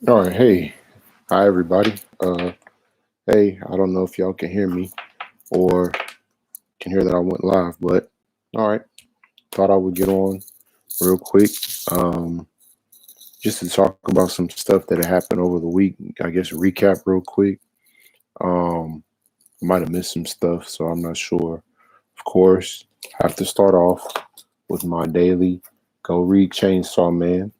All right, hey, hi everybody. Hey, I don't know if y'all can hear me or can hear that I went live, but all right, thought I would get on real quick, um, just to talk about some stuff that had happened over the week. I guess recap real quick. Um, Might have missed some stuff, so I'm not sure. Of course, have to start off with my daily. Go read Chainsaw Man.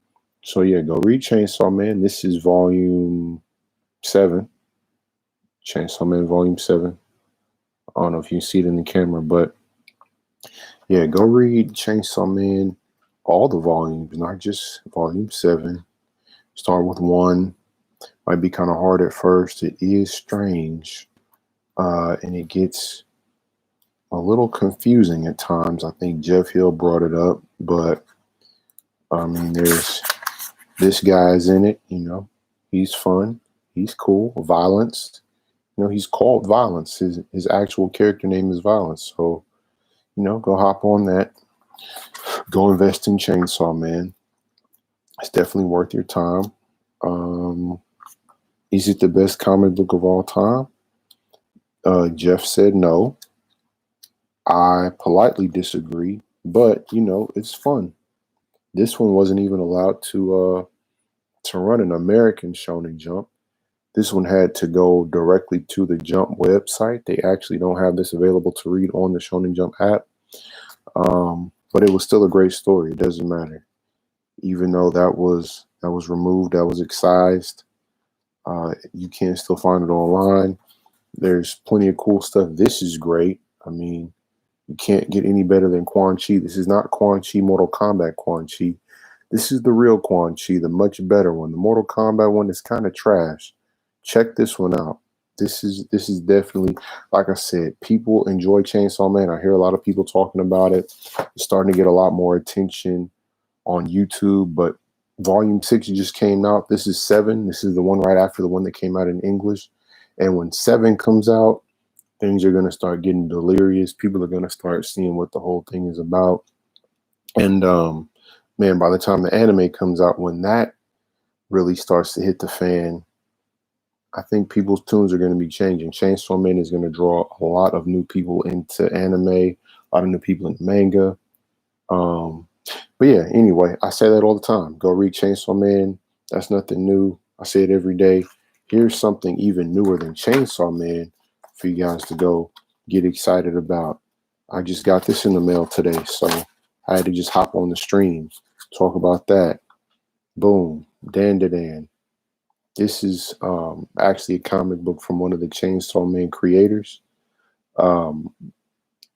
So yeah, go read Chainsaw Man. This is volume 7. Chainsaw Man Volume 7. I don't know if you see it in the camera, but yeah, go read Chainsaw Man, all the volumes, not just Volume 7. Start with 1. Might be kind of hard at first. It is strange, and it gets a little confusing at times. I think Jeff Hill brought it up, but I mean, there's this guy's in it. He's fun. He's cool. Violence. He's called Violence. His actual character name is Violence. So go hop on that. Go invest in Chainsaw Man. It's definitely worth your time. Um, is it the best comic book of all time? Jeff said no. I politely disagree, but it's fun. This one wasn't even allowed to run an American Shonen Jump. This one had to go directly to the Jump website. They actually don't have this available to read on the Shonen Jump app. But it was still a great story. It doesn't matter. Even though that was removed, that was excised. You can still find it online. There's plenty of cool stuff. This is great. I mean, you can't get any better than Quan Chi. This is not Quan Chi Mortal Kombat Quan Chi. This is the real Quan Chi, the much better one. The Mortal Kombat one is kind of trash. Check this one out. This is definitely, like I said, people enjoy Chainsaw Man. I hear a lot of people talking about it. It's starting to get a lot more attention on YouTube, but Volume 6 just came out. This is 7. This is the one right after the one that came out in English. And when 7 comes out, things are going to start getting delirious. People are going to start seeing what the whole thing is about. And man, by the time the anime comes out, when that really starts to hit the fan, I think people's tunes are going to be changing. Chainsaw Man is going to draw a lot of new people into anime, a lot of new people into manga. Um, But yeah, anyway, I say that all the time. Go read Chainsaw Man. That's nothing new. I say it every day. Here's something even newer than Chainsaw Man for you guys to go get excited about. I just got this in the mail today, so I had to just hop on the stream, talk about that. Boom, Dandadan. This is actually a comic book from one of the Chainsaw Man creators. Um,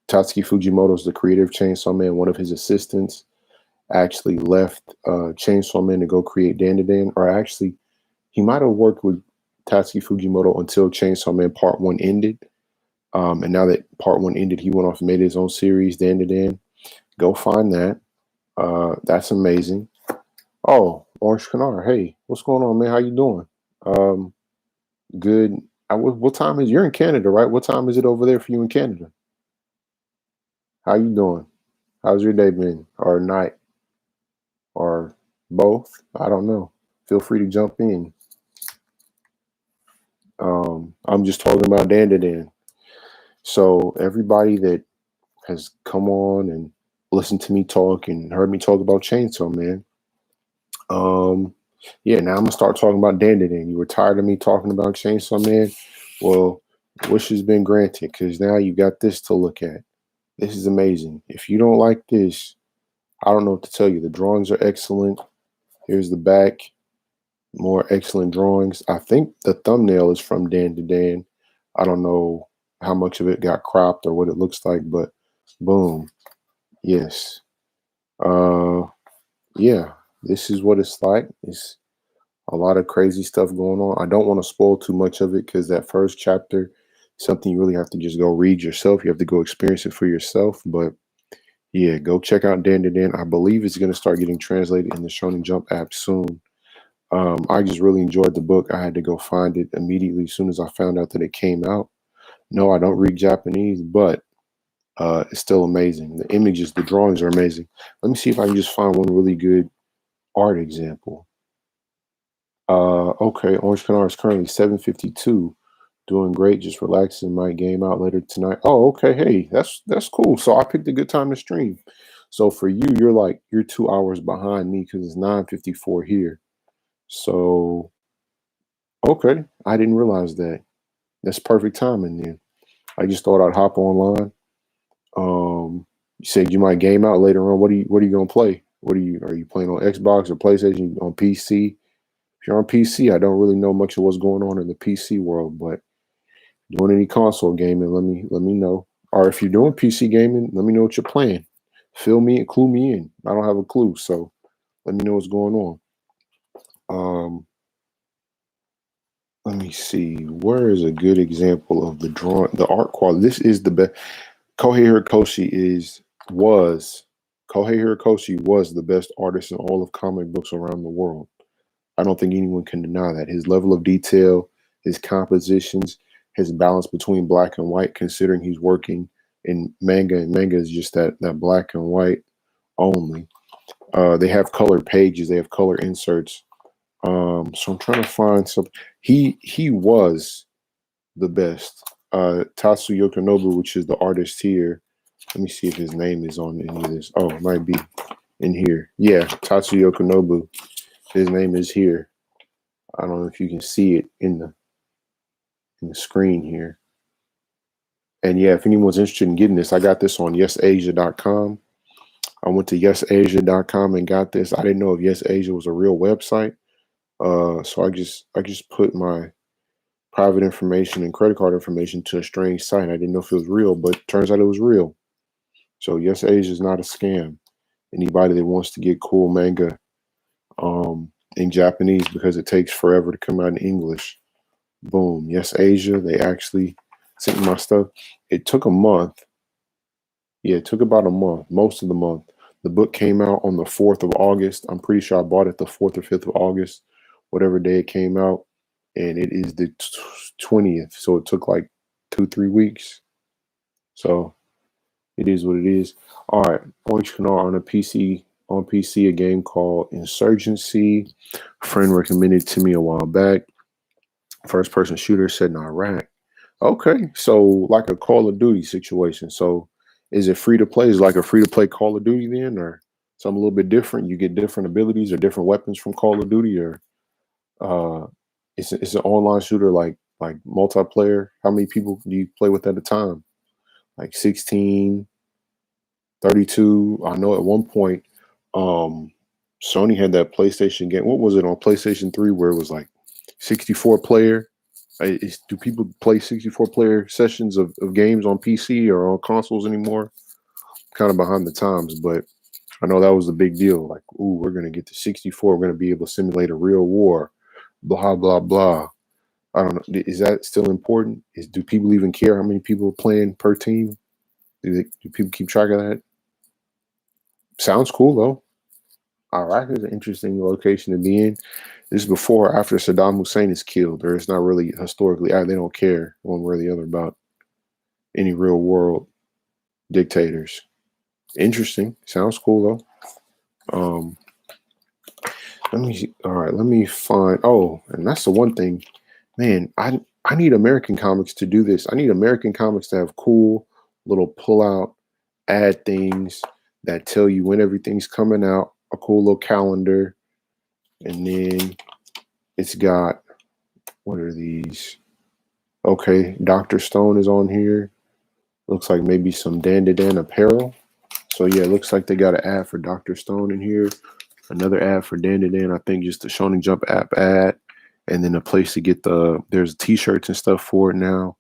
Tatsuki Fujimoto is the creator of Chainsaw Man. One of his assistants actually left Chainsaw Man to go create Dandadan, or actually, he might have worked with Tatsuki Fujimoto until Chainsaw Man Part 1 ended. And now that Part 1 ended, he went off and made his own series, Dandadan. Go find that. That's amazing. Oh, Orange Canard. Hey, what's going on, man? How you doing? Um, Good. What time is you're in Canada, right? What time is it over there for you in Canada? How you doing? How's your day been, or night, or both? I don't know. Feel free to jump in. I'm just talking about Dandadan. So everybody that has come on and listened to me talk and heard me talk about Chainsaw Man, um, yeah, now I'm gonna start talking about Dandadan. You were tired of me talking about Chainsaw Man? Well, wish has been granted because now you got this to look at. This is amazing. If you don't like this, I don't know what to tell you. The drawings are excellent. Here's the back. More excellent drawings. I think the thumbnail is from Dandadan. I don't know how much of it got cropped or what it looks like, but boom. Yes. Uh yeah, this is what it's like. It's a lot of crazy stuff going on. I don't want to spoil too much of it because that first chapter is something you really have to just go read yourself. You have to go experience it for yourself. But yeah, go check out Dandadan. I believe it's going to start getting translated in the Shonen Jump app soon. I just really enjoyed the book. I had to go find it immediately as soon as I found out that it came out. No, I don't read Japanese, but it's still amazing. The images, the drawings are amazing. Let me see if I can just find one really good art example. Okay, Orange Canary is currently 7:52. Doing great, just relaxing. Might game out later tonight. Oh, okay. Hey, that's cool. So I picked a good time to stream. So for you, you're 2 hours behind me because it's 9:54 here. So okay, I didn't realize that. That's perfect timing then. I just thought I'd hop online. You said you might game out later on. What are you gonna play? Are you playing on Xbox or PlayStation on PC? If you're on PC, I don't really know much of what's going on in the PC world, but doing any console gaming, let me know. Or if you're doing PC gaming, let me know what you're playing. Fill me and clue me in. I don't have a clue, so let me know what's going on. Um, Let me see. Where is a good example of the art quality? This is the best. Kohei Hirikoshi was the best artist in all of comic books around the world. I don't think anyone can deny that. His level of detail, his compositions, his balance between black and white, considering he's working in manga, and manga is just that black and white only. They have color pages, they have color inserts. So I'm trying to find some. He was the best. Tatsu Yokonobu, which is the artist here. Let me see if his name is on any of this. Oh, it might be in here. Yeah, Tatsu Yokonobu. His name is here. I don't know if you can see it in the screen here. And yeah, if anyone's interested in getting this, I got this on yesasia.com. I went to yesasia.com and got this. I didn't know if YesAsia was a real website. So I just put my private information and credit card information to a strange site. I didn't know if it was real, but turns out it was real. So YesAsia is not a scam. Anybody that wants to get cool manga in Japanese because it takes forever to come out in English, boom, YesAsia, they actually sent me my stuff. It took a month. Yeah, it took about a month, most of the month. The book came out on the 4th of August. I'm pretty sure I bought it the 4th or 5th of August, whatever day it came out. And it is the 20th. So it took like 2-3 weeks. So it is what it is. All right. Orange Canal on PC, a game called Insurgency. A friend recommended to me a while back. First person shooter set in Iraq. Okay. So like a Call of Duty situation. So is it free to play? Is it like a free to play Call of Duty then, or something a little bit different? You get different abilities or different weapons from Call of Duty, or it's an online shooter like multiplayer. How many people do you play with at a time? Like 16, 32. I know at one point, Sony had that PlayStation game. What was it on PlayStation 3 where it was like 64 player? Do people play 64 player sessions of games on PC or on consoles anymore? Kind of behind the times, but I know that was the big deal. Like, ooh, we're going to get to 64. We're going to be able to simulate a real war, blah, blah, blah. I don't know. Is that still important? Do people even care how many people are playing per team? Do people keep track of that? Sounds cool, though. Iraq is an interesting location to be in. This is before or after Saddam Hussein is killed, or it's not really historically. They don't care one way or the other about any real world dictators. Interesting. Sounds cool, though. Let me see. All right, let me find. Oh, and that's the one thing, man. I need American comics to do this. I need American comics to have cool little pull out ad things that tell you when everything's coming out. A cool little calendar, and then it's got, what are these? Okay, Dr. Stone is on here. Looks like maybe some Dandadan apparel. So yeah, it looks like they got an ad for Dr. Stone in here. Another ad for Dandadan, I think just the Shonen Jump app ad. And then a place to get there's t-shirts and stuff for it now.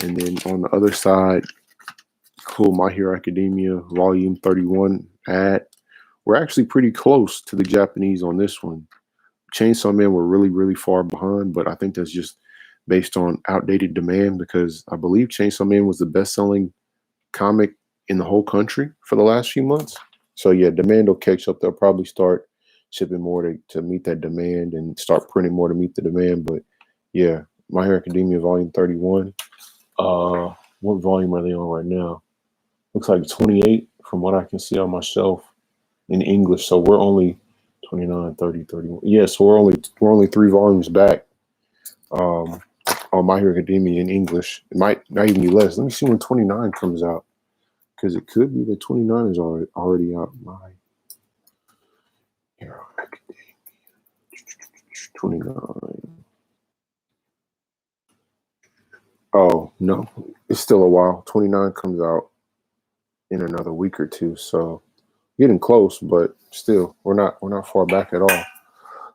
And then on the other side, cool My Hero Academia Volume 31 ad. We're actually pretty close to the Japanese on this one. Chainsaw Man were really, really far behind, but I think that's just based on outdated demand because I believe Chainsaw Man was the best-selling comic in the whole country for the last few months. So yeah, demand will catch up. They'll probably start shipping more to meet that demand and start printing more to meet the demand. But yeah, My Hero Academia Volume 31. What volume are they on right now? Looks like 28 from what I can see on my shelf in English. So we're only 29, 30, 31. Yeah, so we're only 3 volumes back. On My Hero Academia in English. It might not even be less. Let me see when 29 comes out. Because it could be that 29 is already out. My Hero Academia 29. Oh, no. It's still a while. 29 comes out in another week or two. So getting close, but still, we're not far back at all.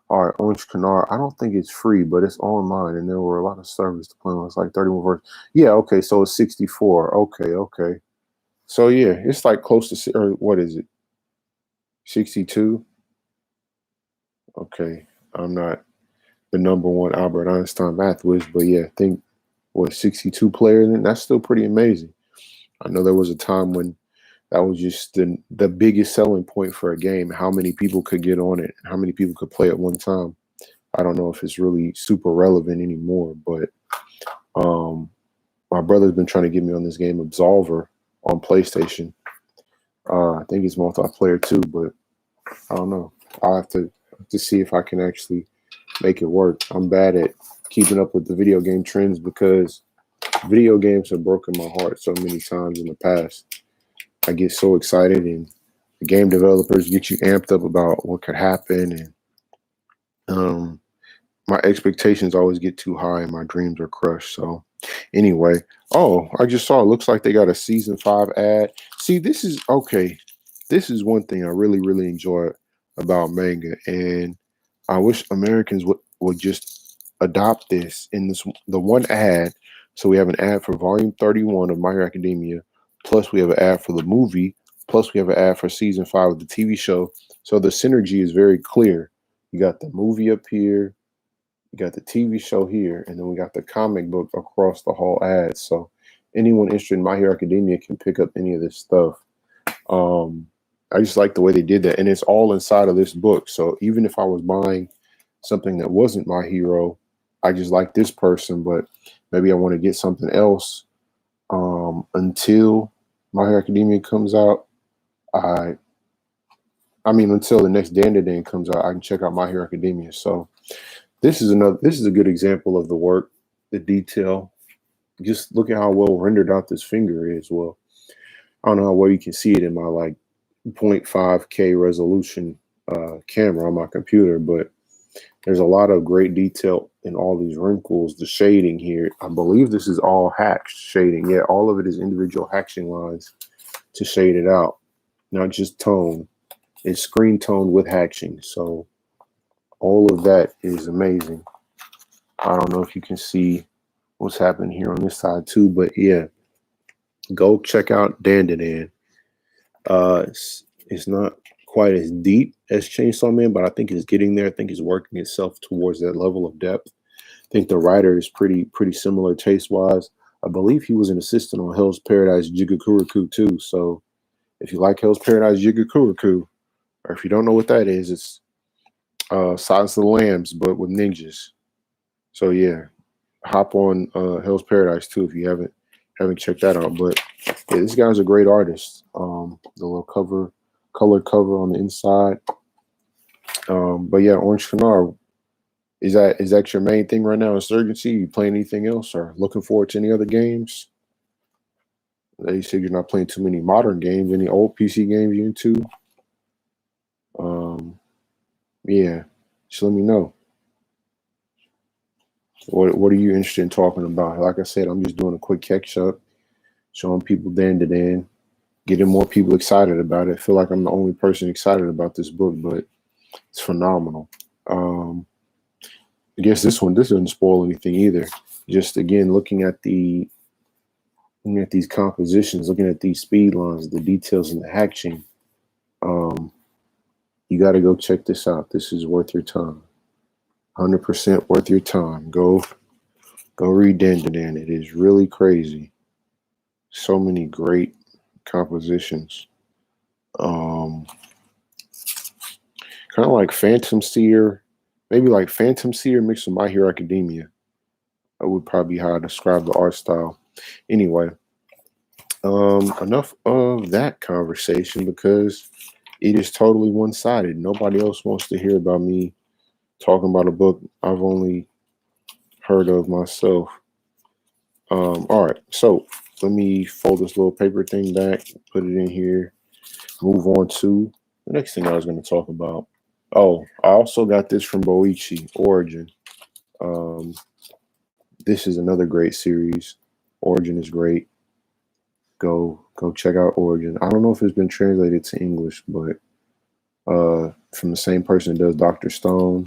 All right, Orange Canary. I don't think it's free, but it's online, and there were a lot of servers to play on. It's like 31 versions. Yeah, okay, so it's 64. Okay. So yeah, it's like close to, or what is it? 62? Okay. I'm not the number one Albert Einstein math whiz, but yeah, I think what 62 players, and that's still pretty amazing. I know there was a time when that was just the biggest selling point for a game, how many people could get on it, how many people could play at one time. I don't know if it's really super relevant anymore, but my brother's been trying to get me on this game Absolver on PlayStation. I think it's multiplayer too, but I don't know. I'll have to see if I can actually make it work. I'm bad at keeping up with the video game trends because video games have broken my heart so many times in the past. I get so excited, and the game developers get you amped up about what could happen, and my expectations always get too high and my dreams are crushed. So anyway, oh, I just saw it looks like they got a season 5 ad. See, this is okay. This is one thing I really enjoy about manga, and I wish Americans would just adopt this in the one ad. So we have an ad for volume 31 of My Hero Academia, plus we have an ad for the movie, plus we have an ad for season 5 of the TV show. So the synergy is very clear. You got the movie up here, you got the TV show here, and then we got the comic book across the whole ad. So anyone interested in My Hero Academia can pick up any of this stuff. I just like the way they did that, and it's all inside of this book. So even if I was buying something that wasn't My Hero, I just like this person, but maybe I want to get something else until My Hero Academia comes out. Until the next Dandadan comes out, I can check out My Hero Academia. So this is a good example of the work, the detail. Just look at how well rendered out this finger is. Well, I don't know how well you can see it in my like 0.5K resolution camera on my computer, but there's a lot of great detail in all these wrinkles, the shading here. I believe this is all hatched shading. Yeah, all of it is individual hatching lines to shade it out, not just tone. It's screen tone with hatching. So all of that is amazing. I don't know if you can see what's happening here on this side too, but yeah, go check out Dandadan. It's not quite as deep as Chainsaw Man, but I think it's getting there. I think it's working itself towards that level of depth. I think the writer is pretty similar taste wise. I believe he was an assistant on Hell's Paradise Jigakuriku too. So if you like Hell's Paradise Jigakuriku, or if you don't know what that is, it's Silence of the Lambs, but with ninjas. So yeah, hop on Hell's Paradise too if you haven't checked that out. But yeah, this guy's a great artist. The little color cover on the inside. But yeah, Orange Canary. Is that your main thing right now? Insurgency? You playing anything else or looking forward to any other games? You said you're not playing too many modern games. Any old PC games you into? Yeah, just let me know. What are you interested in talking about? Like I said, I'm just doing a quick catch up, showing people Dandadan, getting more people excited about it. I feel like I'm the only person excited about this book, but it's phenomenal. I guess this doesn't spoil anything either. Just again, looking at these compositions, looking at these speed lines, the details in the hatching. You got to go check this out. This is worth your time. 100% worth your time. Go read Dandadan. It is really crazy. So many great compositions. Kind of like Phantom Seer, maybe like Phantom Seer mixed with My Hero Academia. That would probably be how I describe the art style. Anyway, enough of that conversation because it is totally one-sided. Nobody else wants to hear about me talking about a book I've only heard of myself. All right, so let me fold this little paper thing back, put it in here, move on to the next thing I was going to talk about. Oh, I also got this from Boichi, Origin. Um, this is another great series. Origin is great. Go check out Origin. I don't know if it's been translated to English, but from the same person that does Dr. Stone.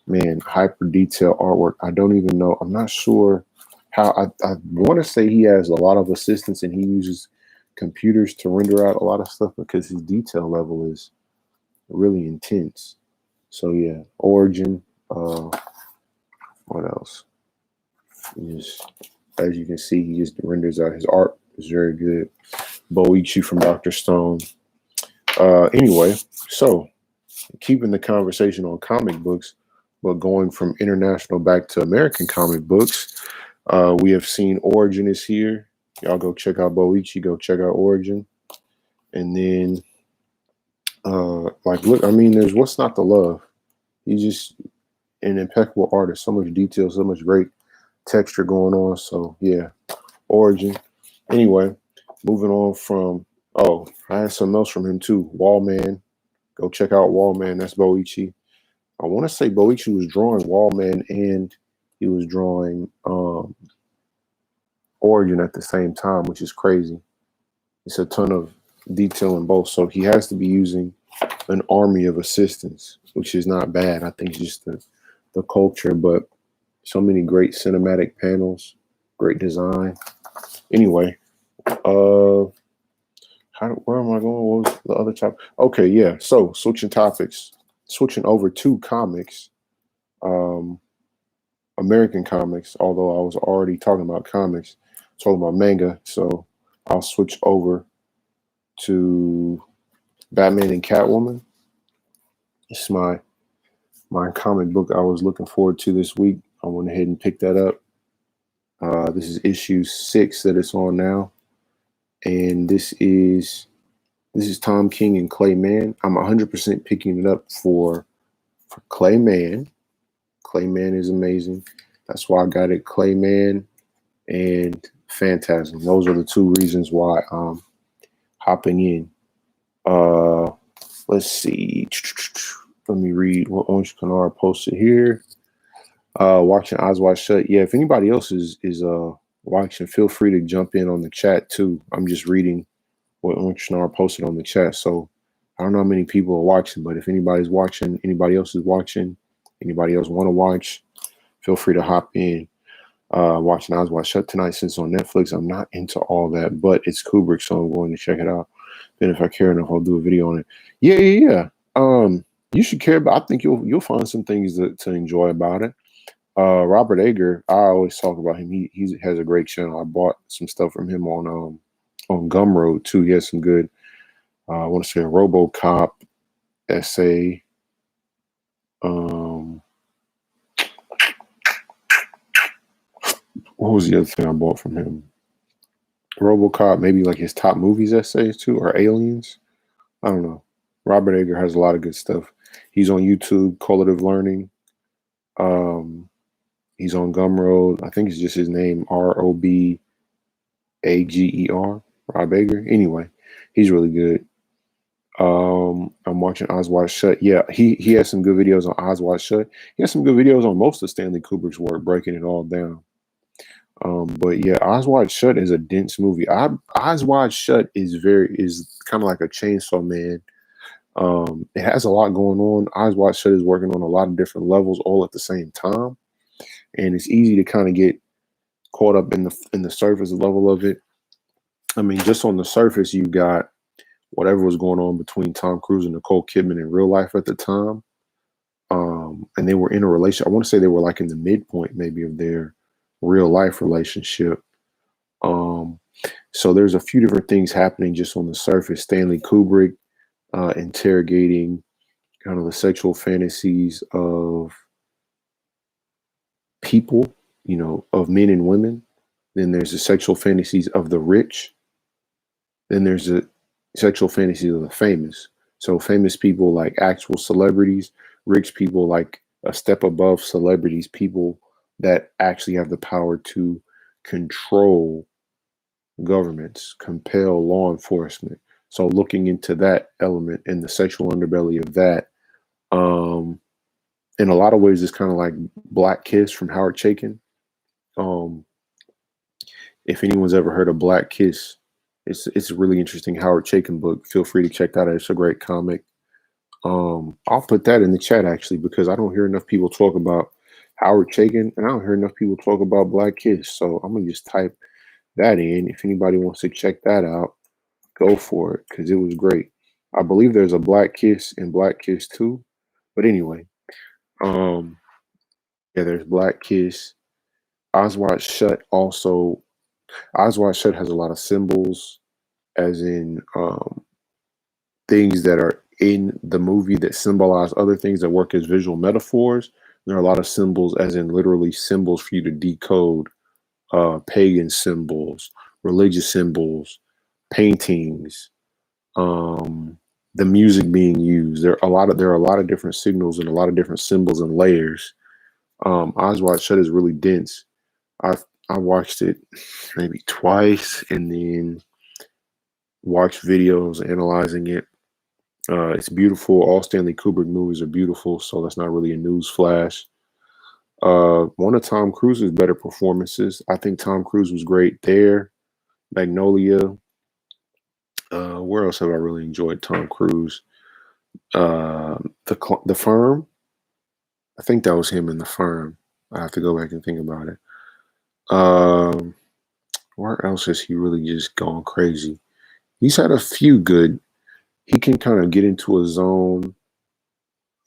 Man, hyper detailed artwork. I don't even know. I'm not sure how. I want to say he has a lot of assistants and he uses computers to render out a lot of stuff because his detail level is really intense. So yeah, Origin. What else? Just, as you can see, he just renders out his art. It's very good. Boichi from Dr. Stone. Anyway, so keeping the conversation on comic books, but going from international back to American comic books, we have seen Origin is here. Y'all go check out Boichi, go check out Origin. And then, look, I mean, there's What's Not to Love. He's just an impeccable artist. So much detail, so much great texture going on. So, yeah, Origin. Anyway, moving on from, I had something else from him too. Wallman. Go check out Wallman. That's Boichi. I want to say Boichi was drawing Wallman and he was drawing Origin at the same time, which is crazy. It's a ton of detail in both. So he has to be using an army of assistants, which is not bad. I think it's just the culture, but so many great cinematic panels, great design. Anyway, where am I going? What was the other topic? Okay, yeah. So switching topics, switching over to comics, American comics. Although I was already talking about comics, talking about manga, so I'll switch over to Batman and Catwoman. It's my comic book I was looking forward to this week. I went ahead and picked that up. This is issue 6 that it's on now, and this is Tom King and Clay Mann. I'm 100% picking it up for Clay Mann. Clay Mann is amazing. That's why I got it. Clay Mann and Phantasm. Those are the two reasons why I'm hopping in. Let's see. Let me read what Orange Canary posted here. Watching Eyes Wide Shut. Yeah, if anybody else is watching, feel free to jump in on the chat too. I'm just reading what Orange Canary posted on the chat. So I don't know how many people are watching, but if anybody's watching, anybody else is watching, anybody else want to watch, feel free to hop in. Watching Eyes Wide Shut tonight since it's on Netflix. I'm not into all that, but it's Kubrick, so I'm going to check it out. Then if I care enough, I'll do a video on it. Yeah. You should care about. I think you'll find some things to enjoy about it. Robert Eger, I always talk about him. He has a great channel. I bought some stuff from him on Gumroad too. He has some good. I want to say a RoboCop essay. What was the other thing I bought from him? RoboCop, maybe like his top movies essays too, or Aliens. I don't know. Robert Eger has a lot of good stuff. He's on YouTube, Correlative Learning. He's on Gumroad. I think it's just his name, ROBAGER, Rob Eger. Anyway, he's really good. I'm watching Eyes Wide Shut. Yeah, he has some good videos on Eyes Wide Shut. He has some good videos on most of Stanley Kubrick's work, breaking it all down. But yeah, Eyes Wide Shut is a dense movie. Eyes Wide Shut is kind of like a Chainsaw Man. It has a lot going on. Eyes Wide Shut is working on a lot of different levels all at the same time, and it's easy to kind of get caught up in the surface level of it. I mean, just on the surface, you got whatever was going on between Tom Cruise and Nicole Kidman in real life at the time, and they were in a relationship. I want to say they were like in the midpoint maybe of their real life relationship. So there's a few different things happening just on the surface. Stanley Kubrick interrogating kind of the sexual fantasies of people, of men and women. Then there's the sexual fantasies of the rich. Then there's the sexual fantasies of the famous. So famous people like actual celebrities, rich people like a step above celebrities, people that actually have the power to control governments, compel law enforcement. So looking into that element and the sexual underbelly of that, um, in a lot of ways, it's kind of like Black Kiss from Howard Chaykin. Um, if anyone's ever heard of Black Kiss, it's a really interesting Howard Chaykin book. Feel free to check that out. It's a great comic. I'll put that in the chat actually because I don't hear enough people talk about Howard Chaykin, and I don't hear enough people talk about Black Kiss. So I'm gonna just type that in. If anybody wants to check that out, go for it because it was great. I believe there's a Black Kiss and Black Kiss 2. But anyway, um, yeah, there's Black Kiss. Eyes Wide Shut also. Eyes Wide Shut has a lot of symbols, as in things that are in the movie that symbolize other things that work as visual metaphors. There are a lot of symbols, as in literally symbols for you to decode, pagan symbols, religious symbols, paintings, the music being used. There are a lot of different signals and a lot of different symbols and layers. Eyes Wide Shut is really dense. I watched it maybe twice and then watched videos analyzing it. It's beautiful. All Stanley Kubrick movies are beautiful, so that's not really a news flash. One of Tom Cruise's better performances. I think Tom Cruise was great there. Magnolia. Where else have I really enjoyed Tom Cruise? The Firm. I think that was him in The Firm. I have to go back and think about it. Where else has he really just gone crazy? He's had a few good. He can kind of get into a zone,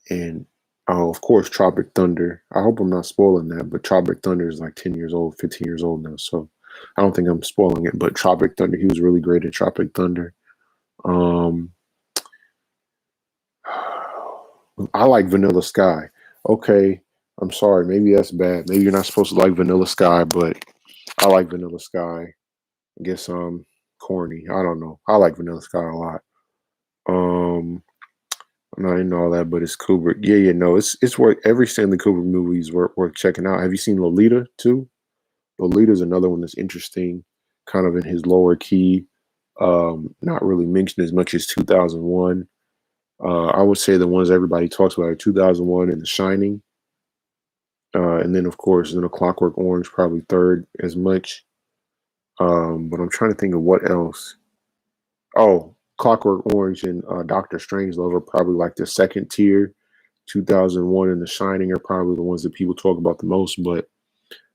and of course, Tropic Thunder. I hope I'm not spoiling that, but Tropic Thunder is like 10 years old, 15 years old now, so I don't think I'm spoiling it. But Tropic Thunder, he was really great at Tropic Thunder. I like Vanilla Sky. Okay, I'm sorry, maybe that's bad. Maybe you're not supposed to like Vanilla Sky, but I like Vanilla Sky. I guess I'm corny. I don't know. I like Vanilla Sky a lot. I'm not into all that, but it's Kubrick. Yeah, no, it's worth every Stanley Kubrick movie is worth checking out. Have you seen Lolita too? Lolita's another one that's interesting, kind of in his lower key. Not really mentioned as much as 2001. I would say the ones everybody talks about are 2001 and The Shining. And then, of course, A Clockwork Orange, probably third as much. But I'm trying to think of what else. Oh, Clockwork Orange and Doctor Strangelove are probably like the second tier. 2001 and The Shining are probably the ones that people talk about the most. But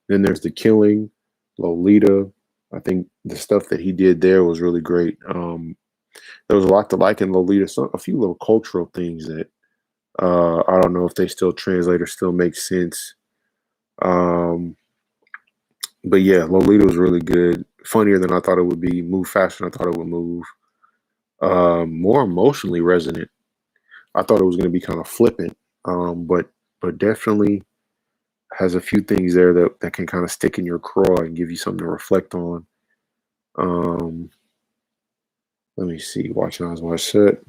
then there's The Killing, Lolita. I think the stuff that he did there was really great. There was a lot to like in Lolita. A few little cultural things that I don't know if they still translate or still make sense. But yeah, Lolita was really good. Funnier than I thought it would be. Move faster than I thought it would move. More emotionally resonant. I thought it was going to be kind of flippant, but definitely has a few things there that can kind of stick in your craw and give you something to reflect on. Let me see. Watching Eyes Wide Shut.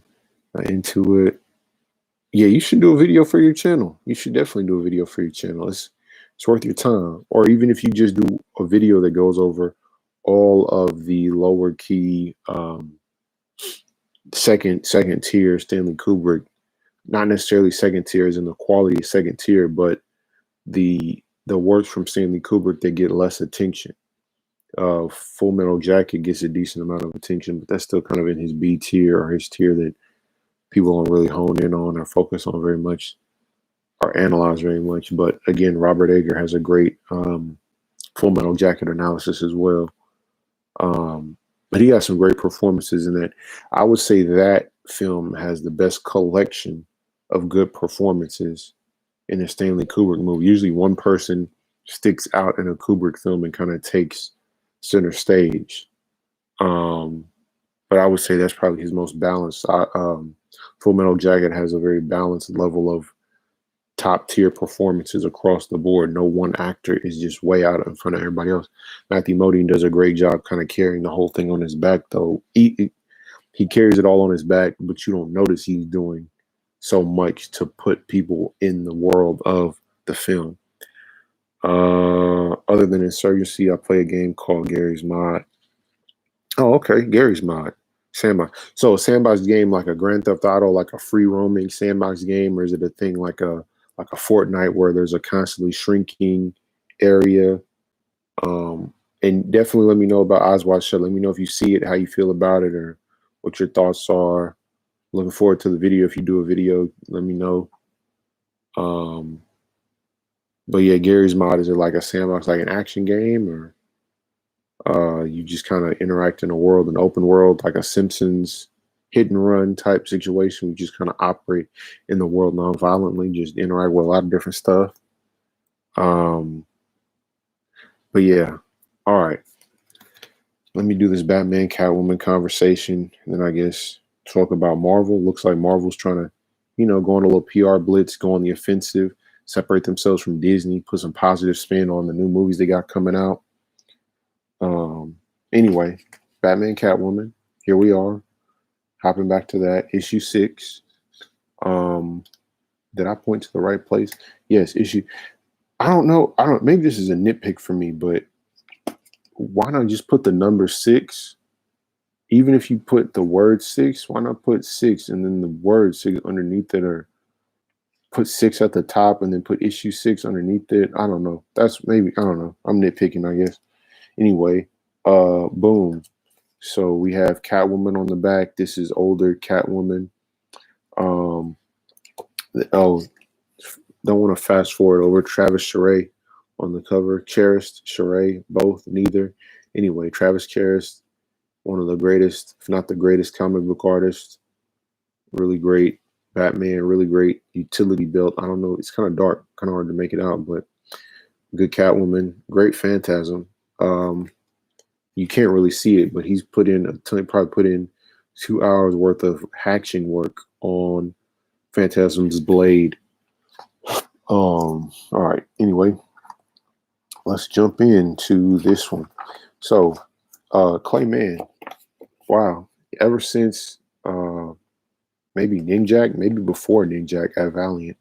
Into it. Yeah, you should do a video for your channel. You should definitely do a video for your channel. It's worth your time. Or even if you just do a video that goes over all of the lower key second tier Stanley Kubrick, not necessarily second tier as in the quality of second tier, but the works from Stanley Kubrick that get less attention. Full Metal Jacket gets a decent amount of attention, but that's still kind of in his B tier or his tier that people don't really hone in on or focus on very much or analyze very much. But again, Robert Eger has a great Full Metal Jacket analysis as well. But he has some great performances in that. I would say that film has the best collection of good performances in a Stanley Kubrick movie. Usually one person sticks out in a Kubrick film and kind of takes center stage. But I would say that's probably his most balanced. Full Metal Jacket has a very balanced level of top tier performances across the board. No one actor is just way out in front of everybody else. Matthew Modine does a great job kind of carrying the whole thing on his back, though. he carries it all on his back, but you don't notice he's doing so much to put people in the world of the film. Other than Insurgency, I play a game called Gary's Mod. Oh, okay, Gary's Mod. Sandbox. So a sandbox game like a Grand Theft Auto, like a free roaming sandbox game, or is it a thing like a Fortnite where there's a constantly shrinking area? And definitely let me know about Eyes Wide Shut. Let me know if you see it, how you feel about it, or what your thoughts are. Looking forward to the video. If you do a video, let me know. But yeah, Gary's Mod, is it like a sandbox, like an action game, or you just kind of interact in a world, an open world, like a Simpsons hit and run type situation? We just kind of operate in the world non-violently, just interact with a lot of different stuff. But yeah, all right. Let me do this Batman Catwoman conversation, and then I guess talk about Marvel. Looks like Marvel's trying to, go on a little PR blitz, go on the offensive, separate themselves from Disney, put some positive spin on the new movies they got coming out. Anyway, Batman Catwoman, here we are, hopping back to that, issue 6. Did I point to the right place? Yes, issue. I don't know. Maybe this is a nitpick for me, but why not just put the number 6? Even if you put the word 6, why not put 6 and then the word 6 underneath it, or put 6 at the top and then put issue 6 underneath it? I don't know. That's maybe, I don't know. I'm nitpicking, I guess. Anyway, boom. So we have Catwoman on the back. This is older Catwoman. Oh, don't want to fast forward over. Travis Charest on the cover. Charest, Charest, both, neither. Anyway, Travis Charest, one of the greatest, if not the greatest, comic book artist. Really great Batman, really great utility belt. I don't know, it's kind of dark, kind of hard to make it out, but good Catwoman, great Phantasm. You can't really see it, but he's put in probably put in 2 hours worth of hatching work on Phantasm's blade. All right. Anyway, let's jump into this one. So, Clayman. Wow. Ever since maybe Ninjak, maybe before Ninjak at Valiant,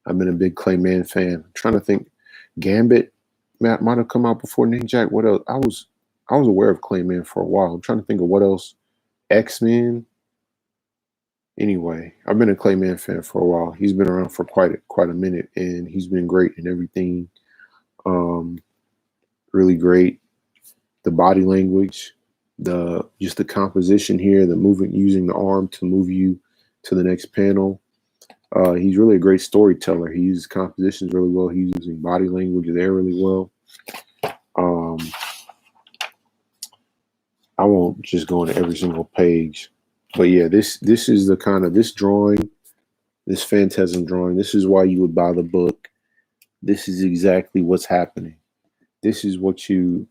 I've been a big Clayman fan. I'm trying to think. Gambit might have come out before Ninjak. What else? I was aware of Clayman for a while. I'm trying to think of what else. X-Men. Anyway, I've been a Clayman fan for a while. He's been around for quite a minute, and he's been great in everything. Really great. The body language, just the composition here, the movement, using the arm to move you to the next panel. He's really a great storyteller. He uses compositions really well. He's using body language there really well. I won't just go into every single page, but yeah, this is the kind of, this drawing, this Phantasm drawing. This is why you would buy the book. This is exactly what's happening. This is what's going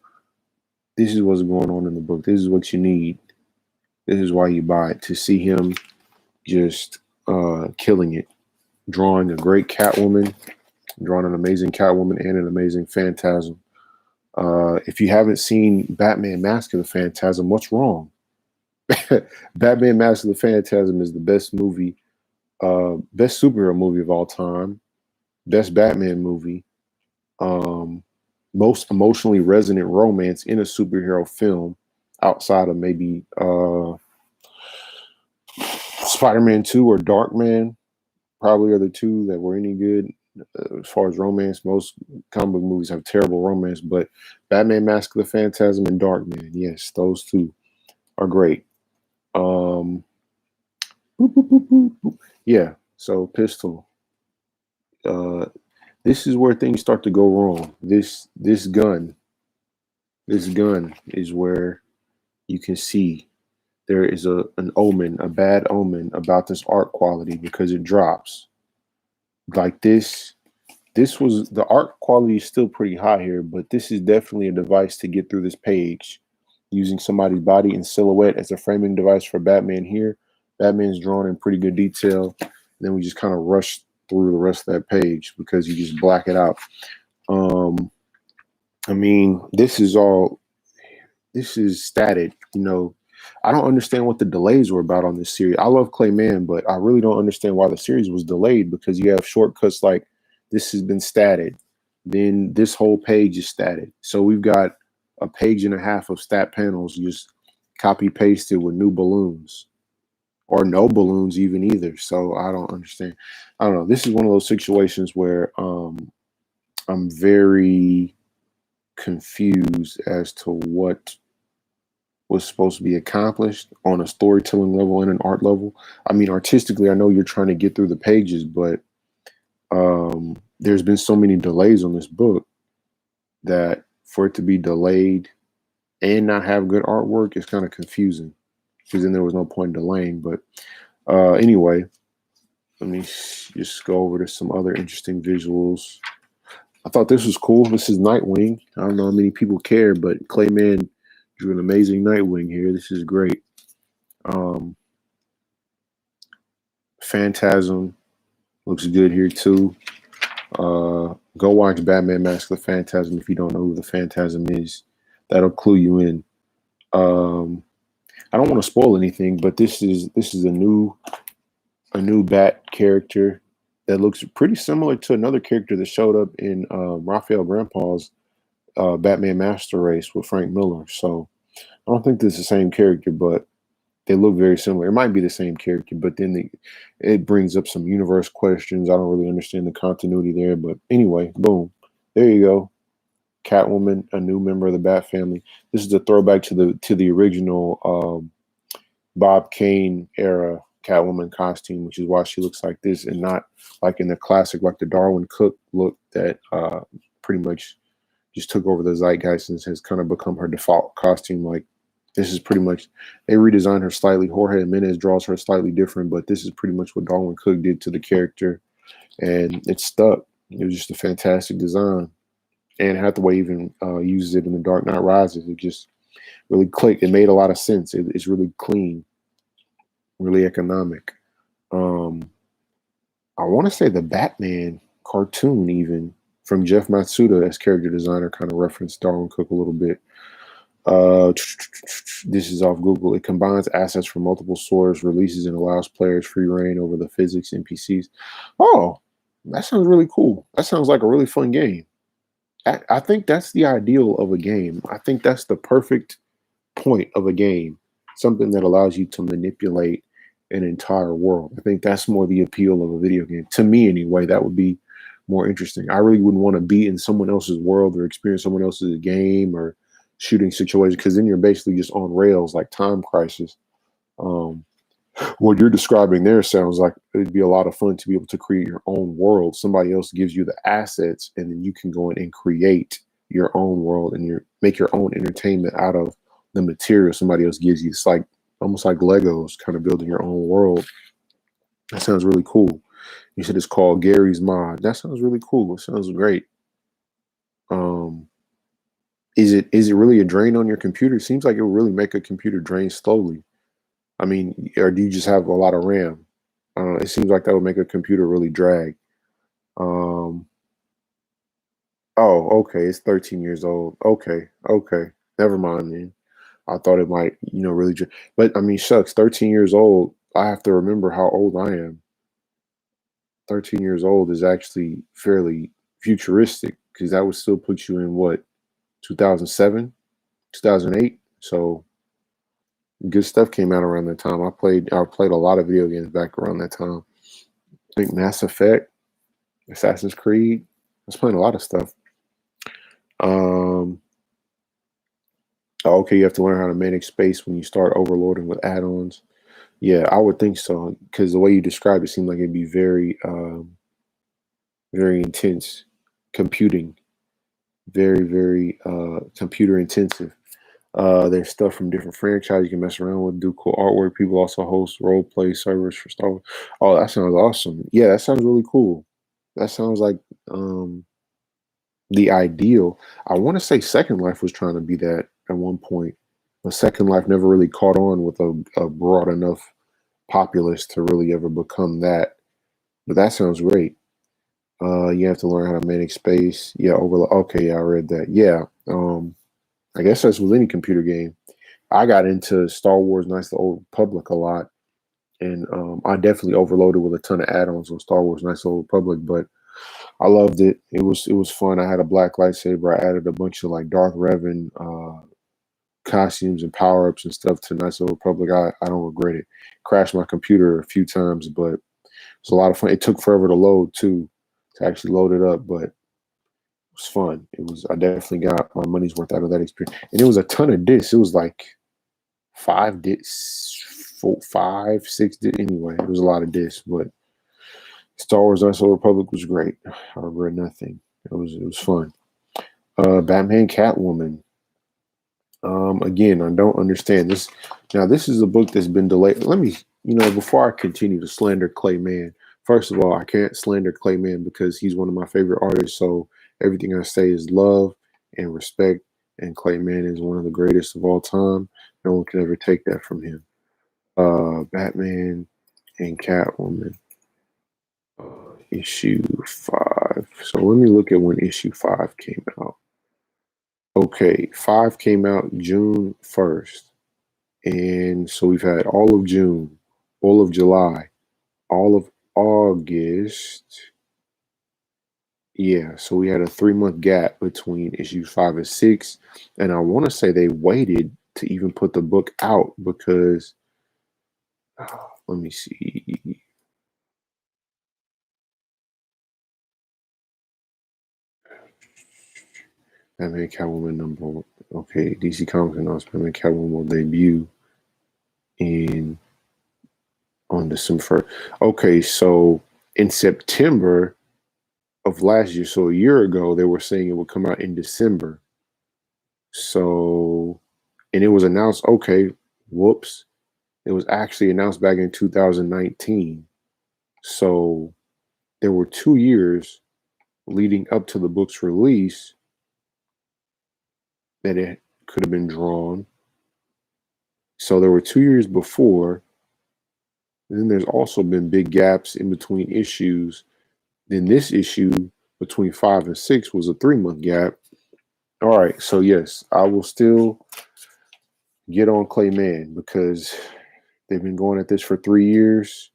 on in the book. This is what you need. This is why you buy it, to see him just killing it, drawing a great Catwoman, drawing an amazing Catwoman and an amazing Phantasm. If you haven't seen Batman Mask of the Phantasm, what's wrong? Batman Mask of the Phantasm is the best movie, best superhero movie of all time, best Batman movie, most emotionally resonant romance in a superhero film outside of maybe Spider-Man 2 or Darkman. Probably are the two that were any good. As far as romance, most comic book movies have terrible romance, but Batman Mask of the Phantasm and Darkman, yes, those two are great. Yeah, so Pistol. This is where things start to go wrong. This gun is where you can see there is an omen, a bad omen about this art quality, because it drops. Like this was, the art quality is still pretty high here, but this is definitely a device to get through this page, using somebody's body in silhouette as a framing device for Batman here. Batman's drawn in pretty good detail. Then we just kind of rush through the rest of that page because you just black it out. I mean, this is static, I don't understand what the delays were about on this series. I love Clayman, but I really don't understand why the series was delayed because you have shortcuts like this has been statted, then this whole page is statted. So we've got a page and a half of stat panels just copy pasted with new balloons or no balloons even either. So I don't understand. I don't know. This is one of those situations where I'm very confused as to what was supposed to be accomplished on a storytelling level and an art level. I mean, artistically, I know you're trying to get through the pages, but there's been so many delays on this book that for it to be delayed and not have good artwork is kind of confusing because then there was no point in delaying. But anyway, let me just go over to some other interesting visuals. I thought this was cool. This is Nightwing. I don't know how many people care, but Clayman drew an amazing Nightwing here. This is great. Phantasm looks good here too. Go watch Batman Mask of the Phantasm if you don't know who the Phantasm is. That'll clue you in. I don't want to spoil anything, but this is a new Bat character that looks pretty similar to another character that showed up in Raphael Grandpa's Batman Master Race with Frank Miller. So I don't think this is the same character, but they look very similar. It might be the same character, but then it brings up some universe questions. I don't really understand the continuity there, but anyway, boom, there you go. Catwoman, a new member of the Bat family. This is a throwback to the original Bob Kane era Catwoman costume, which is why she looks like this and not like in the classic, like the Darwin Cook look that pretty much just took over the zeitgeist and has kind of become her default costume. Like this is pretty much, they redesigned her slightly. Jorge Jimenez draws her slightly different, but this is pretty much what Darwin Cook did to the character, and it stuck. It was just a fantastic design. And Hathaway even uses it in The Dark Knight Rises. It just really clicked. It made a lot of sense. It's really clean, really economic. I want to say the Batman cartoon, even from Jeff Matsuda as character designer, kind of referenced Darwin Cook a little bit. This is off Google. It combines assets from multiple sources, releases, and allows players free reign over the physics NPCs. Oh, that sounds really cool. That sounds like a really fun game. I think that's the ideal of a game. I think that's the perfect point of a game. Something that allows you to manipulate an entire world. I think that's more the appeal of a video game. To me, anyway, that would be more interesting. I really wouldn't want to be in someone else's world or experience someone else's game or shooting situation, because then you're basically just on rails like Time Crisis. What you're describing there sounds like it'd be a lot of fun to be able to create your own world. Somebody else gives you the assets, and then you can go in and create your own world and make your own entertainment out of the material somebody else gives you. It's like almost like Legos, kind of building your own world. That sounds really cool. You said it's called Gary's Mod. That sounds really cool. It sounds great. Is it really a drain on your computer? It seems like it will really make a computer drain slowly. I mean, or do you just have a lot of RAM? It seems like that would make a computer really drag. Oh, okay. It's 13 years old. Okay. Never mind then. I thought it might, really. But I mean, shucks, 13 years old. I have to remember how old I am. 13 years old is actually fairly futuristic because that would still put you in what, 2007, 2008. So good stuff came out around that time. I played a lot of video games back around that time. I think Mass Effect, Assassin's Creed. I was playing a lot of stuff. Okay, you have to learn how to manage space when you start overloading with add-ons. Yeah, I would think so, because the way you described it seemed like it'd be very, very intense computing, very, very computer intensive. There's stuff from different franchises you can mess around with, do cool artwork. People also host role play servers for Star Wars. Oh, that sounds awesome. Yeah, that sounds really cool. That sounds like the ideal. I want to say Second Life was trying to be that at one point, but Second Life never really caught on with a broad enough populace to really ever become that. But that sounds great. You have to learn how to manage space. Yeah, okay, yeah, I read that. Yeah. I guess that's with any computer game. I got into Star Wars Knights of the Old Republic a lot, and I definitely overloaded with a ton of add-ons on Star Wars Knights of the Old Republic, but I loved it. It was fun. I had a black lightsaber. I added a bunch of like Darth Revan costumes and power-ups and stuff to Knights of the Republic. I don't regret it. Crashed my computer a few times, but it's a lot of fun. It took forever to load too, to actually load it up, but it was fun. I definitely got my money's worth out of that experience. And it was a ton of discs. It was like 5, 6 discs. Anyway, it was a lot of discs, but Star Wars Knights of the Republic was great. I regret nothing. It was fun. Batman Catwoman. Again, I don't understand this. Now, this is a book that's been delayed. Let me, before I continue to slander Clayman, first of all, I can't slander Clayman because he's one of my favorite artists. So everything I say is love and respect. And Clayman is one of the greatest of all time. No one can ever take that from him. Batman and Catwoman. Issue 5. So let me look at when issue 5 came out. Okay, 5 came out June 1st. And so we've had all of June, all of July, all of August. Yeah, so we had a 3-month gap between issues 5 and 6. And I want to say they waited to even put the book out because, let me see. Batman Catwoman number 1. Okay, DC Comics announced Batman Catwoman will debut on December 1st. Okay, so in September of last year, so a year ago, they were saying it would come out in December. So, and it was announced, okay, whoops. It was actually announced back in 2019. So there were 2 years leading up to the book's release that it could have been drawn. So there were 2 years before. And then there's also been big gaps in between issues. Then this issue between 5 and 6 was a 3-month gap. All right, so yes, I will still get on Clayman because they've been going at this for 3 years.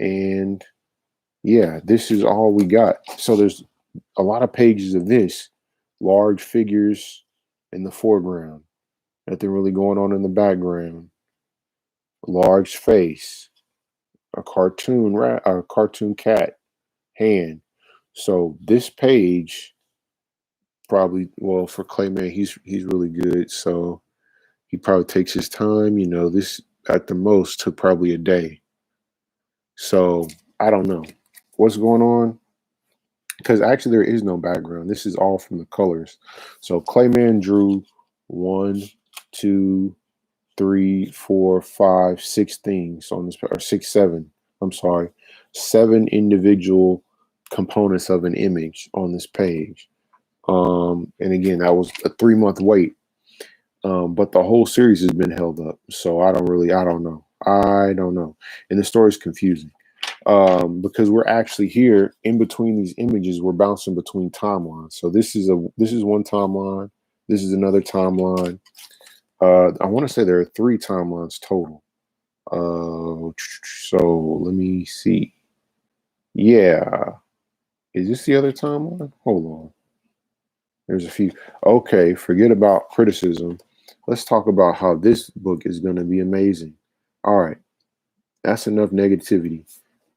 And yeah, this is all we got. So there's a lot of pages of this, large figures in the foreground, nothing really going on in the background, large face, a cartoon cat hand. So this page probably, well, for Clayman, he's really good. So he probably takes his time. This at the most took probably a day. So I don't know what's going on because actually there is no background. This is all from the colors. So Clayman drew 1, 2, 3, 4, 5, 6 things on this, or 6, 7. I'm sorry, 7 individual components of an image on this page. And again, that was a 3-month wait. But the whole series has been held up. So I don't know. And the story's confusing. Because we're actually here in between these images, we're bouncing between timelines. So this is one timeline. This is another timeline. I want to say there are 3 timelines total. So let me see. Yeah. Is this the other timeline? Hold on. There's a few. Okay, forget about criticism. Let's talk about how this book is going to be amazing. All right. That's enough negativity.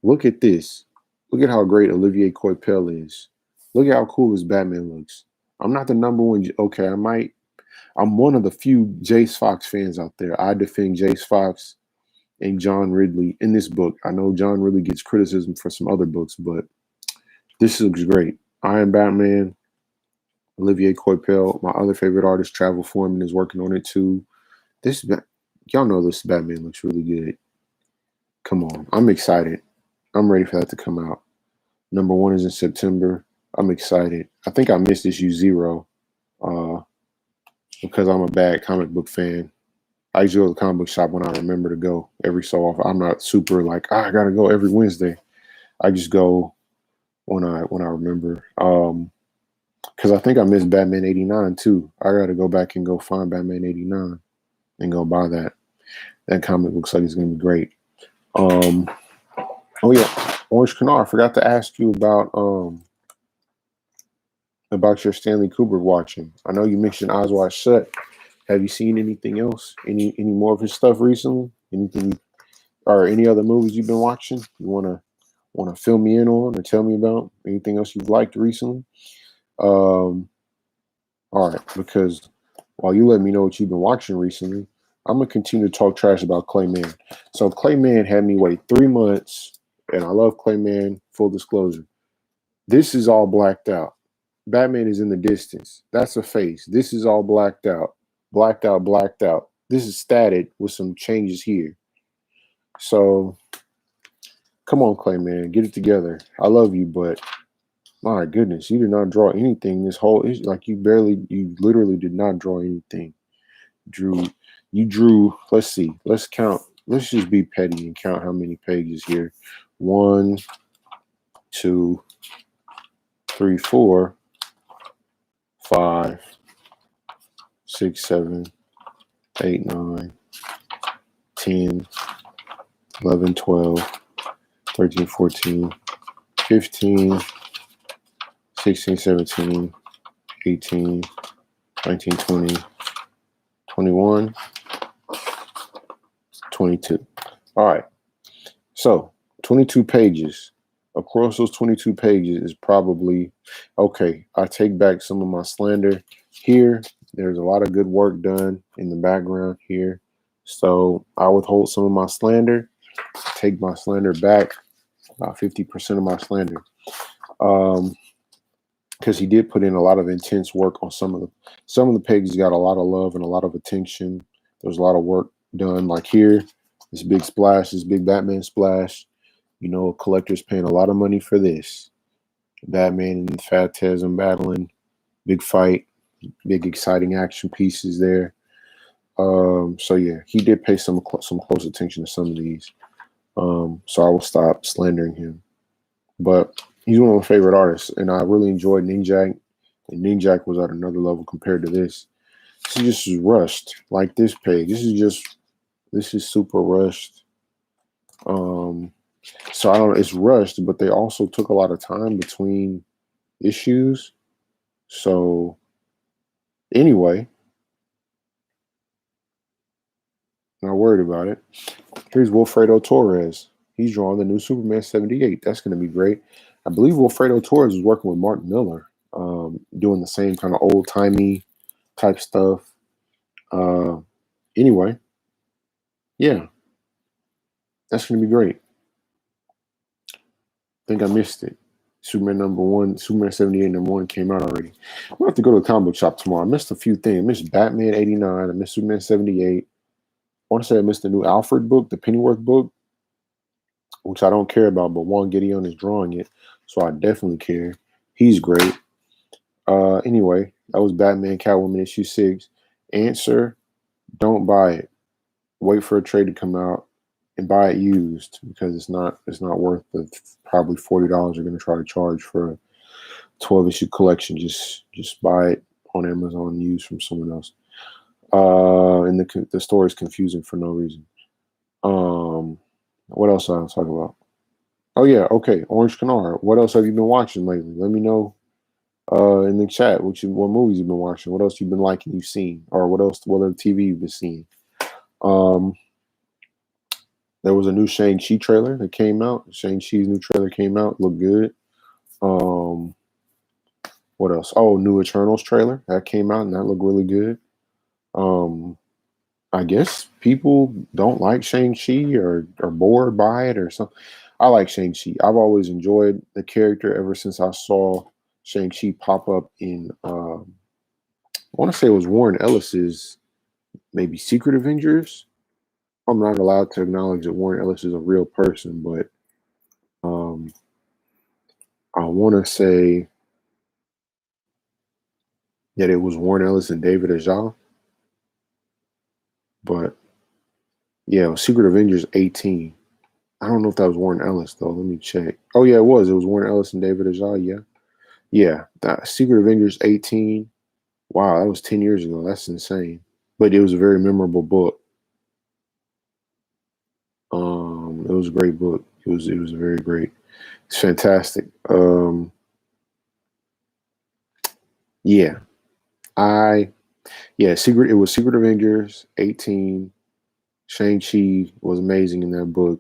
Look at this. Look at how great Olivier Coipel is. Look at how cool his Batman looks. I'm not the number one. Okay, I'm one of the few Jace Fox fans out there. I defend Jace Fox and John Ridley in this book. I know John Ridley gets criticism for some other books, but this looks great. I Am Batman, Olivier Coipel, my other favorite artist, Travel Foreman, is working on it too. Y'all know this Batman looks really good. Come on, I'm excited. I'm ready for that to come out. Number 1 is in September. I'm excited. I think I missed issue 0 because I'm a bad comic book fan. I usually go to the comic book shop when I remember to go every so often. I'm not super like, I gotta go every Wednesday. I just go when I remember. Because I think I missed Batman 89 too. I gotta go back and go find Batman 89. and go buy that. That comic looks like it's gonna be great. Oh yeah, Orange Canard. I forgot to ask you about your Stanley Kubrick watching. I know you mentioned Eyes Wide Shut. Have you seen anything else? Any more of his stuff recently? Anything or any other movies you've been watching? You wanna fill me in on or tell me about anything else you've liked recently? Um, all right, because while you let me know what you've been watching recently, I'm gonna continue to talk trash about Clayman. So Clayman had me wait 3 months, and I love Clayman. Full disclosure, this is all blacked out. Batman is in the distance. That's a face. This is all blacked out, blacked out, blacked out. This is statted with some changes here. So come on, Clayman, get it together. I love you, but my goodness, you did not draw anything. This whole issue, like you literally did not draw anything. You drew. Let's see. Let's count. Let's just be petty and count how many pages here. 1, 2, 3, 4, 5, 6, 7, 8, 9, 10, 11, 12, 13, 14, 15, 16, 17, 18, 19, 20, 21, 22. All right. So 22 pages. Across those 22 pages is probably, okay, I take back some of my slander here. There's a lot of good work done in the background here. So I withhold some of my slander, take my slander back, about 50% of my slander. Because he did put in a lot of intense work on some of the pages got a lot of love and a lot of attention. There's a lot of work done. Like here, this big splash, this big Batman splash. You know, a collector's paying a lot of money for this. Batman and Phantasm battling, big fight, big exciting action pieces there. So yeah, he did pay some close attention to some of these. So I will stop slandering him. But he's one of my favorite artists, and I really enjoyed Ninjak. And Ninjak was at another level compared to this. This is just rushed, like this page. This is super rushed. So I don't know, it's rushed, but they also took a lot of time between issues. So anyway, not worried about it. Here's Wilfredo Torres. He's drawing the new Superman 78. That's going to be great. I believe Wilfredo Torres is working with Mark Miller, doing the same kind of old-timey type stuff. Anyway, yeah, that's going to be great. I think I missed it. Superman #1, Superman 78 #1 came out already. I'm going to have to go to the comic book shop tomorrow. I missed a few things. I missed Batman 89. I missed Superman 78. I want to say I missed the new Alfred book, the Pennyworth book, which I don't care about, but Juan Gideon is drawing it, so I definitely care. He's great. Anyway, that was Batman Catwoman issue 6. Answer, don't buy it. Wait for a trade to come out and buy it used, because it's not worth the probably $40 you're going to try to charge for a 12-issue collection. Just buy it on Amazon used from someone else. And the story is confusing for no reason. What else I was talking about? Oh yeah, okay. Orange Canard. What else have you been watching lately? Let me know in the chat what movies you've been watching, what else you've been liking, you've seen, or what other TV you've been seeing. There was a new Shang-Chi trailer that came out. Shang-Chi's new trailer came out. Looked good. What else? Oh, new Eternals trailer that came out, and that looked really good. I guess people don't like Shang-Chi or are bored by it or something. I like Shang-Chi. I've always enjoyed the character ever since I saw Shang-Chi pop up in, I want to say it was Warren Ellis's maybe Secret Avengers. I'm not allowed to acknowledge that Warren Ellis is a real person, but I want to say that it was Warren Ellis and David Aja. But yeah, it was Secret Avengers 18. I don't know if that was Warren Ellis though. Let me check. Oh yeah, it was. It was Warren Ellis and David Aja. Yeah. That Secret Avengers 18. Wow, that was 10 years ago. That's insane. but it was a very memorable book. It was a great book. It was very great. It's fantastic. Yeah, I Secret. It was Secret Avengers 18. Shang-Chi was amazing in that book.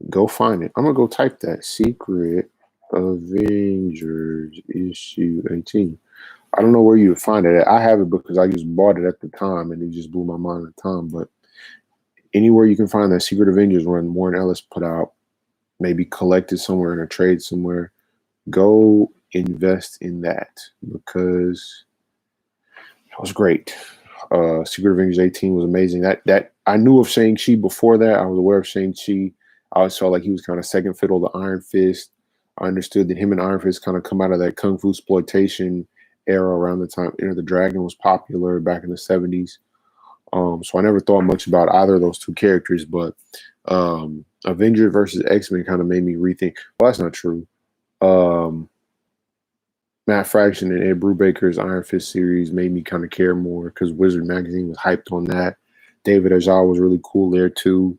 Go find it. I'm gonna go type that. Secret Avengers issue 18. I don't know where you would find it at. I have it because I just bought it at the time and it just blew my mind at the time. But anywhere you can find that Secret Avengers run Warren Ellis put out, maybe collected somewhere in a trade somewhere, go invest in that because it was great. Secret Avengers 18 was amazing. That I knew of Shang-Chi before that. I was aware of Shang-Chi. I always felt like he was kind of second fiddle to Iron Fist. I understood that him and Iron Fist kind of come out of that kung fu exploitation era around the time Enter the Dragon was popular back in the 70s. So I never thought much about either of those two characters, but Avengers versus X-Men kind of made me rethink. Well, that's not true. Matt Fraction and Ed Brubaker's Iron Fist series made me kind of care more because Wizard Magazine was hyped on that. David Ajay was really cool there too.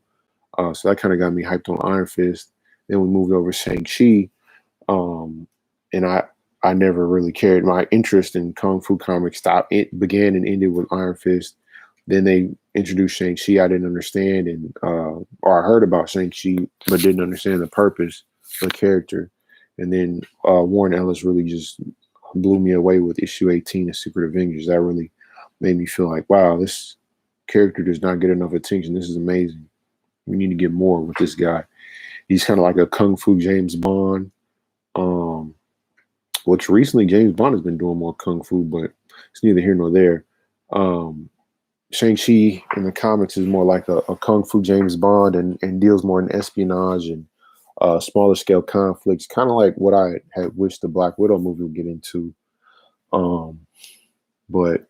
So that kind of got me hyped on Iron Fist. Then we moved over to Shang-Chi. And I never really cared. My interest in Kung Fu comics stopped. It began and ended with Iron Fist. Then they introduced Shang-Chi. I didn't understand, or I heard about Shang-Chi, but didn't understand the purpose of the character. And then Warren Ellis really just blew me away with issue 18 of Secret Avengers. That really made me feel like, wow, this character does not get enough attention. This is amazing. We need to get more with this guy. He's kind of like a Kung Fu James Bond. Which recently James Bond has been doing more Kung Fu, but it's neither here nor there. Shang-Chi in the comics is more like a Kung Fu James Bond and deals more in espionage and smaller scale conflicts, kind of like what I had wished the Black Widow movie would get into. But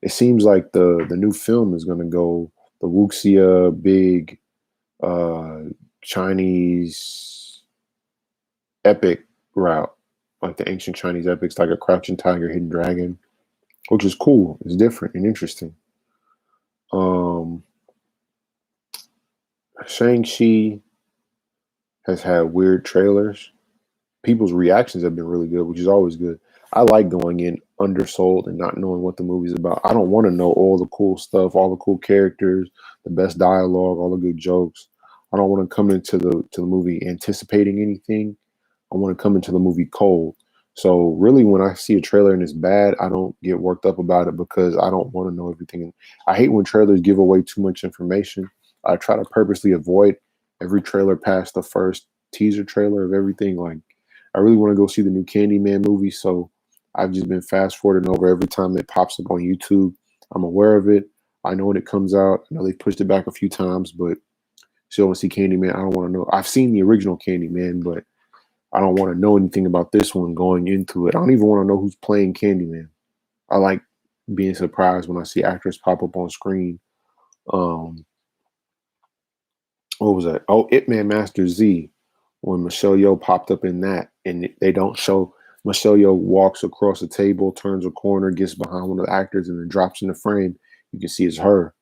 it seems like the new film is going to go the wuxia big Chinese epic route, like the ancient Chinese epics, like a Crouching Tiger, Hidden Dragon, which is cool. It's different and interesting. Shang-Chi has had weird trailers. People's reactions have been really good, which is always good. I like going in undersold and not knowing what the movie's about. I don't want to know all the cool stuff, all the cool characters, the best dialogue, all the good jokes. I don't want to come into the movie anticipating anything. I want to come into the movie cold. So really, when I see a trailer and it's bad, I don't get worked up about it because I don't want to know everything. I hate when trailers give away too much information. I try to purposely avoid every trailer past the first teaser trailer of everything. Like, I really want to go see the new Candyman movie, so I've just been fast forwarding over every time it pops up on YouTube. I'm aware of it. I know when it comes out. I know they pushed it back a few times, but still want to see Candyman. I don't want to know. I've seen the original Candyman, but I don't want to know anything about this one going into it. I don't even want to know who's playing Candyman. I like being surprised when I see actors pop up on screen. What was that? Oh, Ip Man Master Z. When Michelle Yeoh popped up in that, and they don't show Michelle Yeoh walks across the table, turns a corner, gets behind one of the actors, and then drops in the frame. You can see it's her.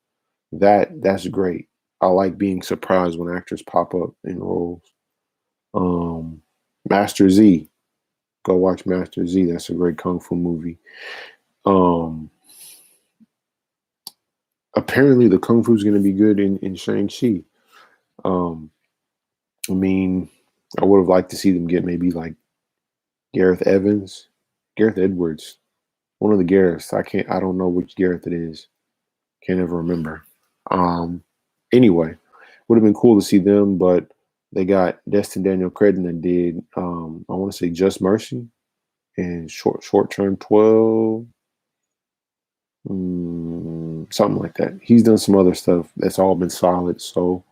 That's great. I like being surprised when actors pop up in roles. Master Z. Go watch Master Z. That's a great kung fu movie. Apparently the kung fu is going to be good in Shang-Chi. I mean, I would have liked to see them get maybe like Gareth Edwards, one of the Gareths. I don't know which Gareth it is. Can't ever remember. Anyway, would have been cool to see them, but they got Destin Daniel Cretton that did, I want to say Just Mercy and Short Term 12, something like that. He's done some other stuff that's all been solid, so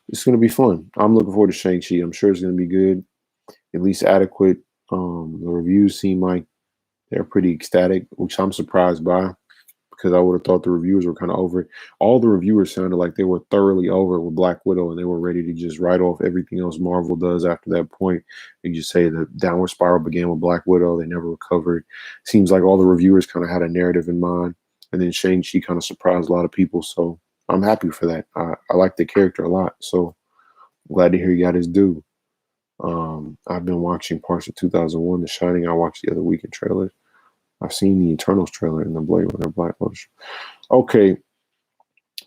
it's going to be fun. I'm looking forward to Shang-Chi. I'm sure it's going to be good, at least adequate. The reviews seem like they're pretty ecstatic, which I'm surprised by because I would have thought the reviewers were kind of over it. All the reviewers sounded like they were thoroughly over it with Black Widow and they were ready to just write off everything else Marvel does after that point. They just say the downward spiral began with Black Widow. They never recovered. Seems like all the reviewers kind of had a narrative in mind. And then Shang-Chi kind of surprised a lot of people. So I'm happy for that. I like the character a lot. So glad to hear he got his due. I've been watching parts of 2001, The Shining. I watched the other weekend trailers. I've seen the Eternals trailer and the Blade Runner Black Lotus. Okay,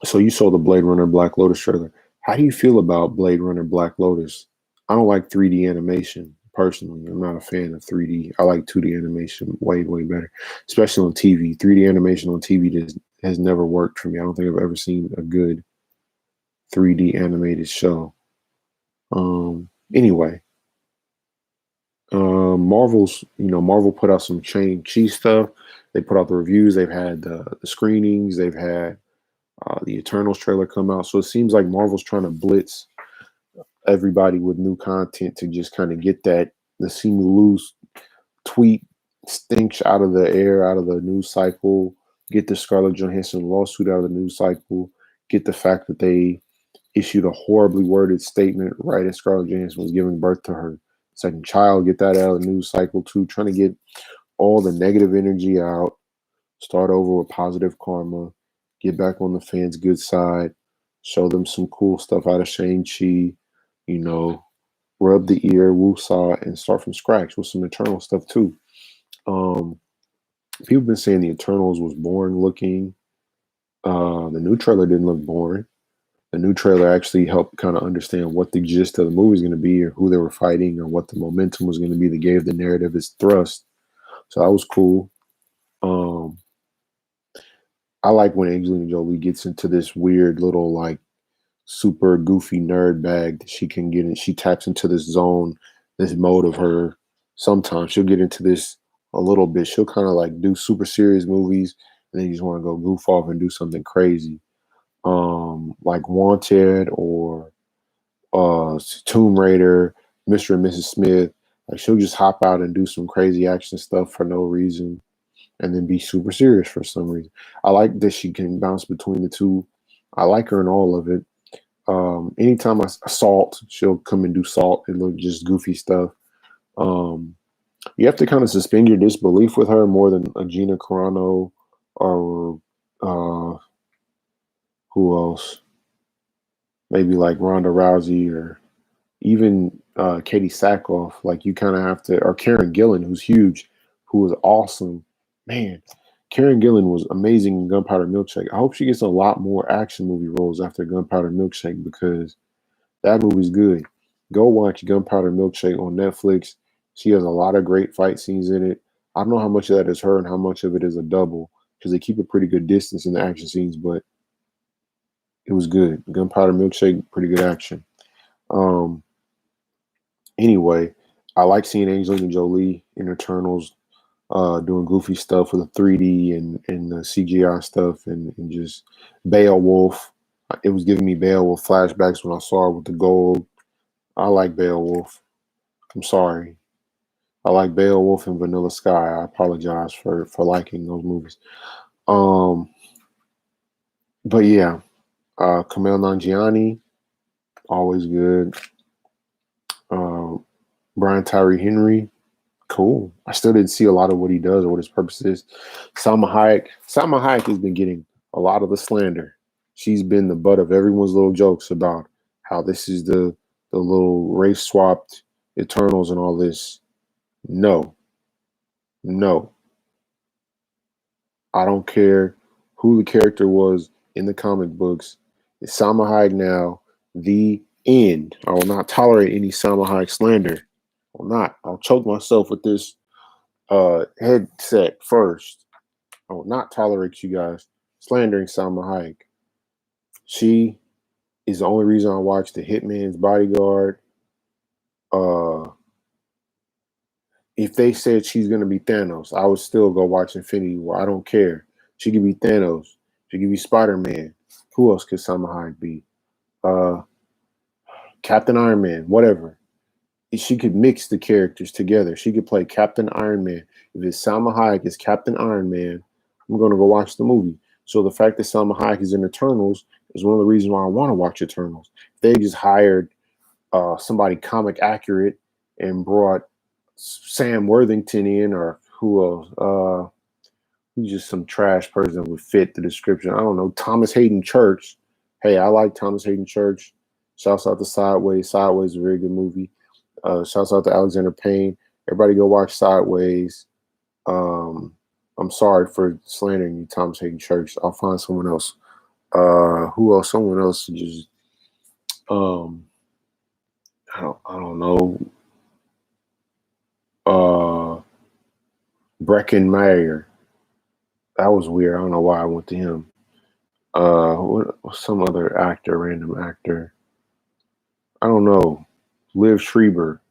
so you saw the Blade Runner Black Lotus trailer. How do you feel about Blade Runner Black Lotus? I don't like 3D animation personally. I'm not a fan of 3D. I like 2D animation way, way better, especially on TV. 3D animation on TV has never worked for me. I don't think I've ever seen a good 3D animated show. Anyway, Marvel put out some Shang-Chi stuff. They put out the reviews. They've had the screenings. They've had the Eternals trailer come out. So it seems like Marvel's trying to blitz everybody with new content to just kind of get the Simu Lu's tweet stench out of the air, out of the news cycle, get the Scarlett Johansson lawsuit out of the news cycle, get the fact that they issued a horribly worded statement right as Scarlett Johansson was giving birth to her second child, get that out of the news cycle too, trying to get all the negative energy out, start over with positive karma, get back on the fans' good side, show them some cool stuff out of Shang-Chi, rub the ear, woosah, and start from scratch with some Eternal stuff too. People have been saying the Eternals was boring looking. The new trailer didn't look boring. The new trailer actually helped kind of understand what the gist of the movie is going to be, or who they were fighting, or what the momentum was going to be that gave the narrative its thrust. So that was cool. I like when Angelina Jolie gets into this weird little like super goofy nerd bag that she can get in. She taps into this zone, this mode of her. Sometimes she'll get into this a little bit. She'll kind of like do super serious movies, and then you just want to go goof off and do something crazy, like Wanted or Tomb Raider, Mr. and Mrs. Smith. Like she'll just hop out and do some crazy action stuff for no reason, and then be super serious for some reason. I like that she can bounce between the two. I like her in all of it. Anytime Salt, she'll come and do Salt and look just goofy stuff. You have to kind of suspend your disbelief with her more than a Gina Carano or who else? Maybe like Ronda Rousey or even Katie Sackhoff. Like you kind of have to, or Karen Gillan, who's huge, who was awesome. Man, Karen Gillan was amazing in Gunpowder Milkshake. I hope she gets a lot more action movie roles after Gunpowder Milkshake because that movie's good. Go watch Gunpowder Milkshake on Netflix. She has a lot of great fight scenes in it. I don't know how much of that is her and how much of it is a double because they keep a pretty good distance in the action scenes, but it was good. Gunpowder Milkshake, pretty good action. Anyway, I like seeing Angelina Jolie in Eternals doing goofy stuff with the 3D and the CGI stuff and just Beowulf. It was giving me Beowulf flashbacks when I saw her with the gold. I like Beowulf. I'm sorry. I like Beowulf and Vanilla Sky. I apologize for liking those movies. But yeah, Kumail Nanjiani, always good. Brian Tyree Henry, cool. I still didn't see a lot of what he does or what his purpose is. Salma Hayek. Salma Hayek has been getting a lot of the slander. She's been the butt of everyone's little jokes about how this is the little race swapped Eternals and all this. No. I don't care who the character was in the comic books. It's Salma Hayek now. The end. I will not tolerate any Salma Hayek slander. I will not. I'll choke myself with this headset first. I will not tolerate you guys slandering Salma Hayek. She is the only reason I watched The Hitman's Bodyguard. If they said she's gonna be Thanos, I would still go watch Infinity War. I don't care. She could be Thanos. She could be Spider-Man. Who else could Salma Hayek be? Captain Iron Man, whatever. She could mix the characters together. She could play Captain Iron Man. If it's Salma Hayek as Captain Iron Man, I'm gonna go watch the movie. So the fact that Salma Hayek is in Eternals is one of the reasons why I want to watch Eternals. If they just hired somebody comic accurate and brought Sam Worthington in, or who else? He's just some trash person that would fit the description. I don't know. Thomas Hayden Church. Hey, I like Thomas Hayden Church. Shouts out to Sideways. Sideways is a very good movie. Shouts out to Alexander Payne. Everybody go watch Sideways. I'm sorry for slandering you, Thomas Hayden Church. I'll find someone else. Who else? Someone else just I don't know. Brecken Meyer. That was weird. I don't know why I went to him. Some other actor, random actor. I don't know. Liv Schreiber.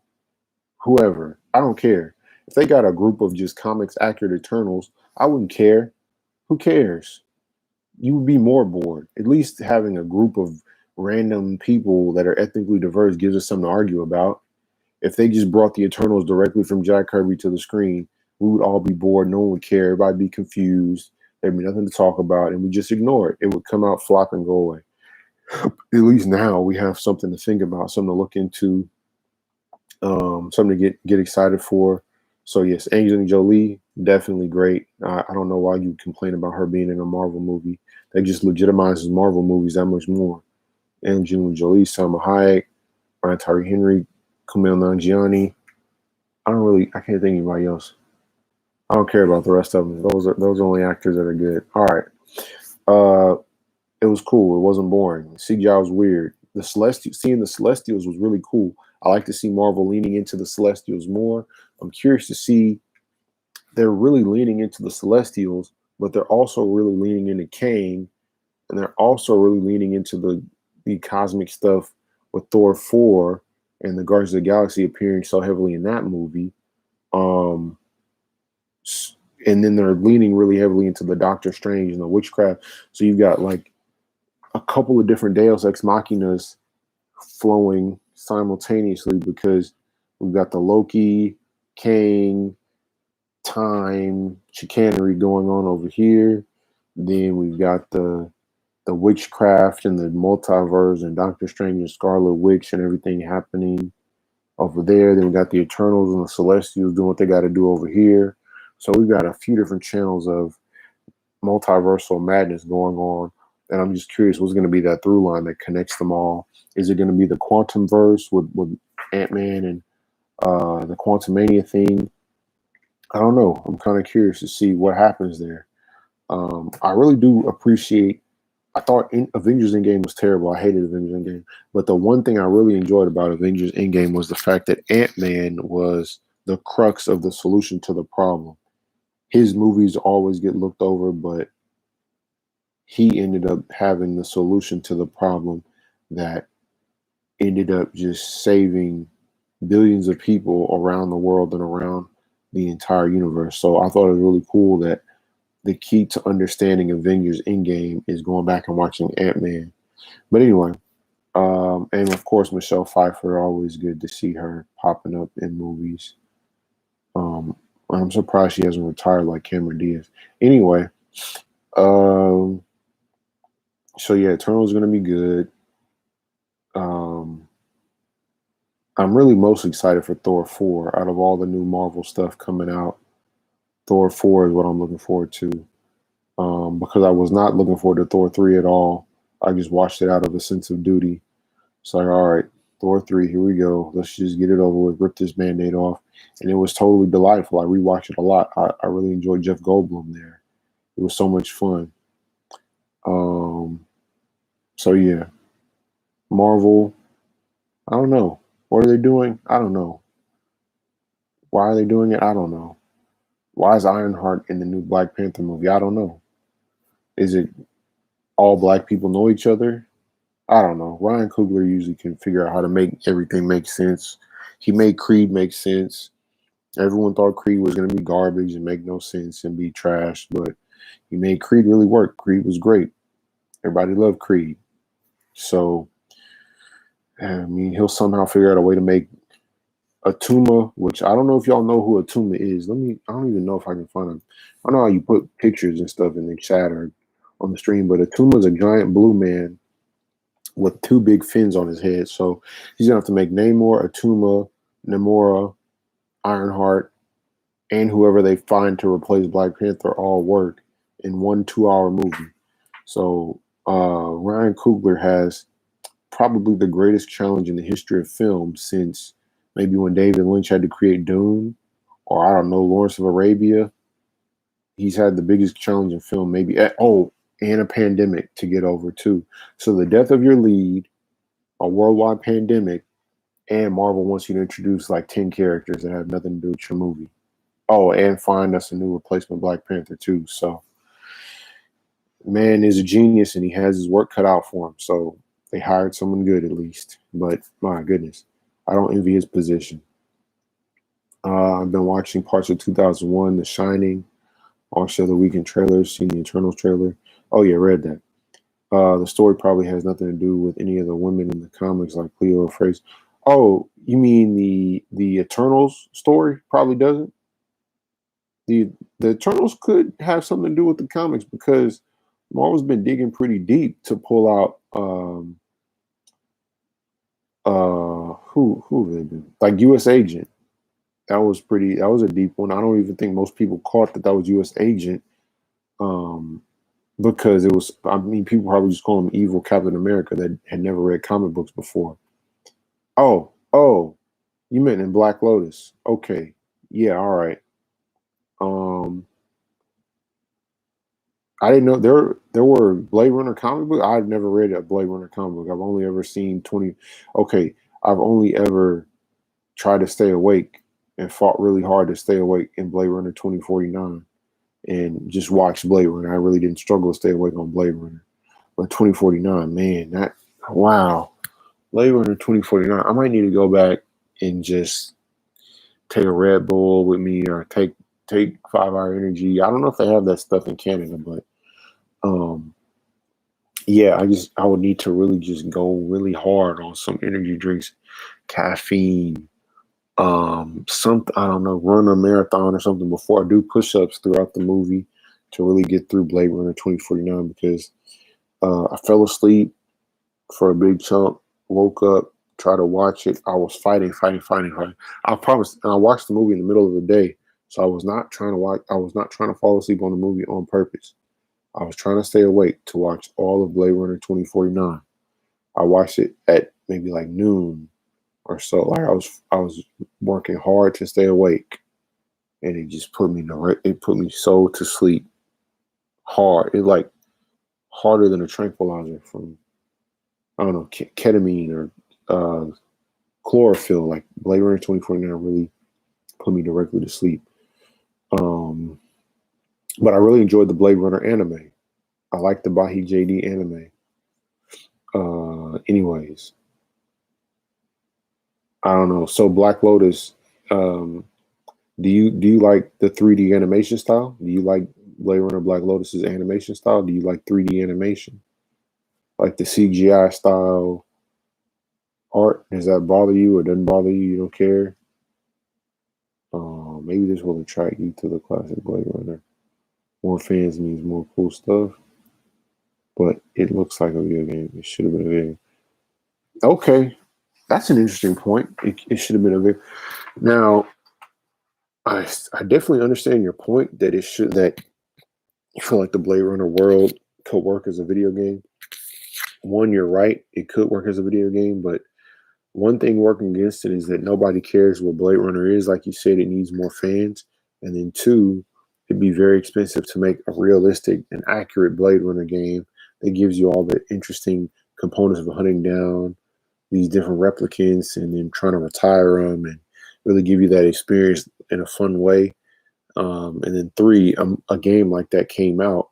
Whoever. I don't care. If they got a group of just comics accurate Eternals, I wouldn't care. Who cares? You would be more bored. At least having a group of random people that are ethnically diverse gives us something to argue about. If they just brought the Eternals directly from Jack Kirby to the screen, we would all be bored. No one would care. Everybody would be confused. There'd be nothing to talk about, and we just ignore it. It would come out, flop, and go away. At least now we have something to think about, something to look into, something to get excited for. So yes, Angelina Jolie, definitely great. I don't know why you complain about her being in a Marvel movie. That just legitimizes Marvel movies that much more. Angelina Jolie, Salma Hayek, Brian Tyree Henry, Kumail Nanjiani. I can't think of anybody else. I don't care about the rest of them. Those are only actors that are good. All right. It was cool. It wasn't boring. CGI was weird. Seeing the Celestials was really cool. I like to see Marvel leaning into the Celestials more. I'm curious to see they're really leaning into the Celestials, but they're also really leaning into Kang, and they're also really leaning into the cosmic stuff with Thor 4 and the Guardians of the Galaxy appearing so heavily in that movie. And then they're leaning really heavily into the Doctor Strange and the witchcraft. So you've got like a couple of different Deus Ex Machinas flowing simultaneously because we've got the Loki, Kang, time, chicanery going on over here. Then we've got the witchcraft and the multiverse and Doctor Strange and Scarlet Witch and everything happening over there. Then we got the Eternals and the Celestials doing what they got to do over here. So we've got a few different channels of multiversal madness going on. And I'm just curious what's going to be that through line that connects them all. Is it going to be the quantum verse with Ant-Man and the Quantumania thing? I don't know. I'm kind of curious to see what happens there. I really do appreciate. I thought Avengers Endgame was terrible. I hated Avengers Endgame. But the one thing I really enjoyed about Avengers Endgame was the fact that Ant-Man was the crux of the solution to the problem. His movies always get looked over, but he ended up having the solution to the problem that ended up just saving billions of people around the world and around the entire universe. So I thought it was really cool that the key to understanding Avengers Endgame is going back and watching Ant-Man. But anyway, and of course, Michelle Pfeiffer, always good to see her popping up in movies. I'm surprised she hasn't retired like Cameron Diaz. Anyway, so yeah, Eternal's going to be good. I'm really most excited for Thor 4. Out of all the new Marvel stuff coming out, Thor 4 is what I'm looking forward to. Because I was not looking forward to Thor 3 at all. I just watched it out of a sense of duty. It's like, all right, Thor 3, here we go. Let's just get it over with, rip this Band-Aid off. And it was totally delightful. I rewatched it a lot. I really enjoyed Jeff Goldblum there. It was so much fun. So yeah, Marvel, I don't know. What are they doing? I don't know. Why are they doing it? I don't know. Why is Ironheart in the new Black Panther movie? I don't know. Is it all black people know each other? I don't know. Ryan Coogler usually can figure out how to make everything make sense. He made Creed make sense. Everyone thought Creed was going to be garbage and make no sense and be trash, but he made Creed really work. Creed was great. Everybody loved Creed. So, I mean, he'll somehow figure out a way to make Atuma, which I don't know if y'all know who Atuma is. I don't even know if I can find him. I don't know how you put pictures and stuff in the chat or on the stream, but Atuma is a giant blue man with two big fins on his head. So he's going to have to make Namor, Atuma, Namora, Ironheart, and whoever they find to replace Black Panther all work in one 2-hour movie. So Ryan Coogler has probably the greatest challenge in the history of film since maybe when David Lynch had to create Dune, or I don't know, Lawrence of Arabia. He's had the biggest challenge in film, maybe. And a pandemic to get over too. So the death of your lead, a worldwide pandemic, and Marvel wants you to introduce like 10 characters that have nothing to do with your movie. Oh, and find us a new replacement Black Panther too. So man is a genius and he has his work cut out for him. So they hired someone good at least. But my goodness, I don't envy his position. I've been watching parts of 2001, The Shining, also the weekend trailers, seen the Eternals trailer. Oh yeah, read that. The story probably has nothing to do with any of the women in the comics like Cleo or Phrase. Oh, you mean the Eternals story? Probably doesn't. The Eternals could have something to do with the comics because Marvel's been digging pretty deep to pull out who have they been? Like US Agent. That was a deep one. I don't even think most people caught that was US Agent. Because it was, I mean, people probably just call him evil Captain America that had never read comic books before. Oh, you meant in Black Lotus. Okay. Yeah, all right. I didn't know there were Blade Runner comic books. I've never read a Blade Runner comic book. I've only ever seen 20. Okay, I've only ever tried to stay awake and fought really hard to stay awake in Blade Runner 2049 and just watched Blade Runner. I really didn't struggle to stay awake on Blade Runner. But 2049, man, wow. Blade Runner 2049. I might need to go back and just take a Red Bull with me or take 5-hour energy. I don't know if they have that stuff in Canada, but yeah, I would need to really just go really hard on some energy drinks, caffeine, something, I don't know, run a marathon or something before I do push-ups throughout the movie to really get through Blade Runner 2049 because I fell asleep for a big chunk, woke up, tried to watch it. I was fighting. I promise, and I watched the movie in the middle of the day, so I was not trying to fall asleep on the movie on purpose. I was trying to stay awake to watch all of Blade Runner 2049. I watched it at maybe like noon or so. Like I was working hard to stay awake, and it just put me so to sleep hard. It like harder than a tranquilizer from I don't know ketamine or chlorophyll. Like Blade Runner 2049 really put me directly to sleep. But I really enjoyed the Blade Runner anime. I like the Bahi JD anime. Anyways, I don't know. So Black Lotus, do you like the 3D animation style? Do you like Blade Runner Black Lotus's animation style? Do you like 3D animation? Like the CGI style art? Does that bother you or doesn't bother you? You don't care? Maybe this will attract you to the classic Blade Runner. More fans means more cool stuff. But it looks like a video game. It should have been a video game. Okay. That's an interesting point. It should have been a video. Now, I definitely understand your point that that you feel like the Blade Runner world could work as a video game. One, you're right. It could work as a video game, but one thing working against it is that nobody cares what Blade Runner is. Like you said, it needs more fans. And then two, it'd be very expensive to make a realistic and accurate Blade Runner game that gives you all the interesting components of hunting down these different replicants and then trying to retire them and really give you that experience in a fun way. And then three, a game like that came out.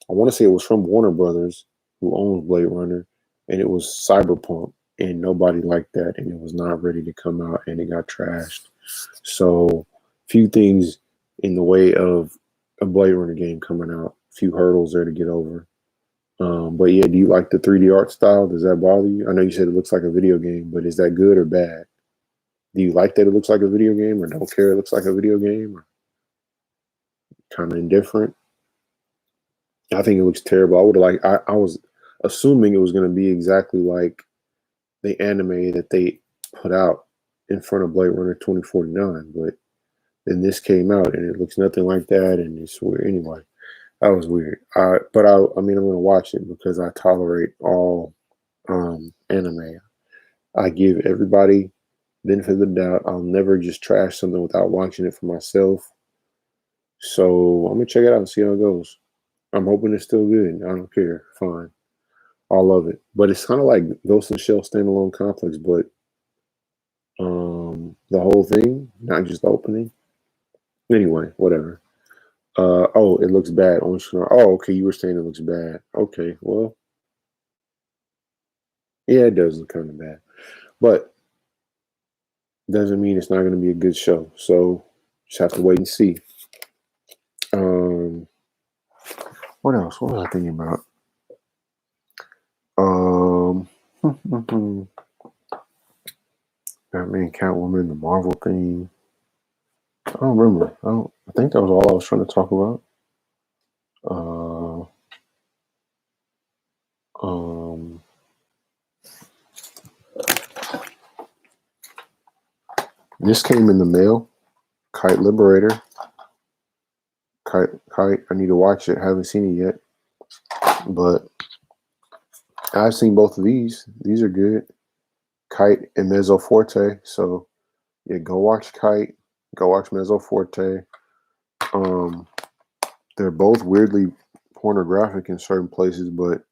I want to say it was from Warner Brothers, who owns Blade Runner, and it was Cyberpunk, and nobody liked that, and it was not ready to come out, and it got trashed. So, few things in the way of a Blade Runner game coming out, few hurdles there to get over. But yeah, do you like the 3D art style? Does that bother you? I know you said it looks like a video game, but is that good or bad? Do you like that it looks like a video game, or don't care it looks like a video game, or kind of indifferent? I think it looks terrible. I would have I was assuming it was going to be exactly like the anime that they put out in front of Blade Runner 2049, but Then this came out and it looks nothing like that, and it's weird. Anyway, that was weird. I mean, I'm gonna watch it because I tolerate all anime. I give everybody benefit of the doubt. I'll never just trash something without watching it for myself. So I'm gonna check it out and see how it goes. I'm hoping it's still good. I don't care. Fine. I'll love it. But it's kind of like Ghost in the Shell standalone complex, but the whole thing, not just the opening. Anyway, whatever. Oh, it looks bad on screen. Oh, okay. You were saying it looks bad. Okay, well, yeah, it does look kind of bad, but doesn't mean it's not going to be a good show. So just have to wait and see. Um, what else? What was I thinking about? Batman, Catwoman, the Marvel thing. I don't remember. I think that was all I was trying to talk about. This came in the mail. Kite Liberator. Kite. I need to watch it. I haven't seen it yet, but I've seen both of these. These are good. Kite and Mezzo Forte. So yeah, go watch Kite. Go watch Mezzo Forte. They're both weirdly pornographic in certain places, but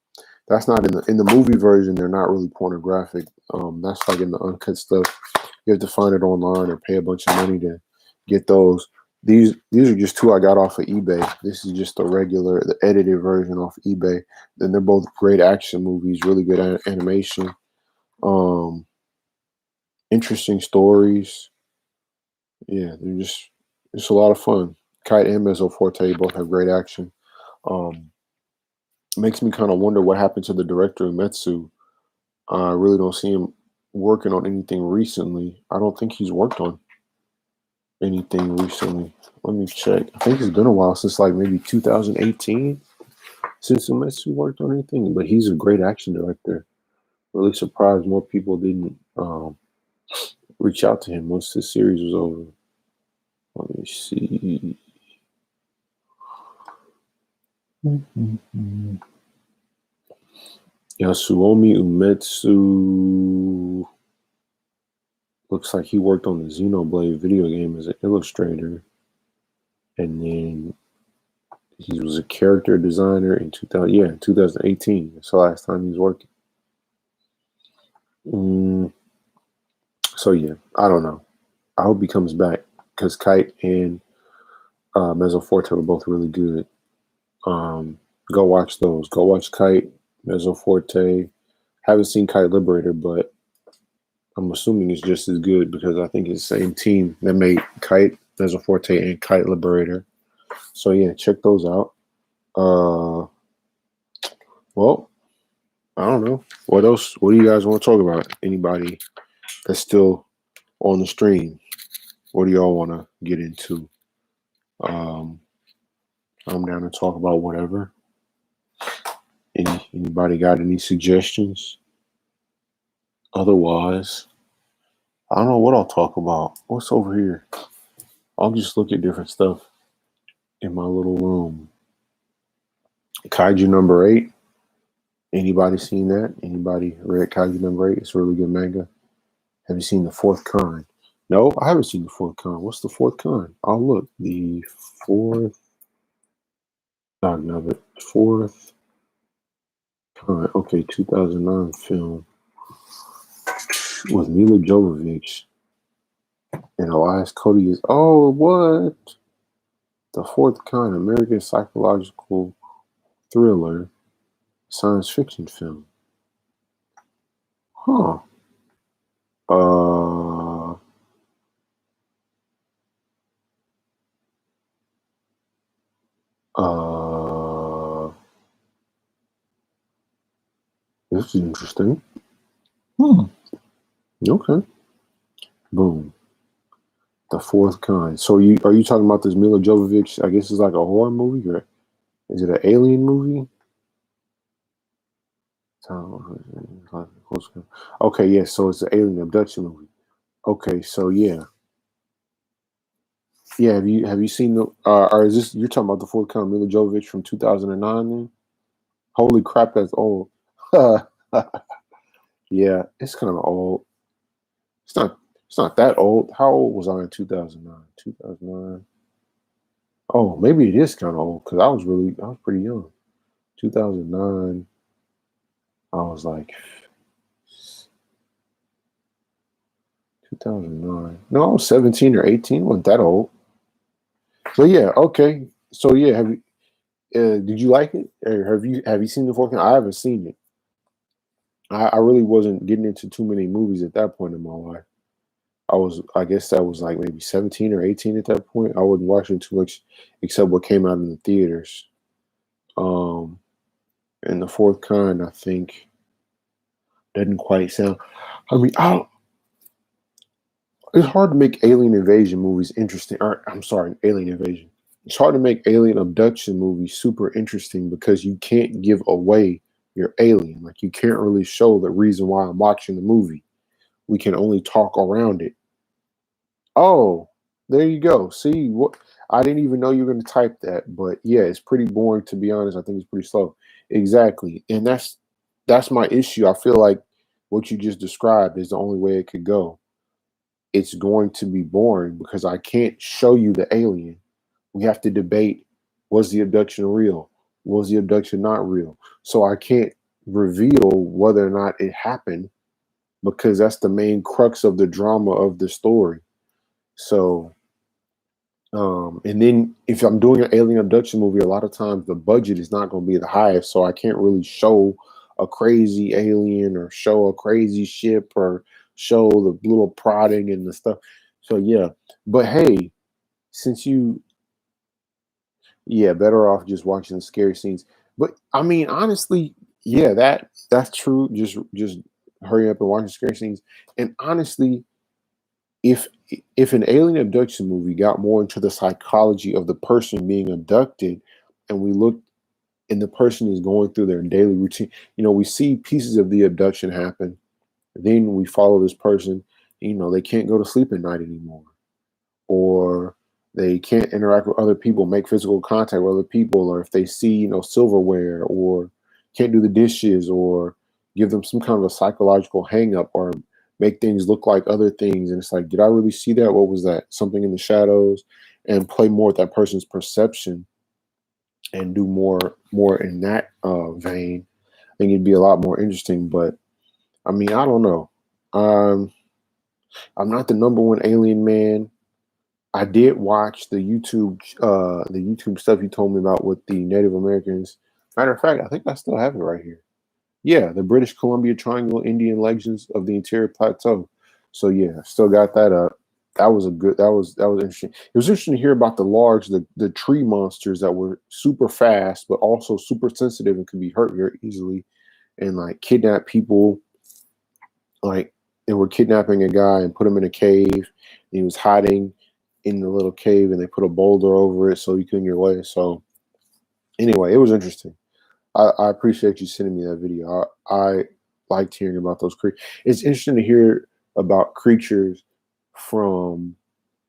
that's not in the movie version. They're not really pornographic. That's like in the uncut stuff. You have to find it online or pay a bunch of money to get those. These are just two I got off of eBay. This is just the edited version off eBay. And they're both great action movies, really good animation, interesting stories. Yeah, they're just a lot of fun. Kite and Mezzo Forte both have great action. Makes me kind of wonder what happened to the director of Metsu. I really don't see him working on anything recently. I don't think he's worked on anything recently. Let me check. I think it's been a while since like maybe 2018 since Metsu worked on anything. But he's a great action director. Really surprised more people didn't reach out to him once the series was over. Let me see. Yasuomi Umetsu looks like he worked on the Xenoblade video game as an illustrator, and then he was a character designer in 2018. That's the last time he was working. So yeah, I don't know. I hope he comes back because Kite and Mezzo Forte were both really good. Go watch those. Go watch Kite, Mezzo Forte. Haven't seen Kite Liberator, but I'm assuming it's just as good because I think it's the same team that made Kite, Mezzo Forte, and Kite Liberator. So yeah, check those out. Well, I don't know. What else? What do you guys want to talk about? Anybody that's still on the stream? What do y'all want to get into? I'm down to talk about whatever. Anybody got any suggestions? Otherwise, I don't know what I'll talk about. What's over here? I'll just look at different stuff in my little room. Kaiju number 8. Anybody seen that? Anybody read Kaiju number 8? It's a really good manga. Have you seen The Fourth Kind? No, I haven't seen The Fourth Kind. What's The Fourth Kind? I'll look. The Fourth. No, but Fourth Kind. Okay, 2009 film with Mila Jovovich and Elias Cody is. Oh, what? The Fourth Kind, American psychological thriller, science fiction film. Huh. This is interesting. Okay. Boom. The Fourth Kind. So are you talking about this Mila Jovovich? I guess it's like a horror movie, or is it an alien movie? Okay, yes. So it's an alien abduction movie. Okay, so yeah. Yeah, have you seen the or is this you're talking about the forthcoming Mila Jovovich from 2009 then? Holy crap, that's old. Yeah, it's kind of old. It's not it's not that old. How old was I in 2009? 2009. Oh, maybe it is kind of old because I was pretty young. 2009, I was like 2009. No, I was 17 or 18. Wasn't that old? So yeah, okay. So yeah, did you like it? Or have you seen the forthcoming? I haven't seen it. I really wasn't getting into too many movies at that point in my life. I guess that was like maybe 17 or 18 at that point. I wasn't watching too much except what came out in the theaters. Um, and the fourth kind, I think, doesn't quite sound. I mean, it's hard to make alien invasion movies interesting. Or, I'm sorry, alien invasion. It's hard to make alien abduction movies super interesting because you can't give away your alien. Like you can't really show the reason why I'm watching the movie. We can only talk around it. Oh, there you go. See what I didn't even know you were going to type that, but yeah, it's pretty boring to be honest. I think it's pretty slow. Exactly. And that's my issue. I feel like what you just described is the only way it could go. It's going to be boring because I can't show you the alien. We have to debate, was the abduction real? Was the abduction not real? So I can't reveal whether or not it happened because that's the main crux of the drama of the story. So and then if I'm doing an alien abduction movie, a lot of times the budget is not going to be the highest, so I can't really show a crazy alien or show a crazy ship or show the little prodding and the stuff. So yeah, but hey, since you, yeah, better off just watching the scary scenes. But I mean, honestly, yeah, that's true. Just hurry up and watch the scary scenes. And honestly, if if an alien abduction movie got more into the psychology of the person being abducted and we look and the person is going through their daily routine, we see pieces of the abduction happen, then we follow this person, they can't go to sleep at night anymore, or they can't interact with other people, make physical contact with other people, or if they see silverware, or can't do the dishes, or give them some kind of a psychological hang up, or make things look like other things, and it's like, did I really see that? What was that? Something in the shadows? And play more with that person's perception and do more in that vein. I think it'd be a lot more interesting. But I mean, I don't know. um I'm not the number one alien man. I did watch the YouTube stuff you told me about with the Native Americans. Matter of fact, I think I still have it right here. Yeah, the British Columbia Triangle Indian Legends of the Interior Plateau. So yeah, still got that up. That was interesting. It was interesting to hear about the tree monsters that were super fast but also super sensitive and could be hurt very easily and like kidnap people. Like they were kidnapping a guy and put him in a cave. And he was hiding in the little cave, and they put a boulder over it so he couldn't get away. So anyway, it was interesting. I appreciate you sending me that video. I liked hearing about those creatures. It's interesting to hear about creatures from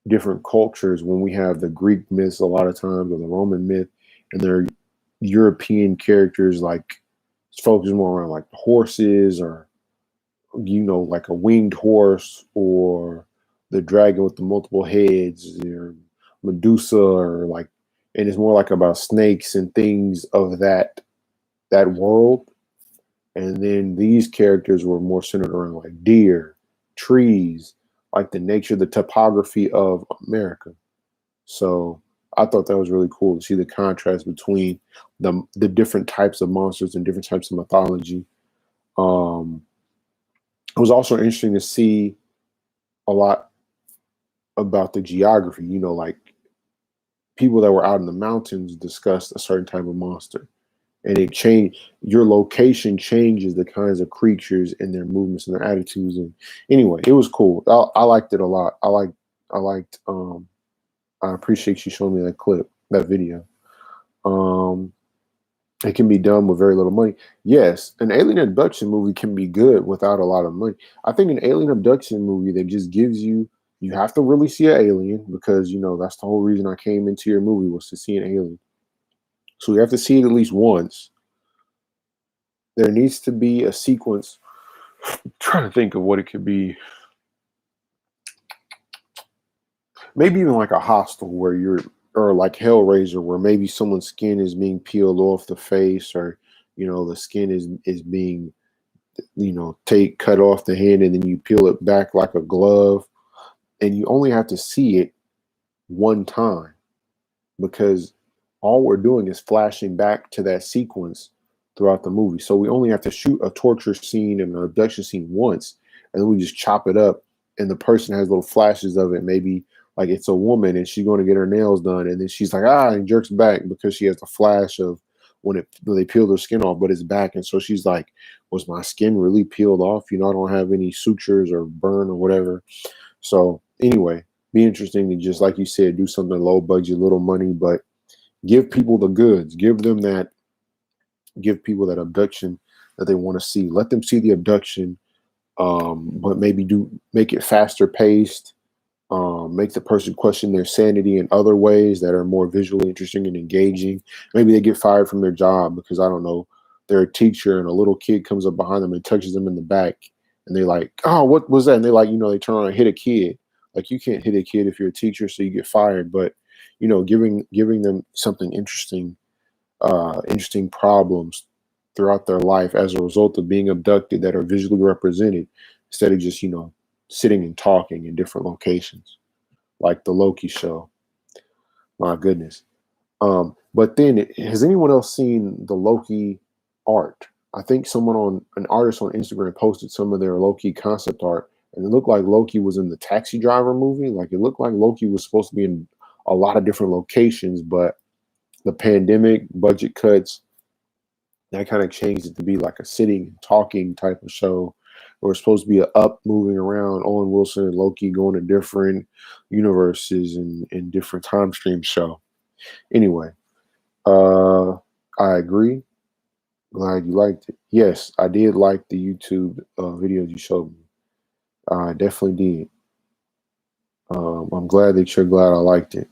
different cultures when we have the Greek myths a lot of times or the Roman myth, and they're European characters like focus more around like horses or like a winged horse or the dragon with the multiple heads or Medusa or like, and it's more like about snakes and things of that world. And then these characters were more centered around like deer, trees, like the nature, the topography of America. So I thought that was really cool to see the contrast between the different types of monsters and different types of mythology. Um, it was also interesting to see a lot about the geography. Like people that were out in the mountains discussed a certain type of monster, and it changed. Your location changes the kinds of creatures and their movements and their attitudes. And anyway, it was cool. I liked it a lot. I liked. I appreciate you showing me that clip, that video. Um, it can be done with very little money. Yes, an alien abduction movie can be good without a lot of money. I think an alien abduction movie that just gives you You have to really see an alien because that's the whole reason I came into your movie was to see an alien. So you have to see it at least once. There needs to be a sequence. I'm trying to think of what it could be. Maybe even like a Hostel where or like Hellraiser where maybe someone's skin is being peeled off the face, or the skin is being cut off the hand, and then you peel it back like a glove, and you only have to see it one time because all we're doing is flashing back to that sequence throughout the movie. So we only have to shoot a torture scene and an abduction scene once, and then we just chop it up, and the person has little flashes of it. Maybe like it's a woman and she's going to get her nails done, and then she's like, and jerks back because she has the flash of when they peeled her skin off, but it's back. And so she's like, was my skin really peeled off? I don't have any sutures or burn or whatever. So anyway, be interesting to just, like you said, do something low budget, little money, but give people the goods. Give people that abduction that they want to see. Let them see the abduction, but maybe make it faster paced. Make the person question their sanity in other ways that are more visually interesting and engaging. Maybe they get fired from their job because, I don't know, they're a teacher and a little kid comes up behind them and touches them in the back, and they're like, "Oh, what was that?" And they they turn around and hit a kid. Like, you can't hit a kid if you're a teacher, so you get fired. But giving them something interesting, interesting problems throughout their life as a result of being abducted that are visually represented, instead of just sitting and talking in different locations, like the Loki show. My goodness. But then, has anyone else seen the Loki art? I think an artist on Instagram posted some of their Loki concept art, and it looked like Loki was in the Taxi Driver movie. Like, it looked like Loki was supposed to be in a lot of different locations, but the pandemic, budget cuts, that kind of changed it to be like a sitting, talking type of show. Where it's supposed to be a up, moving around, Owen Wilson and Loki going to different universes and different time stream show. Anyway, I agree. Glad you liked it. Yes, I did like the YouTube videos you showed me. I definitely did. I'm glad that you're glad I liked it.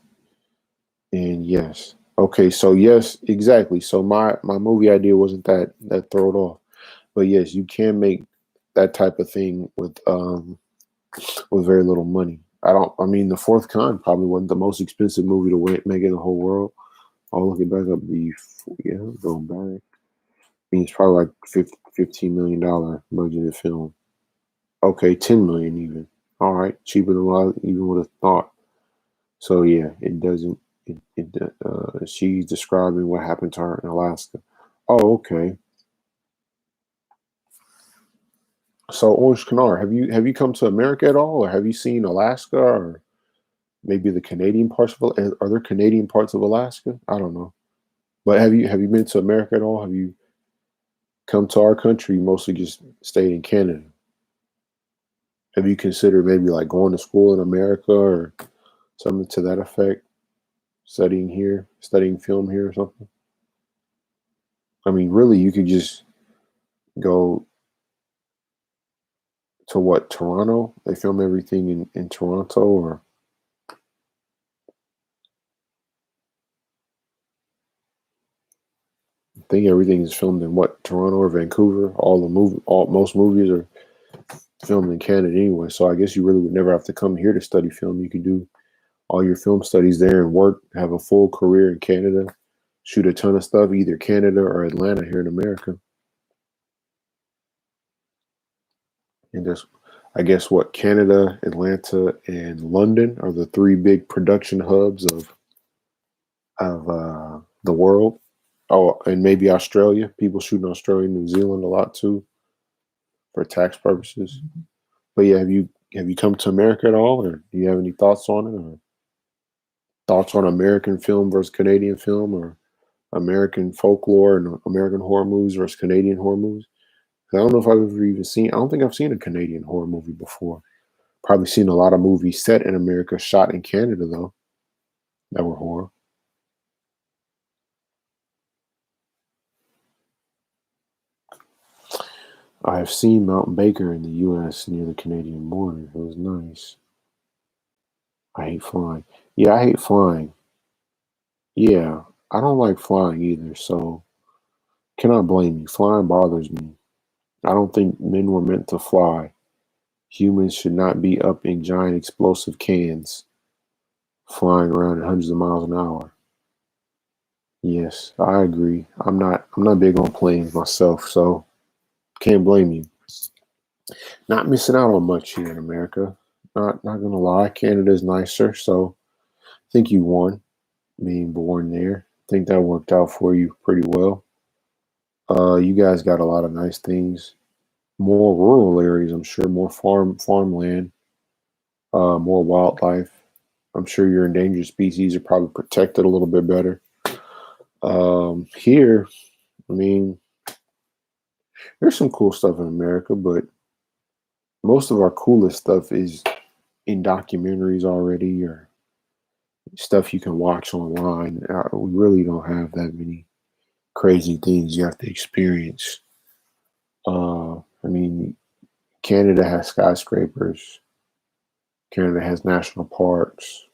And yes. Okay, so yes, exactly. So my movie idea wasn't that thrown off. But yes, you can make that type of thing with very little money. I mean, The Fourth Kind probably wasn't the most expensive movie to make in the whole world. I'll look it back up before, yeah, going back. I mean, it's probably like $15 million budgeted film. Okay, 10 million even. All right, cheaper than what I even would have thought. So yeah, it doesn't. She's describing what happened to her in Alaska. Oh, okay. So Orange Canard, have you come to America at all, or have you seen Alaska, or maybe the Canadian parts of it? Are there Canadian parts of Alaska? I don't know. But have you been to America at all? Have you come to our country? You mostly just stayed in Canada. Have you considered maybe like going to school in America or something to that effect? Studying here, studying film here or something? I mean, really, you could just go to Toronto? They film everything in Toronto, or I think everything is filmed in Toronto or Vancouver. Most movies are filmed in Canada anyway. So I guess you really would never have to come here to study film. You could do all your film studies there and work, have a full career in Canada, shoot a ton of stuff, either Canada or Atlanta here in America. And just, I guess Canada, Atlanta, and London are the three big production hubs of the world. Oh, and maybe Australia. People shoot in Australia, New Zealand a lot too, for tax purposes. But yeah, have you come to America at all, or do you have any thoughts on it, or thoughts on American film versus Canadian film, or American folklore and American horror movies versus Canadian horror movies? 'Cause I don't know if I've ever even seen. I don't think I've seen a Canadian horror movie before. Probably seen a lot of movies set in America, shot in Canada though, that were horror. I have seen Mount Baker in the U.S. near the Canadian border. It was nice. I hate flying. Yeah, I hate flying. Yeah, I don't like flying either, so cannot blame you. Flying bothers me. I don't think men were meant to fly. Humans should not be up in giant explosive cans flying around at hundreds of miles an hour. Yes, I agree. I'm not big on planes myself, so can't blame you. Not missing out on much here in America. Not gonna lie, Canada's nicer, so I think you won being born there. I think that worked out for you pretty well. You guys got a lot of nice things. More rural areas, I'm sure, more farmland, more wildlife. I'm sure your endangered species are probably protected a little bit better. Here, I mean, there's some cool stuff in America, but most of our coolest stuff is in documentaries already or stuff you can watch online. We really don't have that many crazy things you have to experience. I mean, Canada has skyscrapers. Canada has national parks,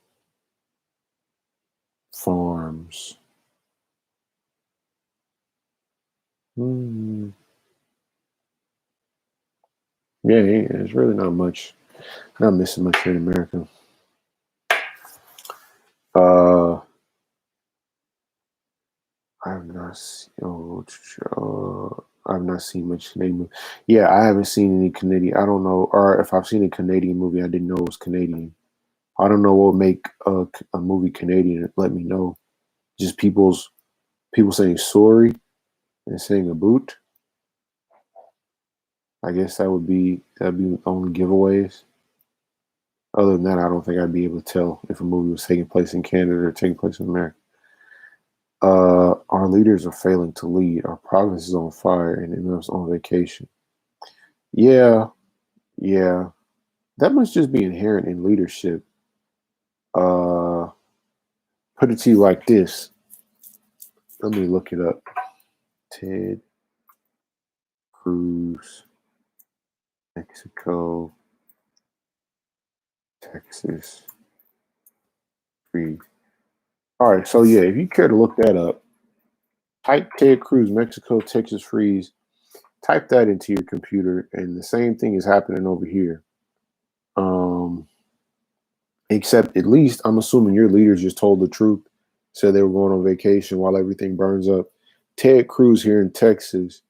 farms. Mm, yeah, it's really not much. Not missing much here in America. Uh, I have not seen. I've not seen much Canadian. Yeah, I haven't seen any Canadian. I don't know, or if I've seen a Canadian movie, I didn't know it was Canadian. I don't know what would make a movie Canadian. Let me know. Just people saying sorry and saying a boot. I guess that'd be the only giveaways. Other than that, I don't think I'd be able to tell if a movie was taking place in Canada or taking place in America. Our leaders are failing to lead. Our province is on fire and MF's on vacation. Yeah, yeah. That must just be inherent in leadership. Uh, put it to you like this. Let me look it up. Ted Cruz, Mexico, Texas, free. All right, so yeah, if you care to look that up, type Ted Cruz, Mexico, Texas freeze. Type that into your computer, and the same thing is happening over here. Um, except at least I'm assuming your leaders just told the truth, said they were going on vacation while everything burns up. Ted Cruz here in Texas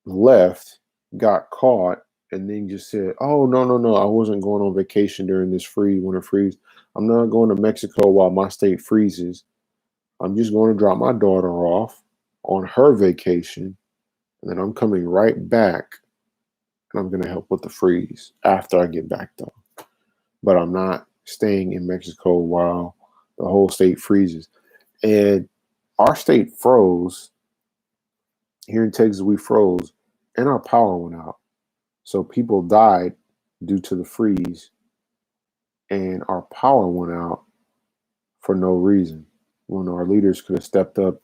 left, got caught, and then just said, "Oh no, no, no! I wasn't going on vacation during this winter freeze. I'm not going to Mexico while my state freezes. I'm just going to drop my daughter off on her vacation, and then I'm coming right back, and I'm going to help with the freeze after I get back though. But I'm not staying in Mexico while the whole state freezes." And our state froze. Here in Texas, we froze, and our power went out. So people died due to the freeze, and our power went out for no reason. When our leaders could have stepped up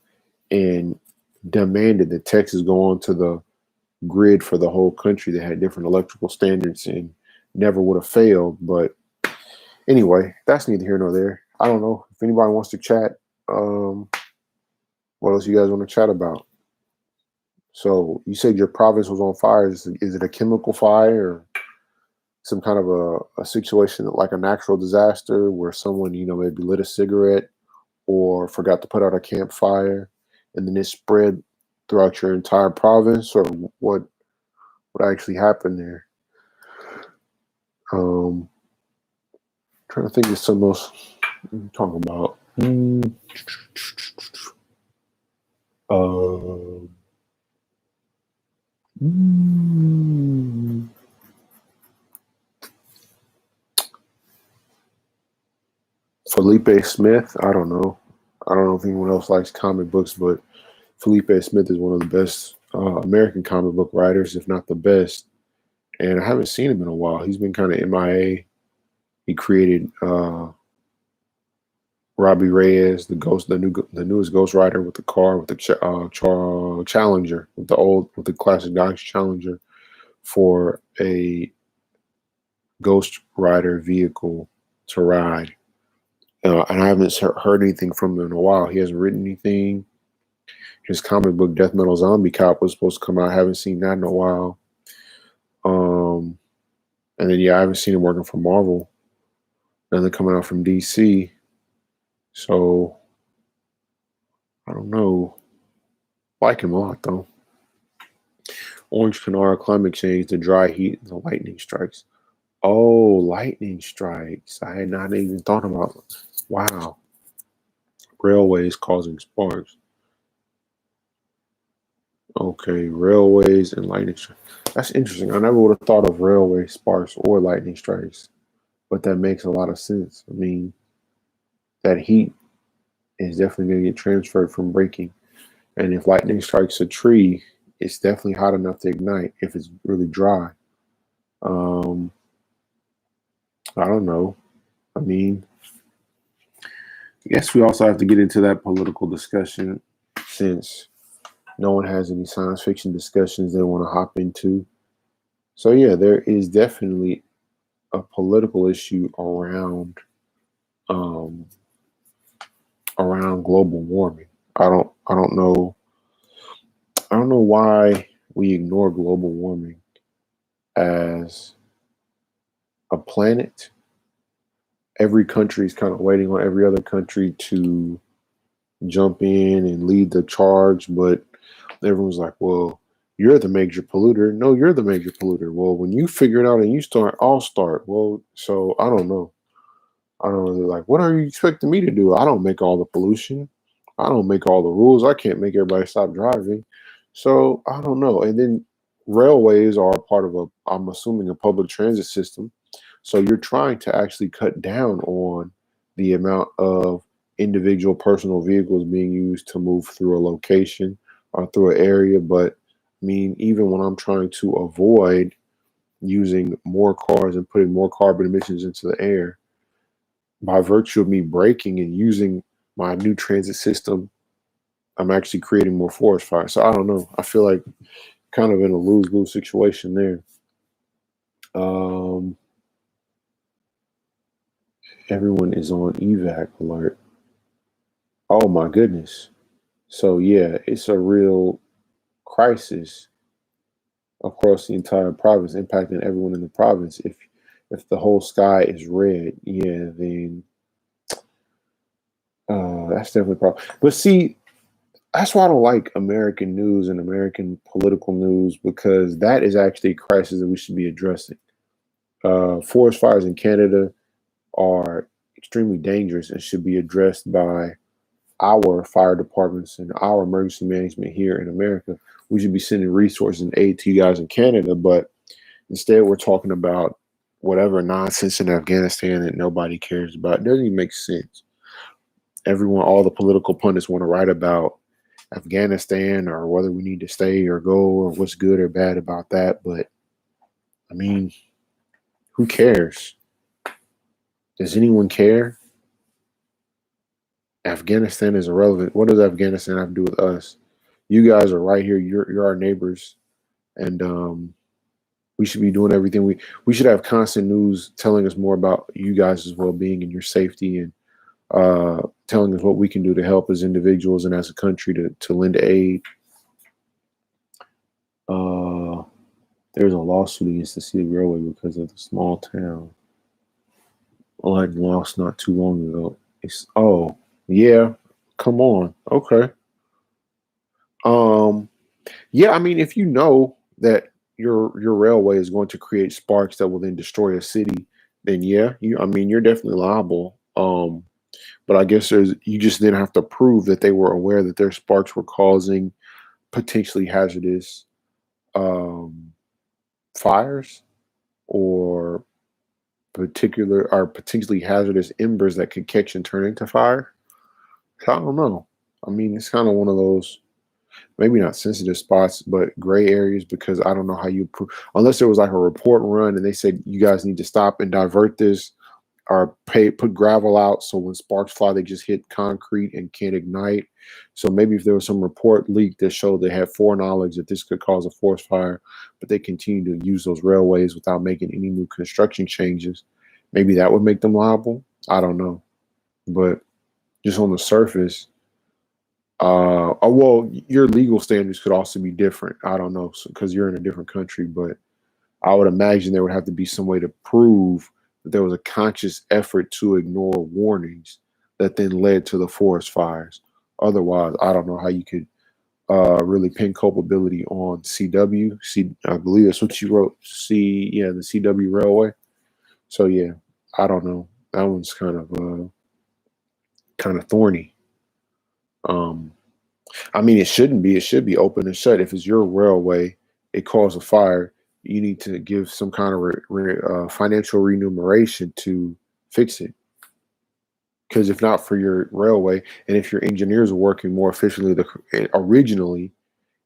and demanded that Texas go onto the grid for the whole country that had different electrical standards and never would have failed. But anyway, that's neither here nor there. I don't know if anybody wants to chat. What else you guys want to chat about? So you said your province was on fire. Is it a chemical fire or some kind of a situation like a natural disaster where someone, maybe lit a cigarette or forgot to put out a campfire and then it spread throughout your entire province, or what actually happened there? Um, trying to think of some else I'm talking about. Um, Felipe Smith. I don't know. I don't know if anyone else likes comic books, but Felipe Smith is one of the best American comic book writers, if not the best. And I haven't seen him in a while. He's been kind of MIA. He created Robbie Reyes, the newest Ghost Rider with the car with the Challenger, with the classic Dodge Challenger for a Ghost Rider vehicle to ride. And I haven't heard anything from him in a while. He hasn't written anything. His comic book Death Metal Zombie Cop was supposed to come out. I haven't seen that in a while. And then I haven't seen him working for Marvel. Nothing coming out from DC. So I don't know. Like him a lot though. Orange Canara climate change, the dry heat, and the lightning strikes. Oh, lightning strikes. I had not even thought about it. Wow. Railways causing sparks. Okay, railways and lightning strikes. That's interesting. I never would have thought of railway sparks or lightning strikes, but that makes a lot of sense. I mean, that heat is definitely going to get transferred from breaking. And if lightning strikes a tree, it's definitely hot enough to ignite if it's really dry. I don't know. I mean, I guess we also have to get into that political discussion since no one has any science fiction discussions they want to hop into. So yeah, there is definitely a political issue around global warming. I don't know why we ignore global warming as a planet. Every country is kind of waiting on every other country to jump in and lead the charge, but everyone's like, well, you're the major polluter. No, you're the major polluter. Well, when you figure it out and you start, I'll start. Well, so I don't know. I don't know. They're like, what are you expecting me to do? I don't make all the pollution. I don't make all the rules. I can't make everybody stop driving. So I don't know. And then railways are part of I'm assuming, a public transit system. So you're trying to actually cut down on the amount of individual personal vehicles being used to move through a location or through an area. But I mean, even when I'm trying to avoid using more cars and putting more carbon emissions into the air, by virtue of me braking and using my new transit system, I'm actually creating more forest fires. So I don't know. I feel like kind of in a lose-lose situation there. Everyone is on evac alert. Oh my goodness. So yeah, it's a real crisis across the entire province, impacting everyone in the province. If the whole sky is red, yeah, then that's definitely a problem. But see, that's why I don't like American news and American political news, because that is actually a crisis that we should be addressing. Forest fires in Canada are extremely dangerous and should be addressed by our fire departments and our emergency management here in America. We should be sending resources and aid to you guys in Canada, but instead we're talking about whatever nonsense in Afghanistan that nobody cares about. It doesn't even make sense. All the political pundits want to write about Afghanistan or whether we need to stay or go or what's good or bad about that. But I mean, who cares? Does anyone care? Afghanistan is irrelevant. What does Afghanistan have to do with us? You guys are right here. You're our neighbors, and we should be doing everything. We should have constant news telling us more about you guys' well-being and your safety, and telling us what we can do to help as individuals and as a country to lend aid. There's a lawsuit against the city railway because of the small town. Like lost not too long ago. Yeah, come on. Okay. Yeah, I mean, if you know that your railway is going to create sparks that will then destroy a city, then yeah, you're definitely liable. But I guess you just then have to prove that they were aware that their sparks were causing potentially hazardous fires or potentially hazardous embers that could catch and turn into fire. So I don't know. I mean, it's kind of one of those maybe not sensitive spots, but gray areas, because I don't know how you unless there was like a report run and they said you guys need to stop and divert this or put gravel out so when sparks fly they just hit concrete and can't ignite. So maybe if there was some report leak that showed they had foreknowledge that this could cause a forest fire, but they continue to use those railways without making any new construction changes, maybe that would make them liable. I don't know. but just on the surface, well, your legal standards could also be different. I don't know, because you're in a different country, but I would imagine there would have to be some way to prove that there was a conscious effort to ignore warnings that then led to the forest fires. Otherwise, I don't know how you could really pin culpability on CW. I believe that's what you wrote. Yeah, the CW Railway. So yeah, I don't know. That one's kind of thorny. Um, I mean, it shouldn't be. It should be open and shut. If it's your railway, it caused a fire. You need to give some kind of financial remuneration to fix it. Because if not for your railway, and if your engineers are working more efficiently originally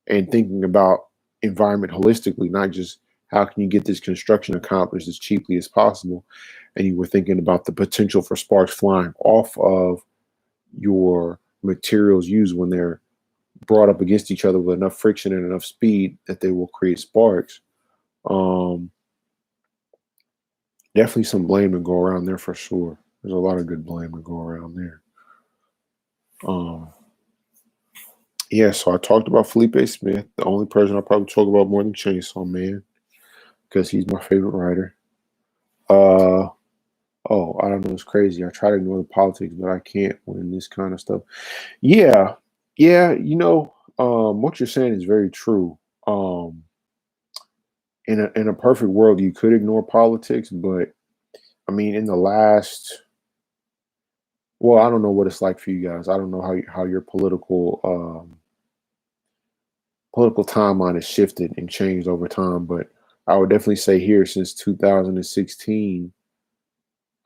and thinking about environment holistically, not just how can you get this construction accomplished as cheaply as possible, and you were thinking about the potential for sparks flying off of your materials used when they're brought up against each other with enough friction and enough speed that they will create sparks. Um, Definitely some blame to go around there for sure. There's a lot of good blame to go around there. Um, yeah, so I talked about Felipe Smith, the only person I probably talk about more than Chainsaw Man, because he's my favorite writer. Oh, I don't know, it's crazy. I try to ignore the politics, but I can't when this kind of stuff. Yeah, yeah, what you're saying is very true. Um, in a perfect world, you could ignore politics, but I mean, in the last, well, I don't know what it's like for you guys. I don't know how your political timeline has shifted and changed over time, but I would definitely say here since 2016,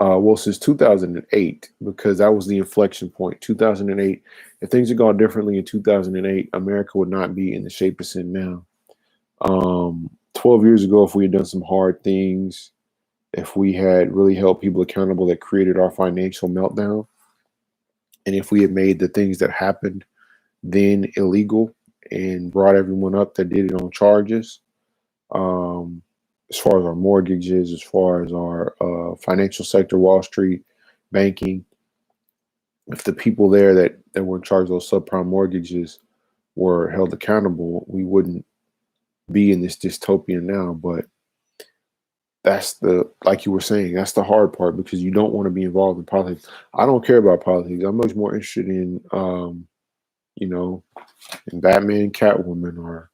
well, since 2008, because that was the inflection point. 2008, if things had gone differently in 2008, America would not be in the shape it's in now. 12 years ago, if we had done some hard things, if we had really held people accountable that created our financial meltdown, and if we had made the things that happened then illegal and brought everyone up that did it on charges, um, as far as our mortgages, as far as our financial sector, Wall Street, banking, if the people there that were in charge of those subprime mortgages were held accountable, we wouldn't be in this dystopia now. But that's like you were saying, that's the hard part because you don't want to be involved in politics. I don't care about politics. I'm much more interested in, you know, in Batman, Catwoman, or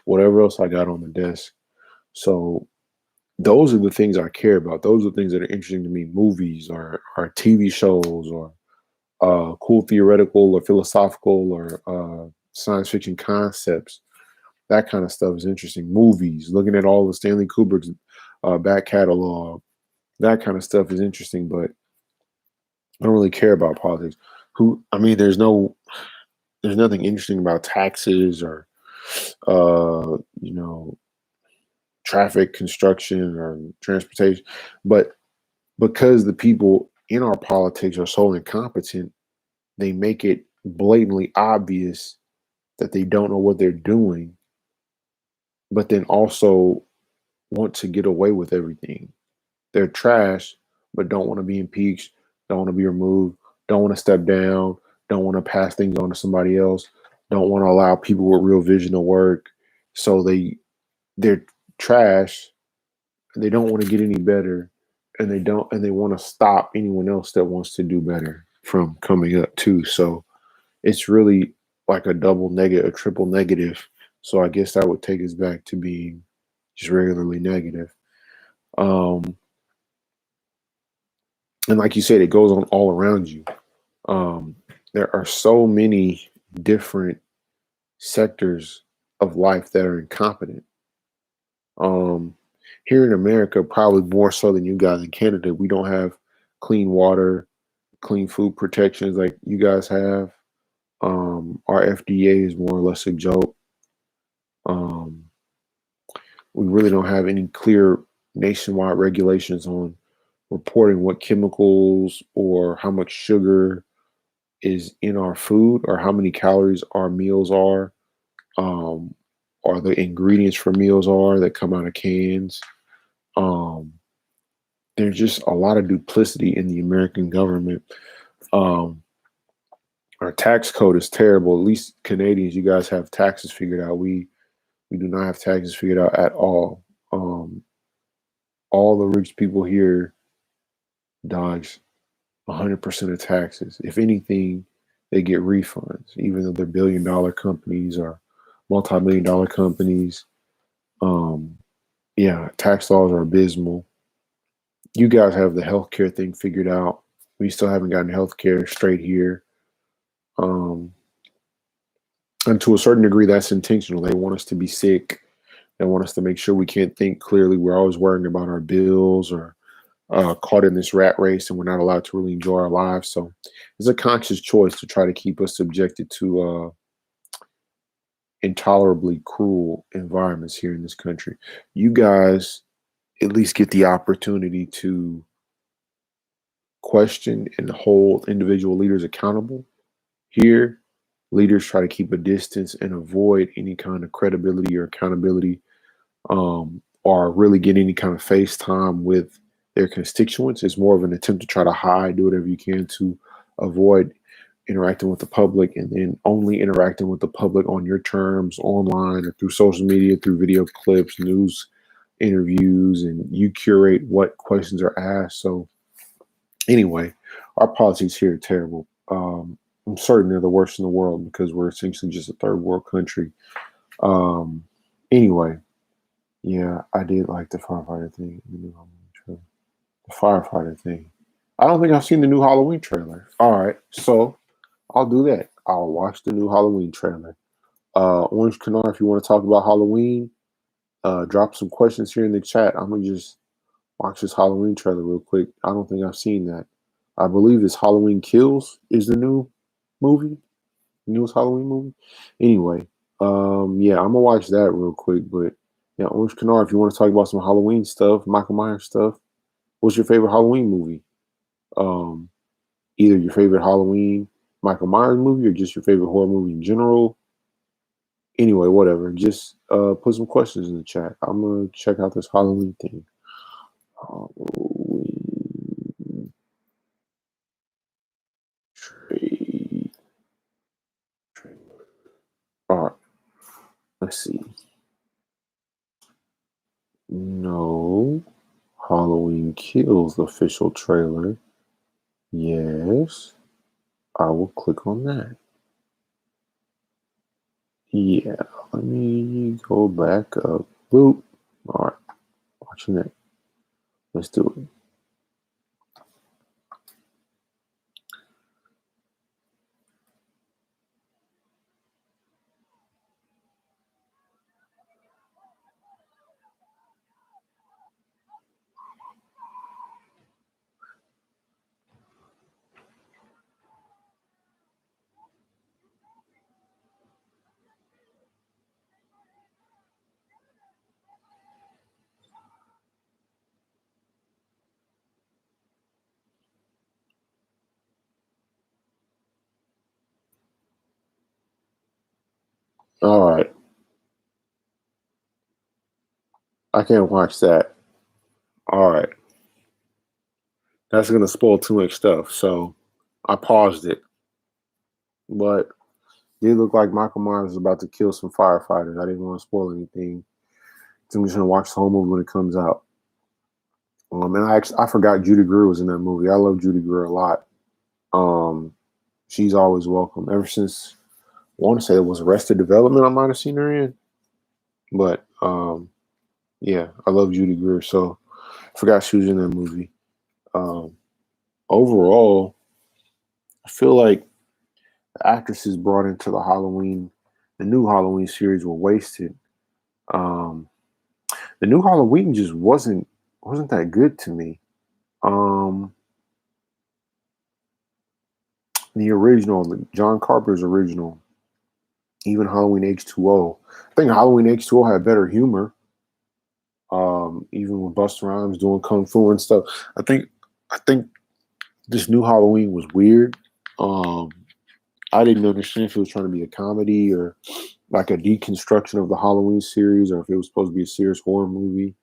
whatever else I got on the desk. So those are the things I care about. Those are the things that are interesting to me. Movies or TV shows or cool theoretical or philosophical or science fiction concepts. That kind of stuff is interesting. Movies, looking at all the Stanley Kubrick's back catalog, that kind of stuff is interesting, but I don't really care about politics. I mean, there's nothing interesting about taxes or, you know, traffic, construction, or transportation. But because the people in our politics are so incompetent, they make it blatantly obvious that they don't know what they're doing, but then also want to get away with everything. They're trash, but don't want to be impeached, don't want to be removed, don't want to step down, don't want to pass things on to somebody else, don't want to allow people with real vision to work. So they're trash. They don't want to get any better, and they want to stop anyone else that wants to do better from coming up too. So it's really like a double negative, a triple negative. So I guess that would take us back to being just regularly negative. Um, and like you said, it goes on all around you. Um, there are so many different sectors of life that are incompetent. Um, Here in America, probably more so than you guys in Canada, we don't have clean water, clean food protections like you guys have. Our FDA is more or less a joke. Um, we really don't have any clear nationwide regulations on reporting what chemicals or how much sugar is in our food or how many calories our meals are, or the ingredients for meals are that come out of cans. Um, there's just a lot of duplicity in the American government Um, our tax code is terrible. At least Canadians, you guys have taxes figured out. We do not have taxes figured out at all. Um, all the rich people here dodge 100% of taxes. If anything, they get refunds, even though they're billion-dollar companies or multi-million-dollar companies. Um, yeah, tax laws are abysmal. You guys have the healthcare thing figured out. We still haven't gotten healthcare straight here. Um, and to a certain degree, that's intentional. They want us to be sick. They want us to make sure we can't think clearly. We're always worrying about our bills or caught in this rat race and we're not allowed to really enjoy our lives. So it's a conscious choice to try to keep us subjected to intolerably cruel environments here in this country. You guys at least get the opportunity to question and hold individual leaders accountable. Here, leaders try to keep a distance and avoid any kind of credibility or accountability, or really get any kind of face time with their constituents. It's more of an attempt to try to hide, do whatever you can to avoid interacting with the public, and then only interacting with the public on your terms online or through social media, through video clips, news interviews, and you curate what questions are asked. So anyway, our politics here are terrible. I'm certain they're the worst in the world because we're essentially just a third world country. Um, anyway, yeah, I did like the firefighter thing. The firefighter thing. I don't think I've seen the new Halloween trailer. All right, so I'll do that. I'll watch the new Halloween trailer. Orange Canard, if you want to talk about Halloween, drop some questions here in the chat. I'm gonna just watch this Halloween trailer real quick. I don't think I've seen that. I believe this Halloween Kills is the new movie, newest Halloween movie. Anyway, yeah, I'm gonna watch that real quick. But yeah, Orange Canard, if you want to talk about some Halloween stuff, Michael Myers stuff, what's your favorite Halloween movie? Um, Either your favorite Halloween Michael Myers movie or just your favorite horror movie in general. Anyway, whatever. Just put some questions in the chat. I'm gonna check out this Halloween thing. Halloween trade. All right. Let's see. No. Halloween Kills official trailer. Yes. I will click on that. Yeah. Let me go back up. Boop. All right. Watching that. Let's do it. All right. I can't watch that. All right. That's gonna spoil too much stuff. So I paused it. But it did look like Michael Myers was about to kill some firefighters. I didn't want to spoil anything. So I'm just gonna watch the whole movie when it comes out. And I forgot Judy Greer was in that movie. I love Judy Greer a lot. Um, she's always welcome. Ever since I want to say it was Arrested Development, I might have seen her in. But yeah, I love Judy Greer. So I forgot she was in that movie. Um, Overall, I feel like the actresses brought into the new Halloween series were wasted. Um, the new Halloween just wasn't that good to me. Um, the original, John Carpenter's original, even Halloween H2O. I think Halloween H2O had better humor. Even with Busta Rhymes doing kung fu and stuff. I think this new Halloween was weird. Um, I didn't understand if it was trying to be a comedy or like a deconstruction of the Halloween series, or if it was supposed to be a serious horror movie.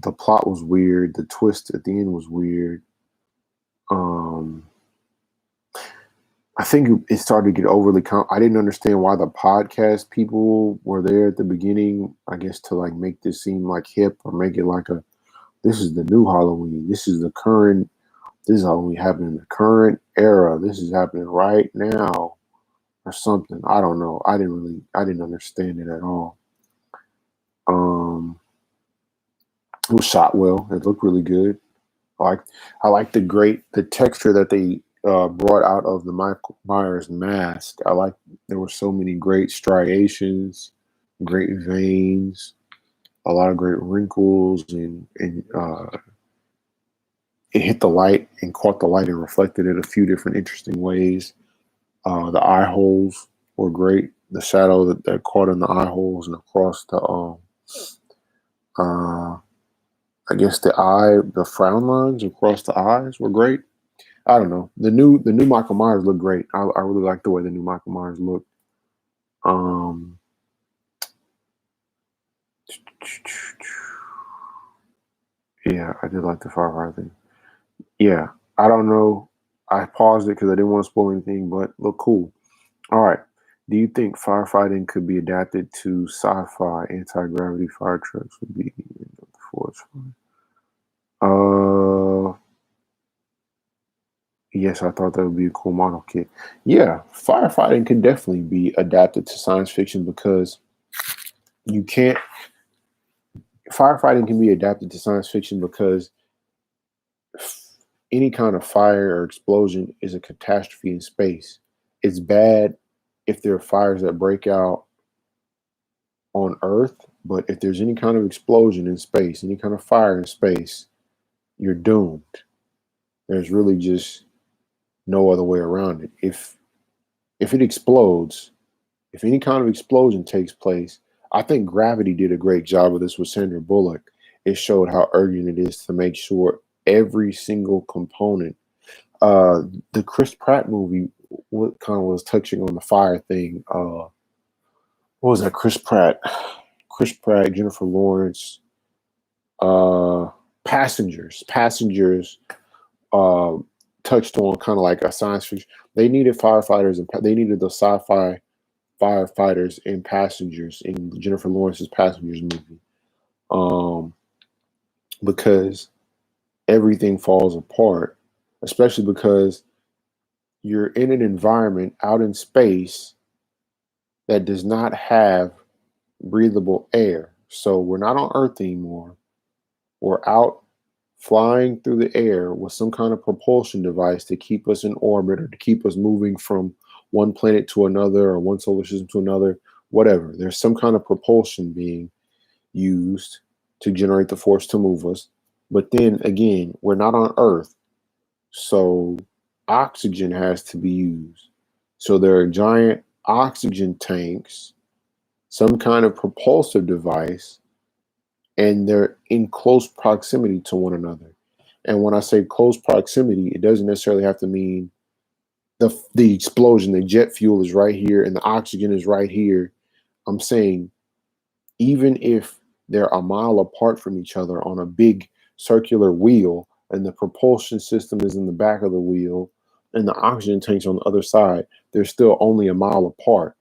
The plot was weird. The twist at the end was weird. Um, I think it started to get overly. I didn't understand why the podcast people were there at the beginning. I guess to like make this seem like hip or make it like a this is the new Halloween. This is the current. This is Halloween happening in the current era. This is happening right now or something. I don't know. I didn't understand it at all. Um, it was shot well. It looked really good. Like I like the texture that they brought out of the Michael Myers mask. I like there were so many great striations, great veins, a lot of great wrinkles, and it hit the light and caught the light and reflected it a few different interesting ways. The eye holes were great. The shadow that caught in the eye holes and across uh, I guess the frown lines across the eyes were great. I don't know. The new Michael Myers looked great. I really like the way the new Michael Myers looked. Um, yeah, I did like the firefighter thing. Yeah, I don't know. I paused it because I didn't want to spoil anything, but look cool. All right. Do you think firefighting could be adapted to sci-fi? Anti-gravity fire trucks would be the force. Uh, yes, I thought that would be a cool model kit. Yeah, firefighting could definitely be adapted to science fiction because you can't. Firefighting can be adapted to science fiction because any kind of fire or explosion is a catastrophe in space. It's bad if there are fires that break out on Earth, but if there's any kind of explosion in space, any kind of fire in space, you're doomed. There's really just no other way around it. If it explodes, if any kind of explosion takes place, I think Gravity did a great job of this with Sandra Bullock. It showed how urgent it is to make sure every single component. The Chris Pratt movie, what kind of was touching on the fire thing? What was that? Chris Pratt, Jennifer Lawrence, uh, Passengers uh, touched on kind of like a science fiction. They needed firefighters and they needed the sci-fi firefighters and Passengers in Jennifer Lawrence's Passengers movie, um, because everything falls apart, especially because you're in an environment out in space that does not have breathable air. So we're not on Earth anymore. We're out flying through the air with some kind of propulsion device to keep us in orbit or to keep us moving from one planet to another or one solar system to another, whatever. There's some kind of propulsion being used to generate the force to move us. But then again, we're not on Earth. So oxygen has to be used. So there are giant oxygen tanks, some kind of propulsive device, and they're in close proximity to one another. And when I say close proximity, it doesn't necessarily have to mean the explosion, the jet fuel is right here and the oxygen is right here. I'm saying even if they're a mile apart from each other on a big circular wheel and the propulsion system is in the back of the wheel and the oxygen tanks on the other side, they're still only a mile apart.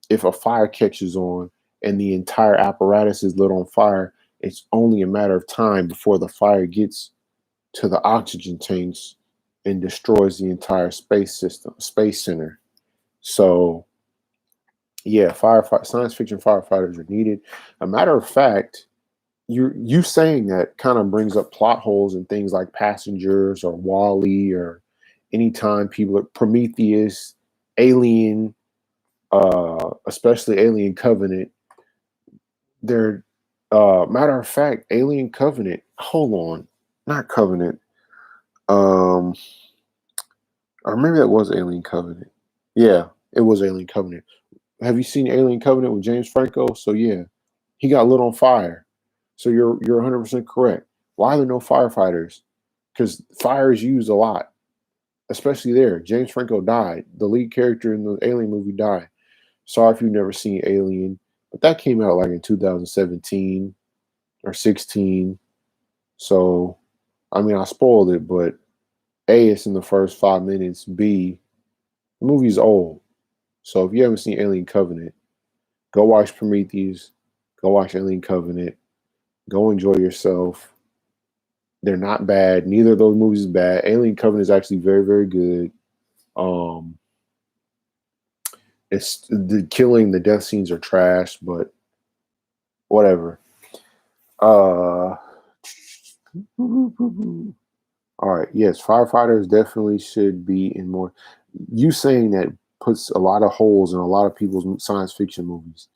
If a fire catches on and the entire apparatus is lit on fire, it's only a matter of time before the fire gets to the oxygen tanks and destroys the entire space center. So, yeah, science fiction firefighters are needed. A matter of fact, you saying that kind of brings up plot holes in things like Passengers or Wall-E or anytime people are Prometheus, Alien, especially Alien Covenant. They're matter of fact, Alien Covenant. Hold on, not Covenant. Um, or maybe that was Alien Covenant. Yeah, it was Alien Covenant. Have you seen Alien Covenant with James Franco? So yeah, he got lit on fire. So you're 100% correct. Why are there no firefighters? Because fire is used a lot, especially there. James Franco died. The lead character in the Alien movie died. Sorry if you've never seen Alien, but that came out like in 2017 or 16. So, I mean, I spoiled it, but A, it's in the first 5 minutes. B, the movie's old. So if you haven't seen Alien Covenant, go watch Prometheus. Go watch Alien Covenant. Go enjoy yourself. They're not bad. Neither of those movies is bad. Alien Covenant is actually very, very good. Um, it's the death scenes are trash, but whatever. All right. Yes, firefighters definitely should be in more. You saying that puts a lot of holes in a lot of people's science fiction movies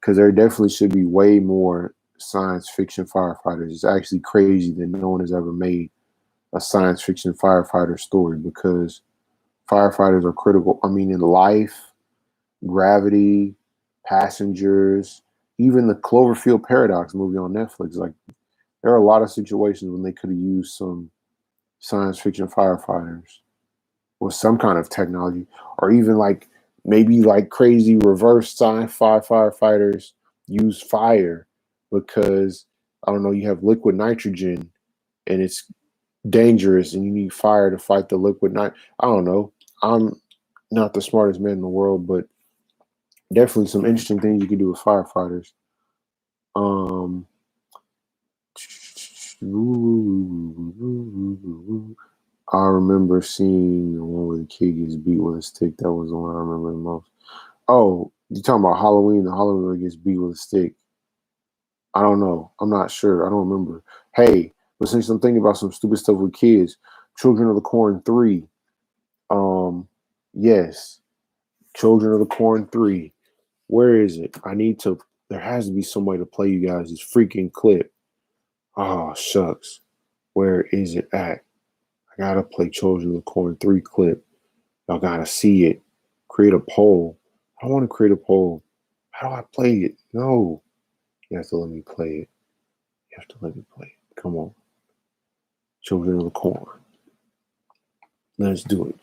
because there definitely should be way more science fiction firefighters. It's actually crazy that no one has ever made a science fiction firefighter story because firefighters are critical. I mean, in life, Gravity, Passengers, even the Cloverfield Paradox movie on Netflix. Like, there are a lot of situations when they could have used some science fiction firefighters with some kind of technology, or even like maybe like crazy reverse sci-fi firefighters use fire because I don't know, you have liquid nitrogen and it's dangerous and you need fire to fight the liquid night. I don't know. I'm not the smartest man in the world, but definitely some interesting things you can do with firefighters. Um, I remember seeing the one where the kid gets beat with a stick. That was the one I remember the most. Oh, you talking about Halloween? The Halloween where he gets beat with a stick. I don't know. I'm not sure. I don't remember. Hey, but since I'm thinking about some stupid stuff with kids, Children of the Corn 3. Yes, Children of the Corn 3. Where is it? There has to be some way to play you guys this freaking clip. Oh, shucks. Where is it at? I gotta play Children of the Corn 3 clip. Y'all gotta see it. Create a poll. I want to create a poll. How do I play it? No. You have to let me play it. You have to let me play it. Come on. Children of the Corn. Let's do it.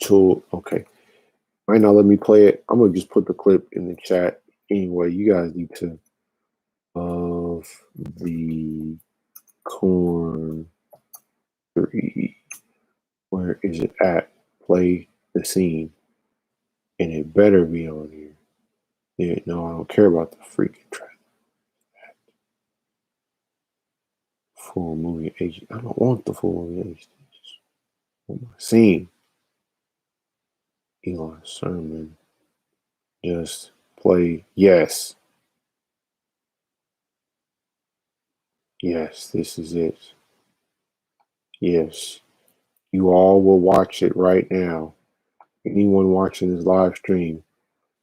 Okay. Right now, let me play it. I'm going to just put the clip in the chat. Anyway, you guys need to of the Corn 3. Where is it at? Play the scene. And it better be on here. Yeah, no, I don't care about the freaking track. Full movie HD. I don't want the full movie HD. Just want my scene. Elon Sermon. Just play. Yes. Yes, this is it. Yes. You all will watch it right now. Anyone watching this live stream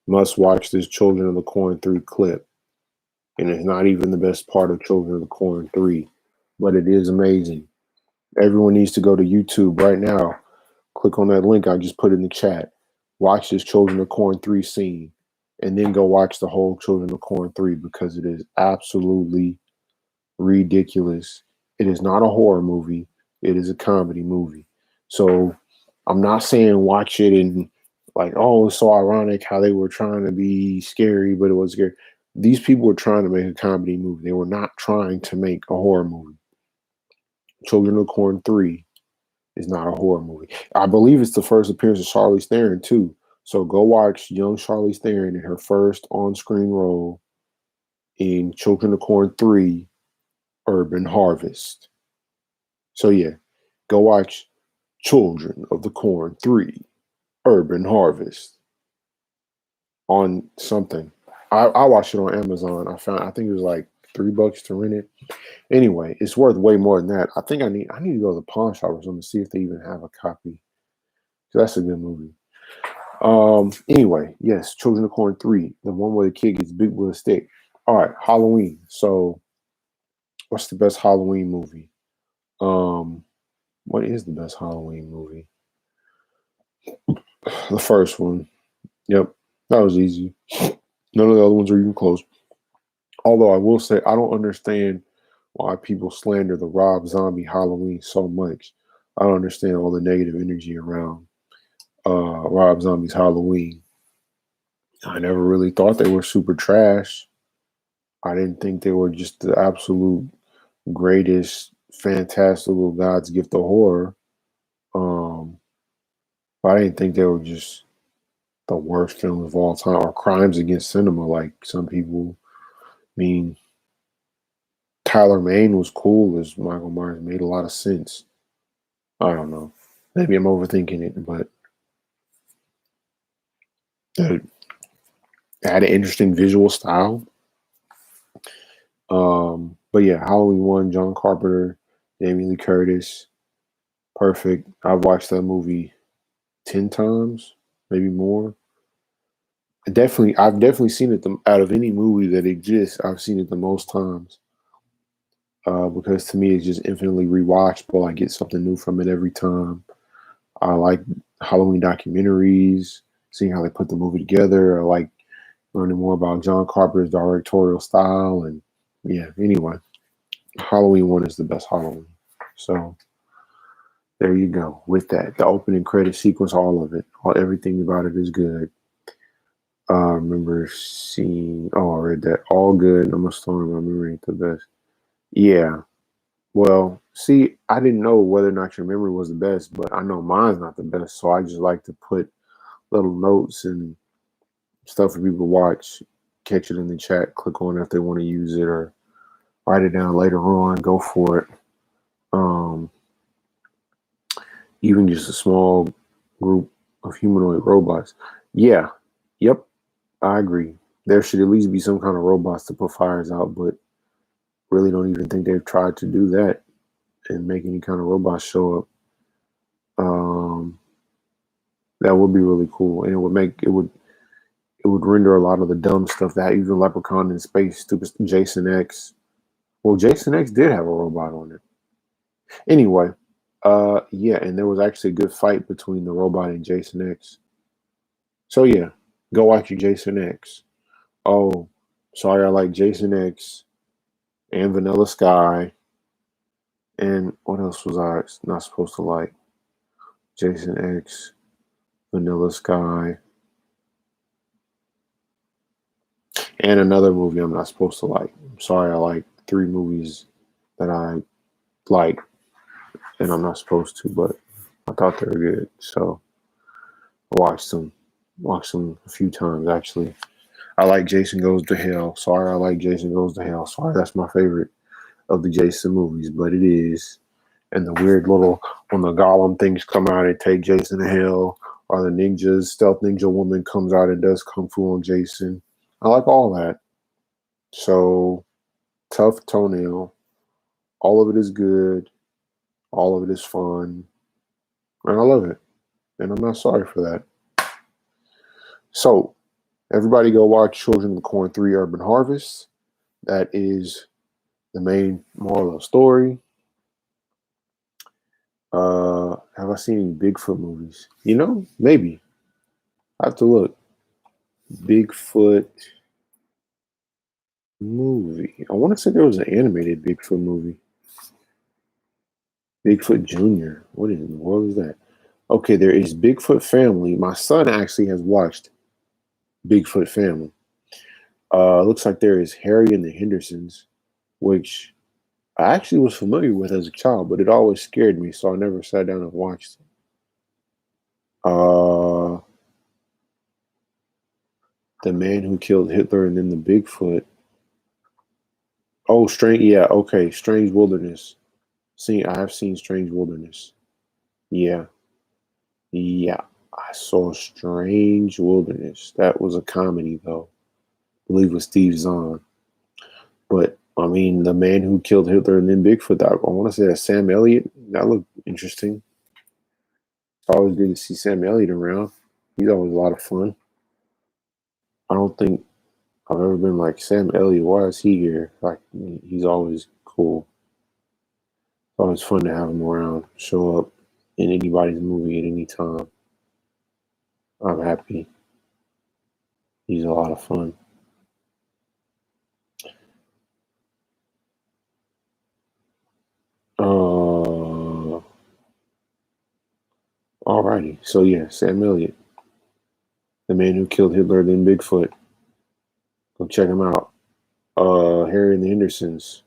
must watch this Children of the Corn 3 clip. And it's not even the best part of Children of the Corn 3, but it is amazing. Everyone needs to go to YouTube right now. Click on that link I just put in the chat. Watch this Children of Corn 3 scene. And then go watch the whole Children of Corn 3 because it is absolutely ridiculous. It is not a horror movie. It is a comedy movie. So I'm not saying watch it and like, oh, it's so ironic how they were trying to be scary, but it was scary. These people were trying to make a comedy movie. They were not trying to make a horror movie. Children of Corn 3 is not a horror movie. I believe it's the first appearance of Charlize Theron too. So go watch young Charlize Theron in her first on-screen role in Children of Corn 3 Urban Harvest. So yeah, go watch Children of the Corn 3 Urban Harvest on something. I watched it on Amazon. I think it was like $3 to rent it. Anyway, it's worth way more than that. I think I need to go to the pawn shop or something to see if they even have a copy. So that's a good movie. Anyway, yes, Children of Corn 3, the one where the kid gets beat with a stick. All right, Halloween. So what's the best Halloween movie? What is the best Halloween movie? The first one. Yep, that was easy. None of the other ones are even close. Although I will say, I don't understand why people slander the Rob Zombie Halloween so much. I don't understand all the negative energy around Rob Zombie's Halloween. I never really thought they were super trash. I didn't think they were just the absolute greatest, fantastical God's gift of horror. But I didn't think they were just the worst films of all time or crimes against cinema, like some people. I mean, Tyler Mane was cool as Michael Myers, made a lot of sense. I don't know. Maybe I'm overthinking it, but it had an interesting visual style. But yeah, Halloween 1, John Carpenter, Jamie Lee Curtis, perfect. I've watched that movie 10 times, maybe more. I've definitely seen it out of any movie that exists. I've seen it the most times because to me it's just infinitely rewatchable. I get something new from it every time. I like Halloween documentaries, seeing how they put the movie together. I like learning more about John Carpenter's directorial style. And yeah, anyway, Halloween 1 is the best Halloween. So there you go. With that, the opening credit sequence, all of it, everything about it is good. I remember seeing, I read that. All good. I'm a storm. My memory ain't the best. Yeah. Well, see, I didn't know whether or not your memory was the best, but I know mine's not the best. So I just like to put little notes and stuff for people to watch, catch it in the chat, click on it if they want to use it, or write it down later on. Go for it. Even just a small group of humanoid robots. Yeah. Yep. I agree. There should at least be some kind of robots to put fires out, but really don't even think they've tried to do that and make any kind of robots show up. That would be really cool, and it would render a lot of the dumb stuff that even Leprechaun in Space, stupid Jason X. Well, Jason X did have a robot on it. Anyway, yeah, and there was actually a good fight between the robot and Jason X. So yeah, go watch your Jason X. Oh, sorry, I like Jason X and Vanilla Sky. And what else was I not supposed to like? Jason X, Vanilla Sky, and another movie I'm not supposed to like. I'm sorry, I like 3 movies that I like, and I'm not supposed to, but I thought they were good. So I watched them a few times actually. I like Jason Goes to Hell. Sorry, I like Jason Goes to Hell. Sorry, that's my favorite of the Jason movies, but it is. And the weird little when the golem things come out and take Jason to hell, or the stealth ninja woman comes out and does kung fu on Jason. I like all that. So tough toenail. All of it is good. All of it is fun. And I love it. And I'm not sorry for that. So everybody go watch Children of the Corn 3 Urban Harvest. That is the main moral of the story. Have I seen any Bigfoot movies? Maybe. I have to look. Bigfoot movie. I want to say there was an animated Bigfoot movie. Bigfoot Jr. What in the world is that? Okay, there is Bigfoot Family. My son actually has watched Bigfoot Family. Looks like there is Harry and the Hendersons, which I actually was familiar with as a child, but it always scared me, so I never sat down and watched it. The Man Who Killed Hitler and then the Bigfoot. Oh, Strange. Yeah, okay. Strange Wilderness. I have seen Strange Wilderness. Yeah. Yeah. I saw Strange Wilderness. That was a comedy, though. I believe it was Steve Zahn. But, I mean, The Man Who Killed Hitler and then Bigfoot, I want to say that's Sam Elliott. That looked interesting. It's always good to see Sam Elliott around. He's always a lot of fun. I don't think I've ever been like, Sam Elliott, why is he here? Like, he's always cool. It's always fun to have him around, show up in anybody's movie at any time. I'm happy. He's a lot of fun. Alrighty. So yeah, Sam Elliott, The Man Who Killed Hitler, then Bigfoot. Go check him out. Harry and the Hendersons.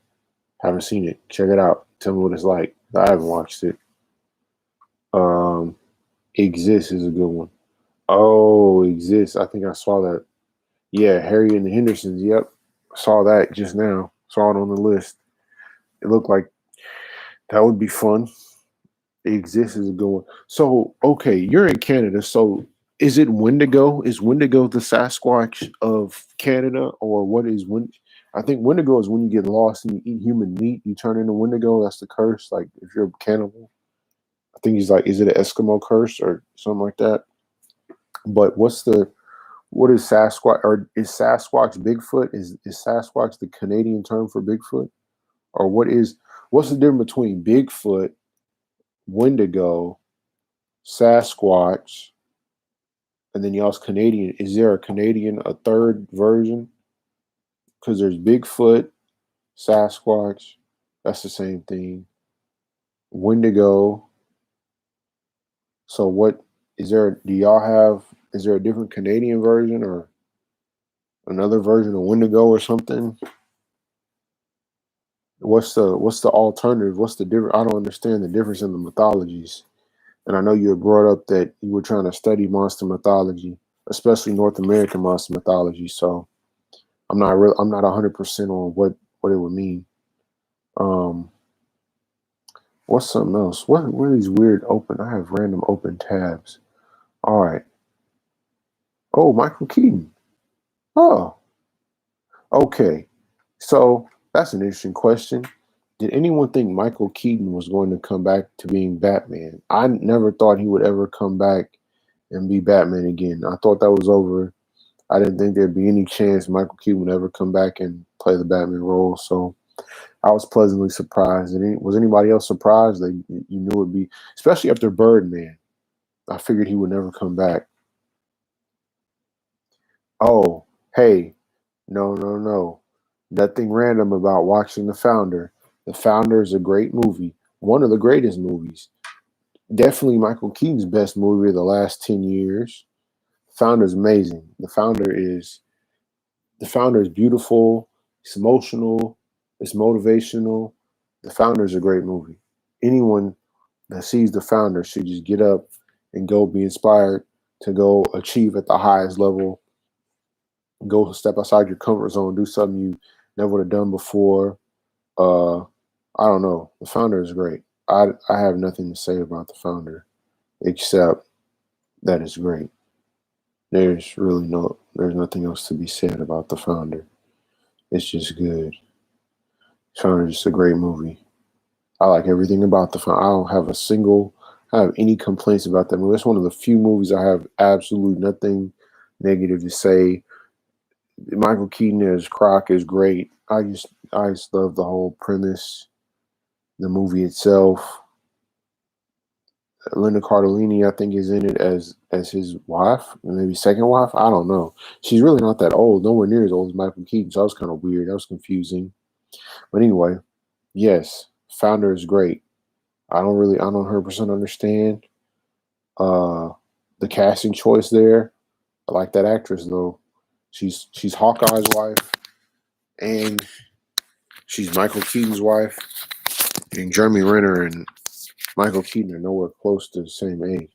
Haven't seen it. Check it out. Tell me what it's like. I haven't watched it. Exists is a good one. Oh, Exists. I think I saw that. Yeah, Harry and the Hendersons. Yep. Saw that just now. Saw it on the list. It looked like that would be fun. Exists is a good one. So, okay, you're in Canada. So, is it Wendigo? Is Wendigo the Sasquatch of Canada, or what is Wend? I think Wendigo is when you get lost and you eat human meat. You turn into Wendigo. That's the curse. Like if you're a cannibal, I think he's like, is it an Eskimo curse or something like that? But what is Sasquatch, or is Sasquatch Bigfoot? Is Sasquatch the Canadian term for Bigfoot, or what's the difference between Bigfoot, Wendigo, Sasquatch, and then y'all's Canadian? Is there a Canadian, a third version? Because there's Bigfoot, Sasquatch, that's the same thing. Wendigo. So what is there? Do y'all have? Is there a different Canadian version or another version of Wendigo or something? What's the alternative? What's the difference? I don't understand the difference in the mythologies. And I know you had brought up that you were trying to study monster mythology, especially North American monster mythology. So I'm not 100% on what it would mean. Um, what's something else? What are these weird open? I have random open tabs. All right. Oh, Michael Keaton. Oh, okay. So that's an interesting question. Did anyone think Michael Keaton was going to come back to being Batman? I never thought he would ever come back and be Batman again. I thought that was over. I didn't think there'd be any chance Michael Keaton would ever come back and play the Batman role. So I was pleasantly surprised. Was anybody else surprised that you knew it'd be, especially after Birdman? I figured he would never come back. Oh, hey, no, no, no. Nothing random about watching The Founder. The Founder is a great movie, one of the greatest movies. Definitely Michael Keaton's best movie of the last 10 years. Founder is amazing. The Founder is beautiful. It's emotional. It's motivational. The Founder is a great movie. Anyone that sees The Founder should just get up and go be inspired to go achieve at the highest level. Go step outside your comfort zone. Do something you never would have done before. Uh, I don't know. The Founder is great. I have nothing to say about The Founder except that it's great. There's nothing else to be said about The Founder. It's just good. Founder is just a great movie. I like everything about The Founder. I don't have any complaints about that movie. It's one of the few movies I have absolutely nothing negative to say. Michael Keaton as Croc is great. I just love the whole premise, the movie itself. Linda Cardellini, I think, is in it as his wife, maybe second wife. I don't know. She's really not that old, nowhere near as old as Michael Keaton. So that was kind of weird. That was confusing. But anyway, yes, Founder is great. I don't 100% understand the casting choice there. I like that actress though. She's Hawkeye's wife, and she's Michael Keaton's wife. And Jeremy Renner and Michael Keaton are nowhere close to the same age.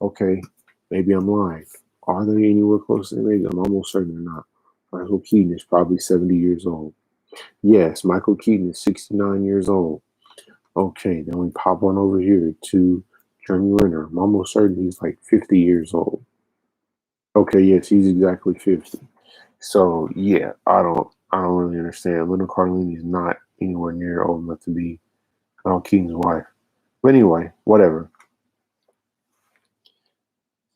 Okay, maybe I'm lying. Are they anywhere close to the same age? I'm almost certain they're not. Michael Keaton is probably 70 years old. Yes, Michael Keaton is 69 years old. Okay, then we pop on over here to Jeremy Renner. I'm almost certain he's like 50 years old. Okay, yes, he's exactly 50. So yeah, I don't really understand. Linda Cardellini is not anywhere near old enough to be Michael Keaton's wife. But anyway, whatever.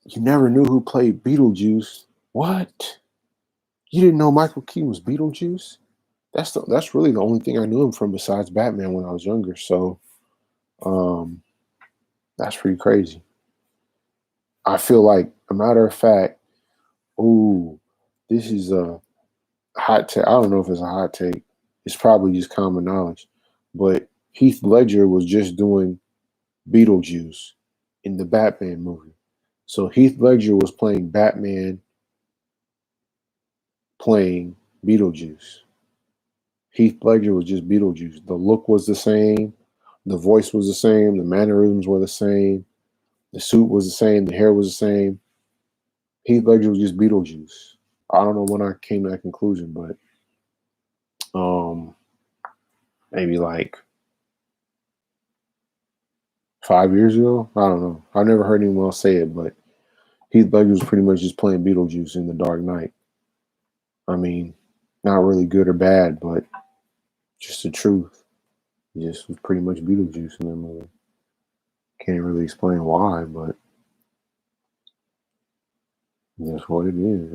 You never knew who played Beetlejuice. What? You didn't know Michael Keaton was Beetlejuice? That's really the only thing I knew him from besides Batman when I was younger. So um that's pretty crazy. I feel like, a matter of fact, ooh, this is a hot take. I don't know if it's a hot take. It's probably just common knowledge. But Heath Ledger was just doing Beetlejuice in the Batman movie. So Heath Ledger was playing Batman, playing Beetlejuice. Heath Ledger was just Beetlejuice. The look was the same, the voice was the same, the mannerisms were the same, The suit was the same. The hair was the same. Heath Ledger was just Beetlejuice. I don't know when I came to that conclusion, but maybe like 5 years ago. I don't know. I never heard anyone else say it, but Heath Ledger was pretty much just playing Beetlejuice in The Dark Knight. I mean, not really good or bad, but just the truth. He just was pretty much Beetlejuice in that movie. Can't really explain why, but that's what it is.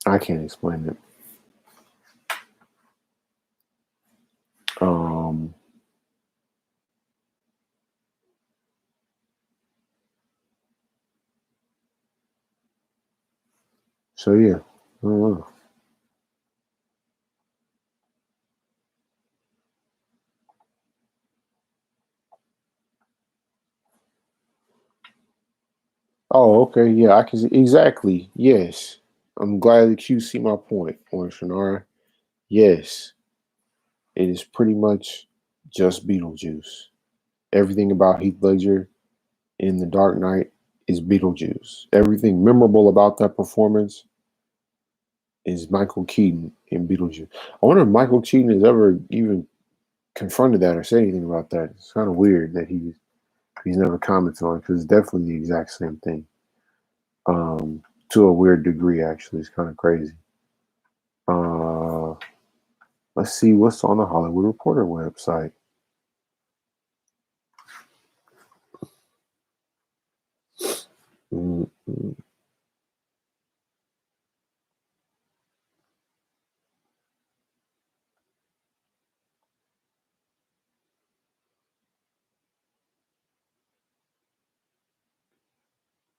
I can't explain it. Um, so yeah, I don't know. Oh, okay, yeah, I can see exactly. Yes, I'm glad that you see my point, Orange Shannara. Yes, it is pretty much just Beetlejuice. Everything about Heath Ledger in The Dark Knight is Beetlejuice. Everything memorable about that performance is Michael Keaton in Beetlejuice. I wonder if Michael Keaton has ever even confronted that or said anything about that. It's kind of weird that he's never commented on it because it's definitely the exact same thing. To a weird degree, actually, it's kind of crazy. Uh, let's see what's on the Hollywood Reporter website. Mm-hmm.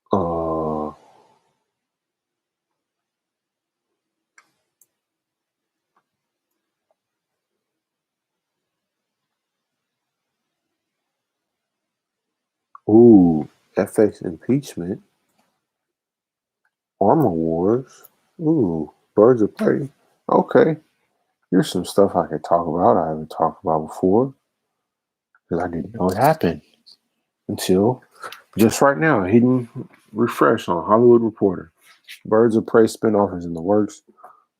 Uh, ooh, FX impeachment, Armor Wars. Ooh, Birds of Prey. Okay, here's some stuff I could talk about. I haven't talked about before because I didn't know it happened until just right now. A hidden refresh on Hollywood Reporter. Birds of Prey spinoff is in the works.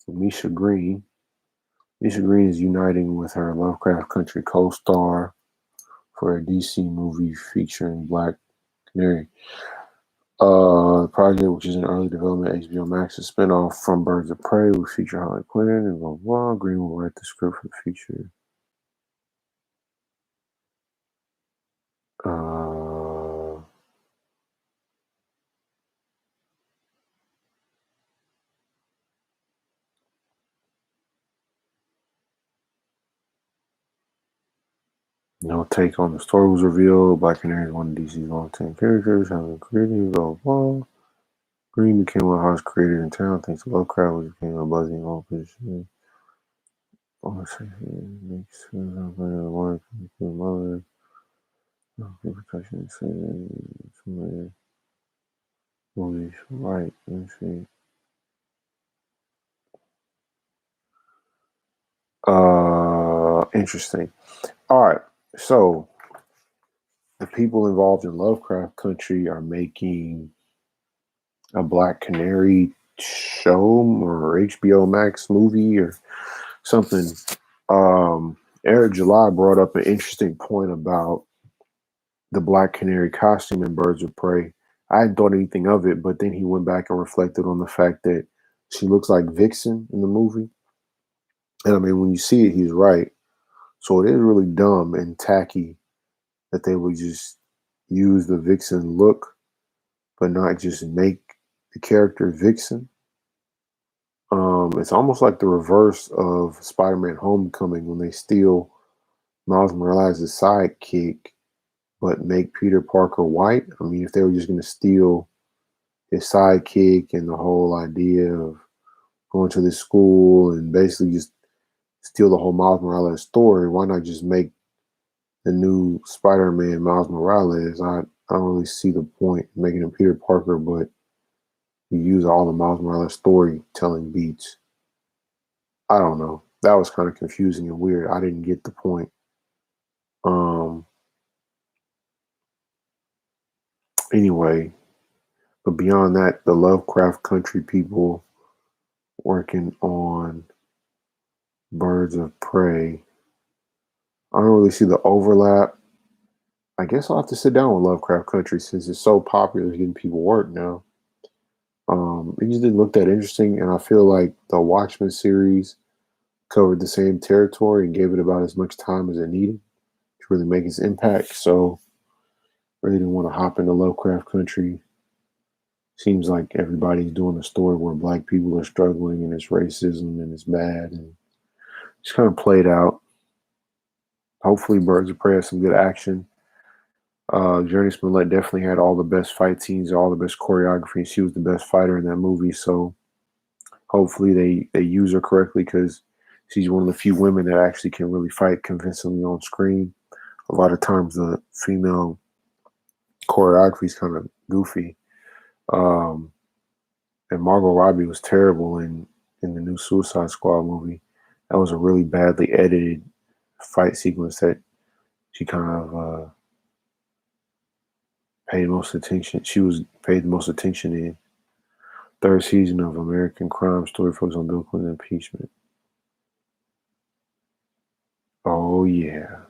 Misha Green. Misha Green is uniting with her Lovecraft Country co-star for a DC movie featuring Black Canary. The project, which is in early development, HBO Max, is a spinoff from Birds of Prey, will feature Harley Quinn and blah, blah. Green will write the script for the feature. No take on the story was revealed. Black Canary is one of DC's long-term characters, having created blah, blah. Green became one of the hottest creators in town thanks to Lovecraft, which became a buzzing old position. Makes one mother. Protection somebody movies. Right. Let's see. Interesting. All right. So the people involved in Lovecraft Country are making a Black Canary show or HBO Max movie or something. Eric July brought up an interesting point about the Black Canary costume in Birds of Prey. I hadn't thought anything of it, but then he went back and reflected on the fact that she looks like Vixen in the movie. And I mean, when you see it, he's right. So it is really dumb and tacky that they would just use the Vixen look, but not just make the character Vixen. It's almost like the reverse of Spider-Man Homecoming when they steal Miles Morales' sidekick, but make Peter Parker white. I mean, if they were just going to steal his sidekick and the whole idea of going to this school and basically just steal the whole Miles Morales story, why not just make the new Spider-Man Miles Morales? I don't really see the point in making him Peter Parker, but you use all the Miles Morales storytelling beats. I don't know. That was kind of confusing and weird. I didn't get the point. Um, Anyway, but beyond that, the Lovecraft Country people working on Birds of Prey. I don't really see the overlap. I guess I'll have to sit down with Lovecraft Country since it's so popular, it's getting people work now. It just didn't look that interesting, and I feel like the Watchmen series covered the same territory and gave it about as much time as it needed to really make its impact. So, really didn't want to hop into Lovecraft Country. Seems like everybody's doing a story where black people are struggling and it's racism and it's bad and it's kind of played out. Hopefully, Birds of Prey has some good action. Journey Smollett definitely had all the best fight scenes, all the best choreography. She was the best fighter in that movie. So hopefully they use her correctly because she's one of the few women that actually can really fight convincingly on screen. A lot of times the female choreography is kind of goofy. And Margot Robbie was terrible in the new Suicide Squad movie. That was a really badly edited fight sequence that she kind of paid most attention. She was paid the most attention in. Third season of American Crime Story focused on Bill Clinton impeachment. Oh yeah.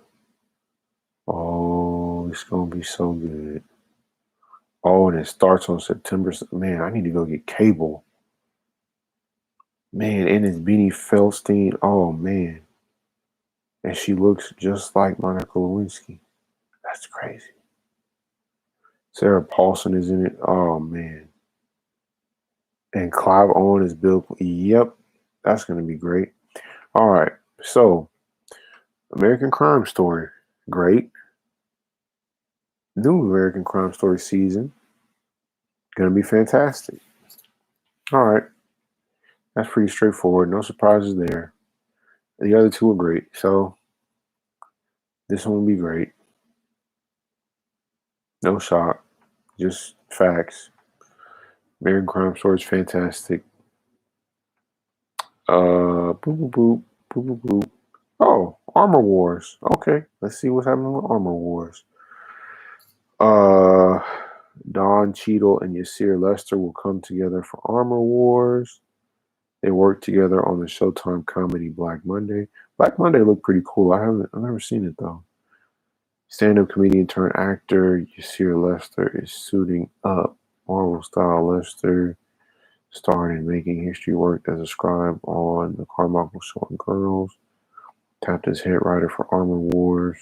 Oh, it's gonna be so good. Oh, and it starts on September. Man, I need to go get cable. Man, and it's Beanie Feldstein. Oh man, and she looks just like Monica Lewinsky. That's crazy. Sarah Paulson is in it. Oh man. And Clive Owen is Bill. Yep, that's gonna be great. All right, so American Crime Story, great. New American Crime Story season, gonna be fantastic. All right, that's pretty straightforward. No surprises there. The other two are great, so this one will be great. No shock, just facts. American Crime Story is fantastic. Boop boop boop boop boop boop. Oh, Armor Wars. Okay, let's see what's happening with Armor Wars. Don Cheadle and Yasir Lester will come together for Armor Wars. They work together on the Showtime comedy Black Monday. Black Monday looked pretty cool. I've never seen it though. Stand-up comedian turned actor Yasir Lester is suiting up. Marvel style Lester starred in Making History, worked as a scribe on The Carmichael Show and Girls. Tapped as head writer for Armor Wars.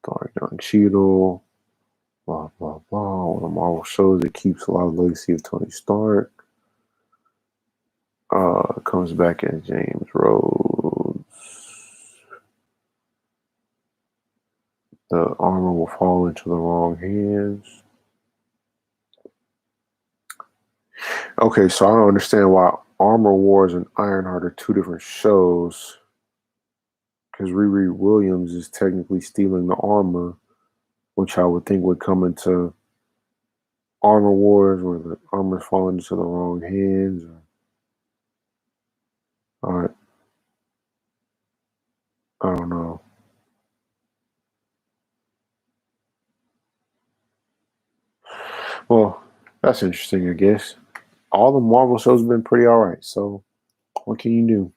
Starring Don Cheadle. Blah, blah, blah. One of Marvel shows that keeps a lot of legacy of Tony Stark. Comes back as James Rhodes. The armor will fall into the wrong hands. Okay, so I don't understand why Armor Wars and Ironheart are two different shows. Because Riri Williams is technically stealing the armor, which I would think would come into Armor Wars, where the armor's falling into the wrong hands. All right. I don't know. Well, that's interesting, I guess. All the Marvel shows have been pretty alright, so what can you do?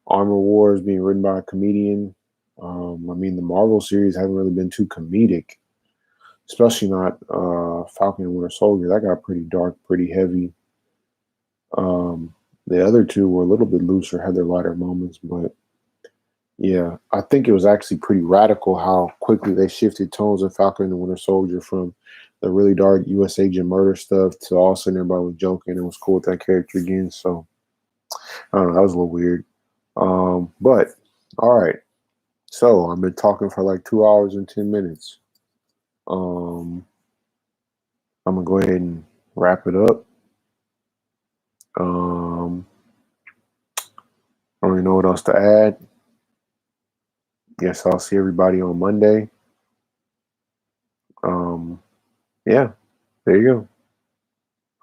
Armor Wars being written by a comedian. I mean, the Marvel series haven't really been too comedic, especially not Falcon and Winter Soldier. That got pretty dark, pretty heavy. The other two were a little bit looser, had their lighter moments, but yeah, I think it was actually pretty radical how quickly they shifted tones in Falcon and the Winter Soldier from the really dark U.S. agent murder stuff to all of a sudden everybody was joking and was cool with that character again. So I don't know, that was a little weird. But all right. So I've been talking for like 2 hours and 10 minutes. I'm gonna go ahead and wrap it up. I don't really know what else to add. Guess I'll see everybody on Monday. Yeah, there you go.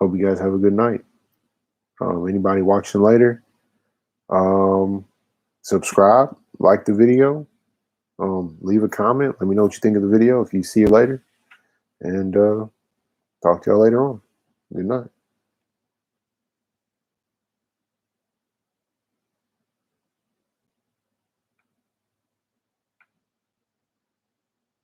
Hope you guys have a good night. Anybody watching later, subscribe, like the video, leave a comment. Let me know what you think of the video if you see it later. And talk to y'all later on. Good night.